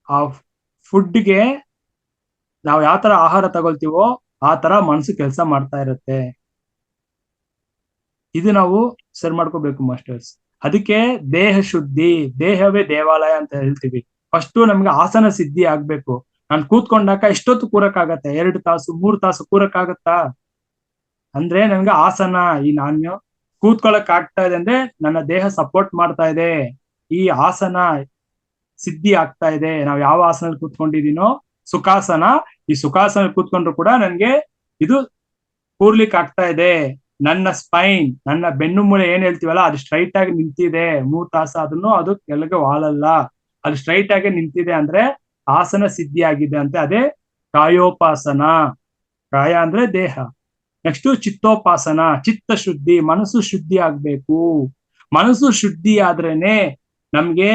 ಆ ಫುಡ್ಗೆ ನಾವು ಯಾವ ತರ ಆಹಾರ ತಗೊಳ್ತೀವೋ ಆ ತರ ಮನಸ್ಸು ಕೆಲಸ ಮಾಡ್ತಾ ಇರುತ್ತೆ. ಇದು ನಾವು ಸರಿ ಮಾಡ್ಕೋಬೇಕು ಮಾಸ್ಟರ್ಸ್. ಅದಕ್ಕೆ ದೇಹ ಶುದ್ಧಿ, ದೇಹವೇ ದೇವಾಲಯ ಅಂತ ಹೇಳ್ತೀವಿ. ಫಸ್ಟ್ ನಮ್ಗೆ ಆಸನ ಸಿದ್ಧಿ ಆಗ್ಬೇಕು. ನಾನು ಕೂತ್ಕೊಂಡಾಗ ಎಷ್ಟೊತ್ತು ಕೂರಕ್ಕಾಗತ್ತೆ? 2 ತಾಸು 3 ತಾಸು ಕೂರಕ್ಕಾಗತ್ತಾ? ಅಂದ್ರೆ ನನ್ಗೆ ಆಸನ, ಈ ನಾನು ಕೂತ್ಕೊಳ್ಳಕ್ ಆಗ್ತಾ ಇದೆ ಅಂದ್ರೆ ನನ್ನ ದೇಹ ಸಪೋರ್ಟ್ ಮಾಡ್ತಾ ಇದೆ, ಈ ಆಸನ ಸಿದ್ಧಿ ಆಗ್ತಾ ಇದೆ. ನಾವ್ ಯಾವ ಆಸನ ಕೂತ್ಕೊಂಡಿದೀನೋ ಸುಖಾಸನ, ಈ ಸುಖಾಸನ ಕೂತ್ಕೊಂಡ್ರು ಕೂಡ ನನ್ಗೆ ಇದು ಕೂರ್ಲಿಕ್ಕೆ ಆಗ್ತಾ ಇದೆ. ನನ್ನ ಸ್ಪೈನ್, ನನ್ನ ಬೆನ್ನು ಮೂಳೆ ಏನ್ ಹೇಳ್ತೀವಲ್ಲ ಅದು ಸ್ಟ್ರೈಟ್ ಆಗಿ ನಿಂತಿದೆ 3 ತಾಸು, ಅದು ಕೆಳಗೆ ವಾಲಲ್ಲ, ಅದು ಸ್ಟ್ರೈಟ್ ಆಗಿ ನಿಂತಿದೆ ಅಂದ್ರೆ ಆಸನ ಸಿದ್ಧಿ ಆಗಿದೆ ಅಂತ. ಅದೇ ಕಾಯೋಪಾಸನ. ಕಾಯ ಅಂದ್ರೆ ದೇಹ. ನೆಕ್ಸ್ಟ್ ಚಿತ್ತೋಪಾಸನ, ಚಿತ್ತ ಶುದ್ಧಿ, ಮನಸ್ಸು ಶುದ್ಧಿ ಆಗ್ಬೇಕು. ಮನಸ್ಸು ಶುದ್ಧಿ ಆದ್ರೇನೆ ನಮ್ಗೆ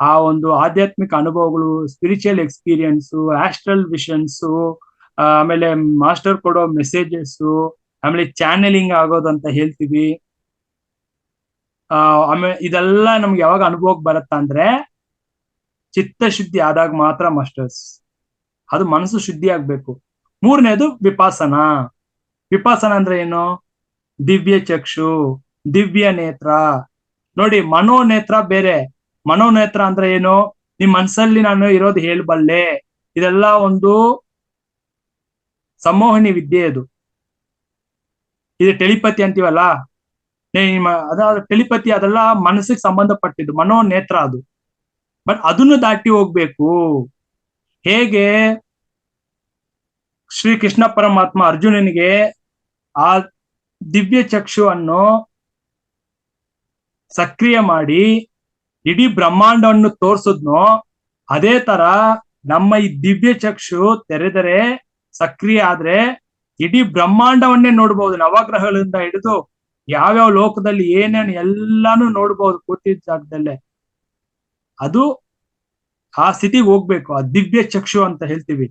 ಆ ಒಂದು ಆಧ್ಯಾತ್ಮಿಕ ಅನುಭವಗಳು, ಸ್ಪಿರಿಚುವಲ್ ಎಕ್ಸ್ಪೀರಿಯನ್ಸು, ಆಸ್ಟ್ರಲ್ ವಿಷನ್ಸು, ಆಮೇಲೆ ಮಾಸ್ಟರ್ ಕೊಡೋ ಮೆಸೇಜಸ್, ಆಮೇಲೆ ಚಾನೆಲಿಂಗ್ ಆಗೋದಂತ ಹೇಳ್ತೀವಿ. ಆಮೇಲೆ ಇದೆಲ್ಲ ನಮ್ಗೆ ಯಾವಾಗ ಅನುಭವಕ್ಕೆ ಬರುತ್ತಾ ಅಂದ್ರೆ ಚಿತ್ತ ಶುದ್ಧಿ ಆದಾಗ ಮಾತ್ರ ಮಾಸ್ಟರ್ಸ್. ಅದು ಮನಸ್ಸು ಶುದ್ಧಿ ಆಗ್ಬೇಕು. 3ನೇದು ವಿಪಾಸನ. ವಿಪಾಸನ ಅಂದ್ರೆ ಏನು? ದಿವ್ಯ ಚಕ್ಷು, ದಿವ್ಯ ನೇತ್ರ. ನೋಡಿ, ಮನೋನೇತ್ರ ಬೇರೆ. ಮನೋನೇತ್ರ ಅಂದ್ರೆ ಏನು? ನಿಮ್ ಮನ್ಸಲ್ಲಿ ನಾನು ಇರೋದು ಹೇಳ್ಬಲ್ಲೆ. ಇದೆಲ್ಲ ಒಂದು ಸಂಮೋಹನಿ ವಿದ್ಯೆ. ಇದು ಟೆಲಿಪತಿ ಅಂತೀವಲ್ಲ, ಅದಾದ ಟೆಲಿಪತಿ, ಅದೆಲ್ಲ ಮನಸ್ಸಿಗೆ ಸಂಬಂಧಪಟ್ಟಿದ್ದು, ಮನೋನೇತ್ರ ಅದು. ಬಟ್ ಅದನ್ನು ದಾಟಿ ಹೋಗ್ಬೇಕು. ಹೇಗೆ ಶ್ರೀ ಕೃಷ್ಣ ಪರಮಾತ್ಮ ಅರ್ಜುನನಿಗೆ ಆ ದಿವ್ಯ ಚಕ್ಷುವನ್ನು ಸಕ್ರಿಯ ಮಾಡಿ ಇಡೀ ಬ್ರಹ್ಮಾಂಡವನ್ನು ತೋರ್ಸದ್ನೋ, ಅದೇ ತರ ನಮ್ಮ ಈ ದಿವ್ಯ ಚಕ್ಷು ತೆರೆದರೆ, ಸಕ್ರಿಯ ಆದ್ರೆ ಇಡೀ ಬ್ರಹ್ಮಾಂಡವನ್ನೇ ನೋಡ್ಬಹುದು. ನವಗ್ರಹಗಳಿಂದ ಹಿಡಿದು ಯಾವ್ಯಾವ ಲೋಕದಲ್ಲಿ ಏನೇನು ಎಲ್ಲಾನು ನೋಡ್ಬಹುದು ಕೂತಿದ್ದ ಜಾಗದಲ್ಲೇ. ಅದು ಆ ಸ್ಥಿತಿಗೆ ಹೋಗ್ಬೇಕು. ಆ ದಿವ್ಯ ಚಕ್ಷು ಅಂತ ಹೇಳ್ತೀವಿ.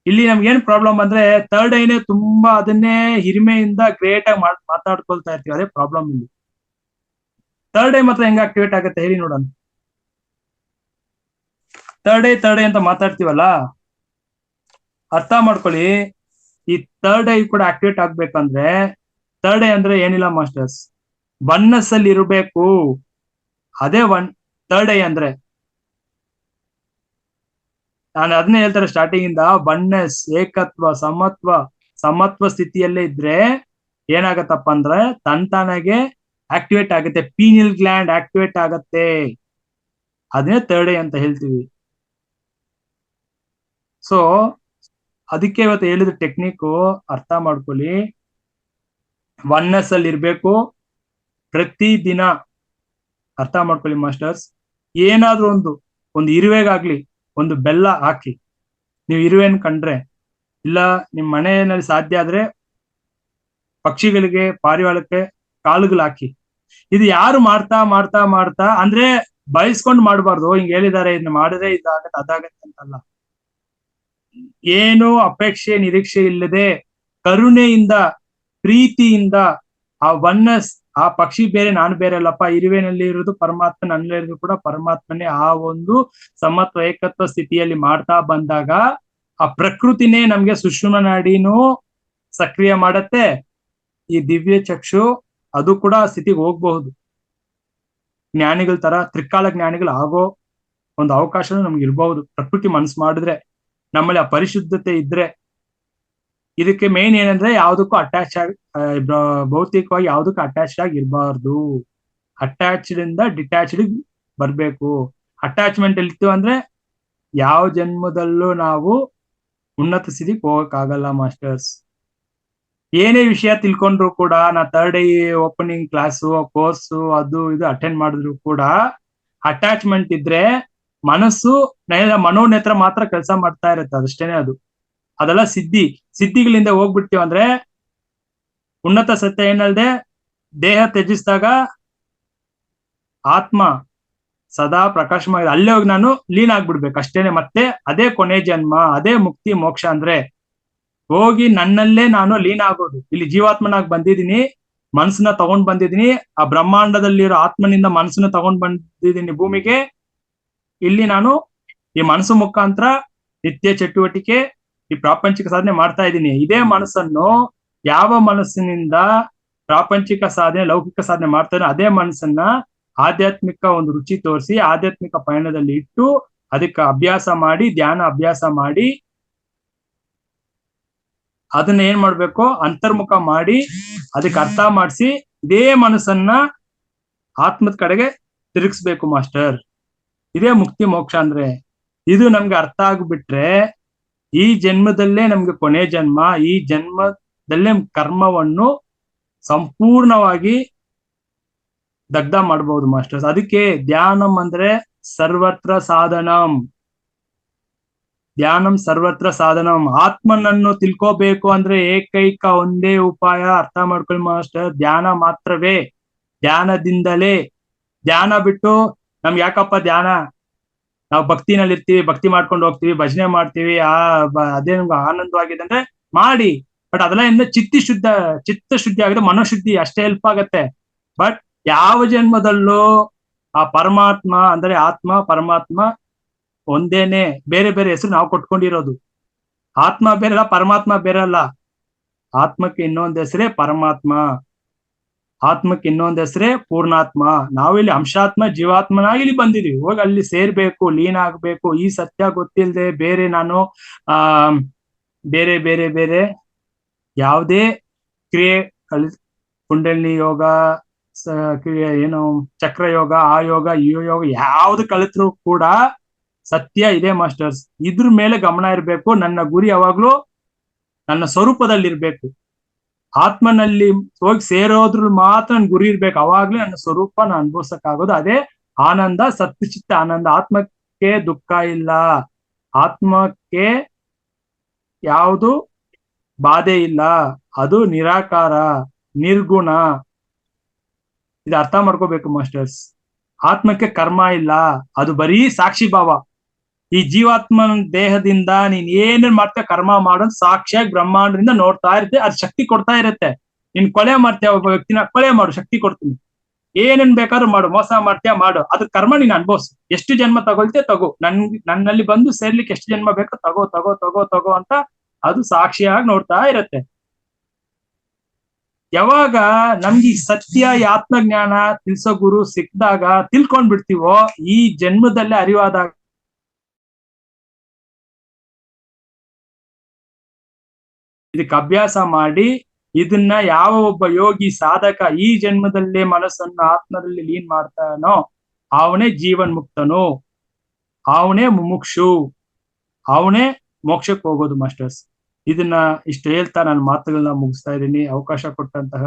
ಇಲ್ಲಿ ನಮ್ಗೆ ಏನ್ ಪ್ರಾಬ್ಲಮ್ ಅಂದ್ರೆ ಥರ್ಡ್ ಐನೇ ತುಂಬಾ ಅದನ್ನೇ ಹಿರಿಮೆಯಿಂದ ಗ್ರೇಟ್ ಆಗಿ ಮಾತಾಡ್ಕೊಳ್ತಾ ಇರ್ತೀವಿ. ಅದೇ ಪ್ರಾಬ್ಲಮ್ ಇಲ್ಲಿ. ಥರ್ಡ್ ಐ ಮಾತ್ರ ಹೆಂಗ್ ಆಕ್ಟಿವೇಟ್ ಆಗುತ್ತೆ ಹೇಳಿ ನೋಡೋಣ. ಥರ್ಡ್ ಐ ಅಂತ ಮಾತಾಡ್ತೀವಲ್ಲ, ಅರ್ಥ ಮಾಡ್ಕೊಳ್ಳಿ. ಈ ಥರ್ಡ್ ಐ ಕೂಡ ಆಕ್ಟಿವೇಟ್ ಆಗ್ಬೇಕಂದ್ರೆ ಥರ್ಡ್ ಐ ಅಂದ್ರೆ ಏನಿಲ್ಲ ಮಾಸ್ಟರ್ಸ್, ಒನ್ನೆಸ್ ಅಲ್ಲಿ ಇರಬೇಕು. ಅದೇ ಥರ್ಡ್ ಐ ಅಂದ್ರೆ. ನಾನು ಅದನ್ನೇ ಹೇಳ್ತಾರೆ ಸ್ಟಾರ್ಟಿಂಗ್ ಇಂದ, ಒನ್ನೆಸ್, ಏಕತ್ವ, ಸಮತ್ವ ಸ್ಥಿತಿಯಲ್ಲೇ ಇದ್ರೆ ಏನಾಗತ್ತಪ್ಪ ಅಂದ್ರೆ ತಾನಾಗೆ ಆಕ್ಟಿವೇಟ್ ಆಗುತ್ತೆ, ಪೀನಿಯಲ್ ಗ್ಲ್ಯಾಂಡ್ ಆಕ್ಟಿವೇಟ್ ಆಗತ್ತೆ. ಅದನ್ನೇ ಥರ್ಡ್ ಐ ಅಂತ ಹೇಳ್ತೀವಿ. ಸೊ ಅದಕ್ಕೆ ಇವತ್ತು ಹೇಳಿದ ಟೆಕ್ನಿಕ್ ಅರ್ಥ ಮಾಡ್ಕೊಳ್ಳಿ. ಒನ್ನೆಸ್ ಅಲ್ಲಿ ಇರ್ಬೇಕು ಪ್ರತಿದಿನ. ಅರ್ಥ ಮಾಡ್ಕೊಳ್ಳಿ ಮಾಸ್ಟರ್ಸ್. ಏನಾದ್ರೂ ಒಂದು ಇರುವೆಗಾಗ್ಲಿ ಒಂದು ಬೆಲ್ಲ ಹಾಕಿ. ನೀವು ಇರುವೆನ್ ಕಂಡ್ರೆ, ಇಲ್ಲ ನಿಮ್ ಮನೆಯಲ್ಲಿ ಸಾಧ್ಯ ಆದ್ರೆ ಪಕ್ಷಿಗಳಿಗೆ, ಪಾರಿವಾಳಕ್ಕೆ ಕಾಳುಗಳು ಹಾಕಿ. ಇದು ಯಾರು ಮಾಡ್ತಾ ಅಂದ್ರೆ ಬಯಸ್ಕೊಂಡು ಮಾಡ್ಬಾರ್ದು. ಹಿಂಗ್ ಹೇಳಿದಾರೆ ಇದನ್ನ ಮಾಡಿದ್ರೆ ಇದಾಗತ್ತೆ ಅದಾಗತ್ತೆ ಅಂತಲ್ಲ. ಏನು ಅಪೇಕ್ಷೆ ನಿರೀಕ್ಷೆ ಇಲ್ಲದೆ ಕರುಣೆಯಿಂದ, ಪ್ರೀತಿಯಿಂದ ಆ ಒನ್ನೆಸ್, ಆ ಪಕ್ಷಿ ಬೇರೆ ನಾನು ಬೇರೆ ಅಲ್ಲಪ್ಪ, ಇರುವೆನಲ್ಲಿ ಇರೋದು ಪರಮಾತ್ಮ, ನನ್ನಲ್ಲಿ ಇರೋದು ಕೂಡ ಪರಮಾತ್ಮನೇ, ಆ ಒಂದು ಸಮತ್ವ ಏಕತ್ವ ಸ್ಥಿತಿಯಲ್ಲಿ ಮಾಡ್ತಾ ಬಂದಾಗ ಆ ಪ್ರಕೃತಿನೇ ನಮ್ಗೆ ಸುಷುಮ್ನ ನಾಡಿನೂ ಸಕ್ರಿಯ ಮಾಡತ್ತೆ. ಈ ದಿವ್ಯ ಚಕ್ಷು ಅದು ಕೂಡ ಸ್ಥಿತಿಗೆ ಹೋಗ್ಬಹುದು. ಜ್ಞಾನಿಗಳ ತರ ತ್ರಿಕಾಲ ಜ್ಞಾನಿಗಳು ಆಗೋ ಒಂದು ಅವಕಾಶ ನಮ್ಗೆ ಇರ್ಬಹುದು, ಪ್ರಕೃತಿ ಮನಸ್ಸು ಮಾಡಿದ್ರೆ, ನಮ್ಮಲ್ಲಿ ಆ ಪರಿಶುದ್ಧತೆ ಇದ್ರೆ. ಇದಕ್ಕೆ ಮೇನ್ ಏನಂದ್ರೆ ಯಾವ್ದಕ್ಕೂ ಅಟ್ಯಾಚ್ ಆಗಿ, ಭೌತಿಕವಾಗಿ ಯಾವ್ದಕ್ಕೂ ಅಟ್ಯಾಚ್ ಆಗಿ ಇರಬಾರ್ದು. ಅಟ್ಯಾಚ್ಡ್ ಇಂದ ಡಿಟ್ಯಾಚ್ಡ್ ಬರ್ಬೇಕು. ಅಟ್ಯಾಚ್ಮೆಂಟ್ ಎಲ್ಲಿತ್ತು ಅಂದ್ರೆ ಯಾವ ಜನ್ಮದಲ್ಲೂ ನಾವು ಉನ್ನತ ಸ್ಥಿತಿಗೆ ಹೋಗಕ್ಕಾಗಲ್ಲ ಮಾಸ್ಟರ್ಸ್. ಏನೇ ವಿಷಯ ತಿಳ್ಕೊಂಡ್ರು ಕೂಡ, ನಾ third I opening class, course, ಅದು ಇದು ಅಟೆಂಡ್ ಮಾಡಿದ್ರು ಕೂಡ ಅಟ್ಯಾಚ್ಮೆಂಟ್ ಇದ್ರೆ ಮನಸ್ಸು ಮನೋನೇತ್ರ ಮಾತ್ರ ಕೆಲಸ ಮಾಡ್ತಾ ಇರುತ್ತೆ, ಅದಷ್ಟೇನೆ. ಅದೆಲ್ಲ ಸಿದ್ಧಿಗಳಿಂದ ಹೋಗ್ಬಿಡ್ತೀವಿ ಅಂದ್ರೆ ಉನ್ನತ ಸತ್ಯ ಏನಲ್ದೆ ದೇಹ ತ್ಯಜಿಸಿದಾಗ ಆತ್ಮ ಸದಾ ಪ್ರಕಾಶವಾಗಿ ಅಲ್ಲೇ ಹೋಗಿ ನಾನು ಲೀನ್ ಆಗ್ಬಿಡ್ಬೇಕು ಅಷ್ಟೇನೆ. ಮತ್ತೆ ಅದೇ ಕೊನೆ ಜನ್ಮ, ಅದೇ ಮುಕ್ತಿ ಮೋಕ್ಷ. ಅಂದ್ರೆ ಹೋಗಿ ನನ್ನಲ್ಲೇ ನಾನು ಲೀನ್ ಆಗೋದು. ಇಲ್ಲಿ ಜೀವಾತ್ಮನಾಗಿ ಬಂದಿದ್ದೀನಿ, ಮನಸ್ಸನ್ನ ತಗೊಂಡ್ ಬಂದಿದ್ದೀನಿ, ಆ ಬ್ರಹ್ಮಾಂಡದಲ್ಲಿರೋ ಆತ್ಮನಿಂದ ಮನಸ್ಸನ್ನ ತಗೊಂಡ್ ಬಂದಿದ್ದೀನಿ ಭೂಮಿಗೆ. ಇಲ್ಲಿ ನಾನು ಈ ಮನಸ್ಸು ಮುಖಾಂತರ ನಿತ್ಯ ಚಟುವಟಿಕೆ, ಈ ಪ್ರಾಪಂಚಿಕ ಸಾಧನೆ ಮಾಡ್ತಾ ಇದ್ದೀನಿ. ಇದೇ ಮನಸ್ಸನ್ನು ಯಾವ ಮನಸ್ಸಿನಿಂದ ಪ್ರಾಪಂಚಿಕ ಸಾಧನೆ, ಲೌಕಿಕ ಸಾಧನೆ ಮಾಡ್ತಾನೆ, ಅದೇ ಮನಸ್ಸನ್ನ ಆಧ್ಯಾತ್ಮಿಕ ಒಂದು ರುಚಿ ತೋರಿಸಿ ಆಧ್ಯಾತ್ಮಿಕ ಪಯಣದಲ್ಲಿ ಇಟ್ಟು ಅದಕ್ಕೆ ಅಭ್ಯಾಸ ಮಾಡಿ, ಧ್ಯಾನ ಅಭ್ಯಾಸ ಮಾಡಿ, ಅದನ್ನ ಏನ್ ಮಾಡ್ಬೇಕು, ಅಂತರ್ಮುಖ ಮಾಡಿ ಅದಕ್ಕೆ ಅರ್ಥ ಮಾಡಿಸಿ ಇದೇ ಮನಸ್ಸನ್ನ ಆತ್ಮದ ಕಡೆಗೆ ತಿರುಗಿಸ್ಬೇಕು ಮಾಸ್ಟರ್. ಇದೇ ಮುಕ್ತಿ ಮೋಕ್ಷ ಅಂದ್ರೆ. ಇದು ನಮ್ಗೆ ಅರ್ಥ ಆಗ್ಬಿಟ್ರೆ ಈ ಜನ್ಮದಲ್ಲೇ ನಮ್ಗೆ ಕೊನೆ ಜನ್ಮ, ಈ ಜನ್ಮದಲ್ಲೇ ಕರ್ಮವನ್ನು ಸಂಪೂರ್ಣವಾಗಿ ದಗ್ಧ ಮಾಡಬಹುದು ಮಾಸ್ಟರ್ಸ್. ಅದಕ್ಕೆ ಧ್ಯಾನಂ ಅಂದ್ರೆ ಸರ್ವತ್ರ ಸಾಧನಂ. ಧ್ಯಾನಂ ಸರ್ವತ್ರ ಸಾಧನಂ. ಆತ್ಮನನ್ನು ತಿಳ್ಕೋಬೇಕು ಅಂದ್ರೆ ಏಕೈಕ ಒಂದೇ ಉಪಾಯ, ಅರ್ಥ ಮಾಡ್ಕೊಳ್ಳಿ ಮಾಸ್ಟರ್, ಧ್ಯಾನ ಮಾತ್ರವೇ. ಧ್ಯಾನದಿಂದಲೇ. ಧ್ಯಾನ ಬಿಟ್ಟು ನಮ್ಗೆ ಯಾಕಪ್ಪ ಧ್ಯಾನ, ನಾವು ಭಕ್ತಿನಲ್ಲಿ ಇರ್ತೀವಿ, ಭಕ್ತಿ ಮಾಡ್ಕೊಂಡು ಹೋಗ್ತೀವಿ, ಭಜನೆ ಮಾಡ್ತೀವಿ, ಅದೇ ನಮ್ಗೆ ಆನಂದವಾಗಿದೆ ಅಂದ್ರೆ ಮಾಡಿ. ಬಟ್ ಅದೆಲ್ಲ ಚಿತ್ತ ಶುದ್ಧಿ ಆಗಿದೆ, ಮನೋಶುದ್ಧಿ ಅಷ್ಟೇ ಹೆಲ್ಪ್ ಆಗತ್ತೆ. ಬಟ್ ಯಾವ ಜನ್ಮದಲ್ಲೂ ಆ ಪರಮಾತ್ಮ ಅಂದ್ರೆ ಆತ್ಮ ಪರಮಾತ್ಮ ಒಂದೇನೆ, ಬೇರೆ ಬೇರೆ ಹೆಸರು ನಾವು ಕೊಟ್ಕೊಂಡಿರೋದು. ಆತ್ಮ ಬೇರೆಲ್ಲ, ಪರಮಾತ್ಮ ಬೇರೆಲ್ಲ. ಆತ್ಮಕ್ಕೆ ಇನ್ನೊಂದ್ ಹೆಸರೇ ಪರಮಾತ್ಮ, ಆತ್ಮಕ್ಕೆ ಇನ್ನೊಂದ್ ಹೆಸರೇ ಪೂರ್ಣಾತ್ಮ. ನಾವಿಲ್ಲಿ ಅಂಶಾತ್ಮ ಜೀವಾತ್ಮನಾಗಿ ಇಲ್ಲಿ ಬಂದಿದೀವಿ. ಹೋಗಿ ಅಲ್ಲಿ ಸೇರ್ಬೇಕು, ಲೀನ್ ಆಗ್ಬೇಕು. ಈ ಸತ್ಯ ಗೊತ್ತಿಲ್ಲದೆ ಬೇರೆ ನಾನು ಬೇರೆ ಬೇರೆ ಬೇರೆ ಯಾವುದೇ ಕ್ರಿಯೆ ಕುಂಡಲಿನಿ ಯೋಗ, ಏನು ಚಕ್ರ ಯೋಗ, ಆ ಯೋಗ ಈ ಯೋಗ ಯಾವ್ದು ಕಲಿತ್ರು ಕೂಡ ಸತ್ಯ ಇದೆ ಮಾಸ್ಟರ್ಸ್. ಇದ್ರ ಮೇಲೆ ಗಮನ ಇರ್ಬೇಕು. ನನ್ನ ಗುರಿ ಯಾವಾಗ್ಲೂ ನನ್ನ ಸ್ವರೂಪದಲ್ಲಿರ್ಬೇಕು. ಆತ್ಮನಲ್ಲಿ ಹೋಗಿ ಸೇರೋದ್ರ ಮಾತ್ರ ನನ್ ಗುರಿ ಇರ್ಬೇಕು. ಅವಾಗ್ಲೇ ನನ್ನ ಸ್ವರೂಪ ನಾನು ಅನುಭವಿಸಕ್ಕಾಗೋದು. ಅದೇ ಆನಂದ, ಸತ್ಚಿತ್ತ ಆನಂದ. ಆತ್ಮಕ್ಕೆ ದುಃಖ ಇಲ್ಲ, ಆತ್ಮಕ್ಕೆ ಯಾವುದು ಬಾಧೆ ಇಲ್ಲ, ಅದು ನಿರಾಕಾರ, ನಿರ್ಗುಣ. ಇದು ಅರ್ಥ ಮಾಡ್ಕೋಬೇಕು ಮಾಸ್ಟರ್ಸ್. ಆತ್ಮಕ್ಕೆ ಕರ್ಮ ಇಲ್ಲ, ಅದು ಬರೀ ಸಾಕ್ಷಿ ಭಾವ. ಈ ಜೀವಾತ್ಮನ ದೇಹದಿಂದ ನೀನ್ ಏನೇನ್ ಮಾಡ್ತೀಯ ಕರ್ಮ ಮಾಡೋದು ಸಾಕ್ಷಿಯಾಗಿ ಬ್ರಹ್ಮಾಂಡದಿಂದ ನೋಡ್ತಾ ಇರುತ್ತೆ. ಅದು ಶಕ್ತಿ ಕೊಡ್ತಾ ಇರುತ್ತೆ. ನೀನ್ ಕೊಲೆ ಮಾಡ್ತೀಯ ಒಬ್ಬ ವ್ಯಕ್ತಿನ, ಕೊಲೆ ಮಾಡು, ಶಕ್ತಿ ಕೊಡ್ತೀನಿ. ಏನನ್ ಬೇಕಾದ್ರೂ ಮಾಡು, ಮೋಸ ಮಾಡ್ತೀಯ ಮಾಡು, ಅದ್ರ ಕರ್ಮ ನೀನ್ ಅನ್ಭವ್ಸು. ಎಷ್ಟು ಜನ್ಮ ತಗೊಳ್ತೀಯ ತಗೋ, ನನ್ನಲ್ಲಿ ಬಂದು ಸೇರ್ಲಿಕ್ಕೆ ಎಷ್ಟು ಜನ್ಮ ಬೇಕೋ ತಗೋ ತಗೋ ತಗೋ ತಗೋ ಅಂತ ಅದು ಸಾಕ್ಷಿಯಾಗಿ ನೋಡ್ತಾ ಇರತ್ತೆ. ಯಾವಾಗ ನಮ್ಗೆ ಈ ಸತ್ಯ, ಈ ಆತ್ಮಜ್ಞಾನ ತಿಳ್ಸೋ ಗುರು ಸಿಕ್ಕಿದಾಗ ತಿಳ್ಕೊಂಡ್ ಬಿಡ್ತೀವೋ, ಈ ಜನ್ಮದಲ್ಲೇ ಅರಿವಾದಾಗ ಇದಕ್ಕೆ ಅಭ್ಯಾಸ ಮಾಡಿ ಇದನ್ನ ಯಾವ ಒಬ್ಬ ಯೋಗಿ ಸಾಧಕ ಈ ಜನ್ಮದಲ್ಲೇ ಮನಸ್ಸನ್ನು ಆತ್ಮದಲ್ಲಿ ಲೀನ್ ಮಾಡ್ತಾನೋ ಅವನೇ ಜೀವನ್ ಮುಕ್ತನು, ಅವನೇ ಮುಮುಕ್ಷು, ಅವನೇ ಮೋಕ್ಷಕ್ಕೆ ಹೋಗೋದು ಮಾಸ್ಟರ್ಸ್. ಇದನ್ನ ಇಷ್ಟು ಹೇಳ್ತಾ ನಾನು ಮಾತುಗಳನ್ನ ಮುಗಿಸ್ತಾ ಇದ್ದೀನಿ. ಅವಕಾಶ ಕೊಟ್ಟಂತಹ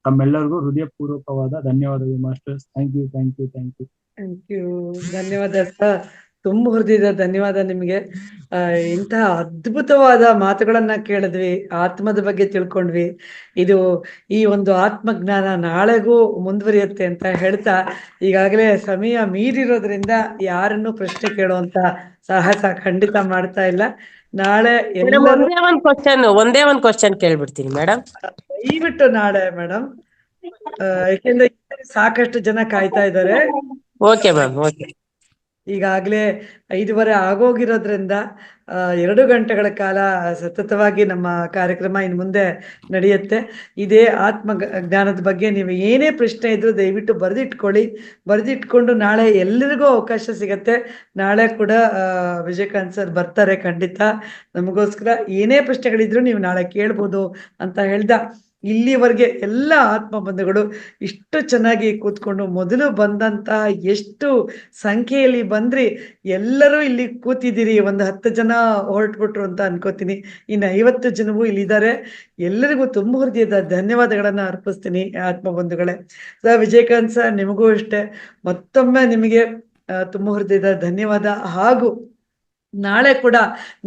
ತಮ್ಮೆಲ್ಲರಿಗೂ ಹೃದಯಪೂರ್ವಕವಾದ ಧನ್ಯವಾದಗಳು masters. Thank you thank you thank you thank you. ಧನ್ಯವಾದ ಸರ್, ತುಂಬ ಹೃದಯದ ಧನ್ಯವಾದ ನಿಮ್ಗೆ. ಇಂತಹ ಅದ್ಭುತವಾದ ಮಾತುಗಳನ್ನ ಕೇಳಿದ್ವಿ, ಆತ್ಮದ ಬಗ್ಗೆ ತಿಳ್ಕೊಂಡ್ವಿ. ಇದು ಈ ಒಂದು ಆತ್ಮಜ್ಞಾನ ನಾಳೆಗೂ ಮುಂದುವರಿಯುತ್ತೆ ಅಂತ ಹೇಳ್ತಾ, ಈಗಾಗಲೇ ಸಮಯ ಮೀರಿರೋದ್ರಿಂದ ಯಾರನ್ನು ಪ್ರಶ್ನೆ ಕೇಳುವಂತ ಸಾಹಸ ಖಂಡಿತ ಮಾಡ್ತಾ ಇಲ್ಲ. ನಾಳೆ ಒಂದೇ ಒಂದ್ ಕ್ವಶನ್ ಕೇಳ್ಬಿಡ್ತೀನಿ ಮೇಡಮ್. ದಯವಿಟ್ಟು ನಾಳೆ ಮೇಡಮ್, ಯಾಕೆಂದ್ರೆ ಸಾಕಷ್ಟು ಜನ ಕಾಯ್ತಾ ಇದ್ದಾರೆ. Okay ma'am, okay. ಈಗಾಗ್ಲೇ 5:15 ಆಗೋಗಿರೋದ್ರಿಂದ 2 ಗಂಟೆಗಳ ಕಾಲ ಸತತವಾಗಿ ನಮ್ಮ ಕಾರ್ಯಕ್ರಮ ಇನ್ನು ಮುಂದೆ ನಡೆಯುತ್ತೆ. ಇದೇ ಆತ್ಮ ಜ್ಞಾನದ ಬಗ್ಗೆ ನೀವು ಏನೇ ಪ್ರಶ್ನೆ ಇದ್ರು ದಯವಿಟ್ಟು ಬರೆದಿಟ್ಕೊಳ್ಳಿ. ಬರೆದಿಟ್ಕೊಂಡು ನಾಳೆ ಎಲ್ಲರಿಗೂ ಅವಕಾಶ ಸಿಗತ್ತೆ. ನಾಳೆ ಕೂಡ ವಿಜಯಕಾಂತ್ ಸರ್ ಬರ್ತಾರೆ ಖಂಡಿತ. ನಮಗೋಸ್ಕರ ಏನೇ ಪ್ರಶ್ನೆಗಳಿದ್ರು ನೀವು ನಾಳೆ ಕೇಳ್ಬೋದು ಅಂತ ಹೇಳ್ದ, ಇಲ್ಲಿವರೆಗೆ ಎಲ್ಲ ಆತ್ಮ ಬಂಧುಗಳು ಇಷ್ಟು ಚೆನ್ನಾಗಿ ಕೂತ್ಕೊಂಡು, ಮೊದಲು ಬಂದಂತಹ ಎಷ್ಟು ಸಂಖ್ಯೆಯಲ್ಲಿ ಬಂದ್ರಿ, ಎಲ್ಲರೂ ಇಲ್ಲಿ ಕೂತಿದ್ದೀರಿ. ಒಂದು 10 ಜನ ಹೊರಟ್ಬಿಟ್ರು ಅಂತ ಅನ್ಕೋತೀನಿ. ಇನ್ನು 50 ಜನವೂ ಇಲ್ಲಿದ್ದಾರೆ. ಎಲ್ಲರಿಗೂ ತುಂಬ ಹೃದಯದ ಧನ್ಯವಾದಗಳನ್ನ ಅರ್ಪಿಸ್ತೀನಿ ಆತ್ಮ ಬಂಧುಗಳೇ. ಸರ್ ವಿಜಯಕಾಂತ್ ಸರ್, ನಿಮಗೂ ಅಷ್ಟೇ ಮತ್ತೊಮ್ಮೆ ನಿಮಗೆ ತುಂಬ ಹೃದಯದ ಧನ್ಯವಾದ. ಹಾಗೂ ನಾಳೆ ಕೂಡ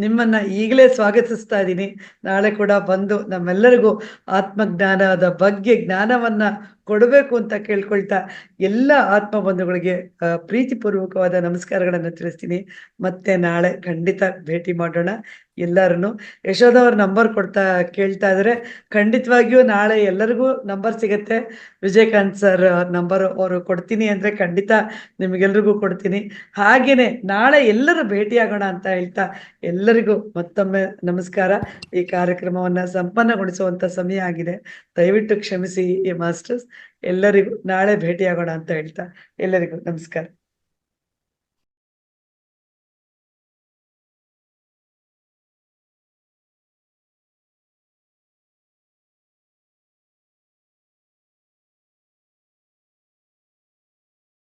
ನಿಮ್ಮನ್ನ ಈಗಲೇ ಸ್ವಾಗತಿಸ್ತಾ ಇದ್ದೀನಿ. ನಾಳೆ ಕೂಡ ಬಂದು ನಮ್ಮೆಲ್ಲರಿಗೂ ಆತ್ಮಜ್ಞಾನದ ಬಗ್ಗೆ ಜ್ಞಾನವನ್ನ ಕೊಡಬೇಕು ಅಂತ ಕೇಳ್ಕೊಳ್ತಾ ಎಲ್ಲ ಆತ್ಮ ಬಂಧುಗಳಿಗೆ ಪ್ರೀತಿಪೂರ್ವಕವಾದ ನಮಸ್ಕಾರಗಳನ್ನು ತಿಳಿಸ್ತೀನಿ. ಮತ್ತೆ ನಾಳೆ ಖಂಡಿತ ಭೇಟಿ ಮಾಡೋಣ ಎಲ್ಲರನ್ನು. ಯಶೋಧ ಅವ್ರ ನಂಬರ್ ಕೇಳ್ತಾ ಇದ್ರೆ ಖಂಡಿತವಾಗಿಯೂ ನಾಳೆ ಎಲ್ಲರಿಗೂ ನಂಬರ್ ಸಿಗತ್ತೆ. ವಿಜಯಕಾಂತ್ ಸರ್ ನಂಬರ್ ಅವರು ಕೊಡ್ತೀನಿ ಅಂದ್ರೆ ಖಂಡಿತ ನಿಮಗೆಲ್ರಿಗೂ ಕೊಡ್ತೀನಿ. ಹಾಗೇನೆ ನಾಳೆ ಎಲ್ಲರೂ ಭೇಟಿಯಾಗೋಣ ಅಂತ ಹೇಳ್ತಾ ಎಲ್ಲರಿಗೂ ಮತ್ತೊಮ್ಮೆ ನಮಸ್ಕಾರ. ಈ ಕಾರ್ಯಕ್ರಮವನ್ನ ಸಂಪನ್ನಗೊಳಿಸುವಂತ ಸಮಯ ಆಗಿದೆ, ದಯವಿಟ್ಟು ಕ್ಷಮಿಸಿ ಮಾಸ್ಟರ್ಸ್. ಎಲ್ಲರಿಗೂ ನಾಳೆ ಭೇಟಿಯಾಗೋಣ ಅಂತ ಹೇಳ್ತಾ ಎಲ್ಲರಿಗೂ ನಮಸ್ಕಾರ.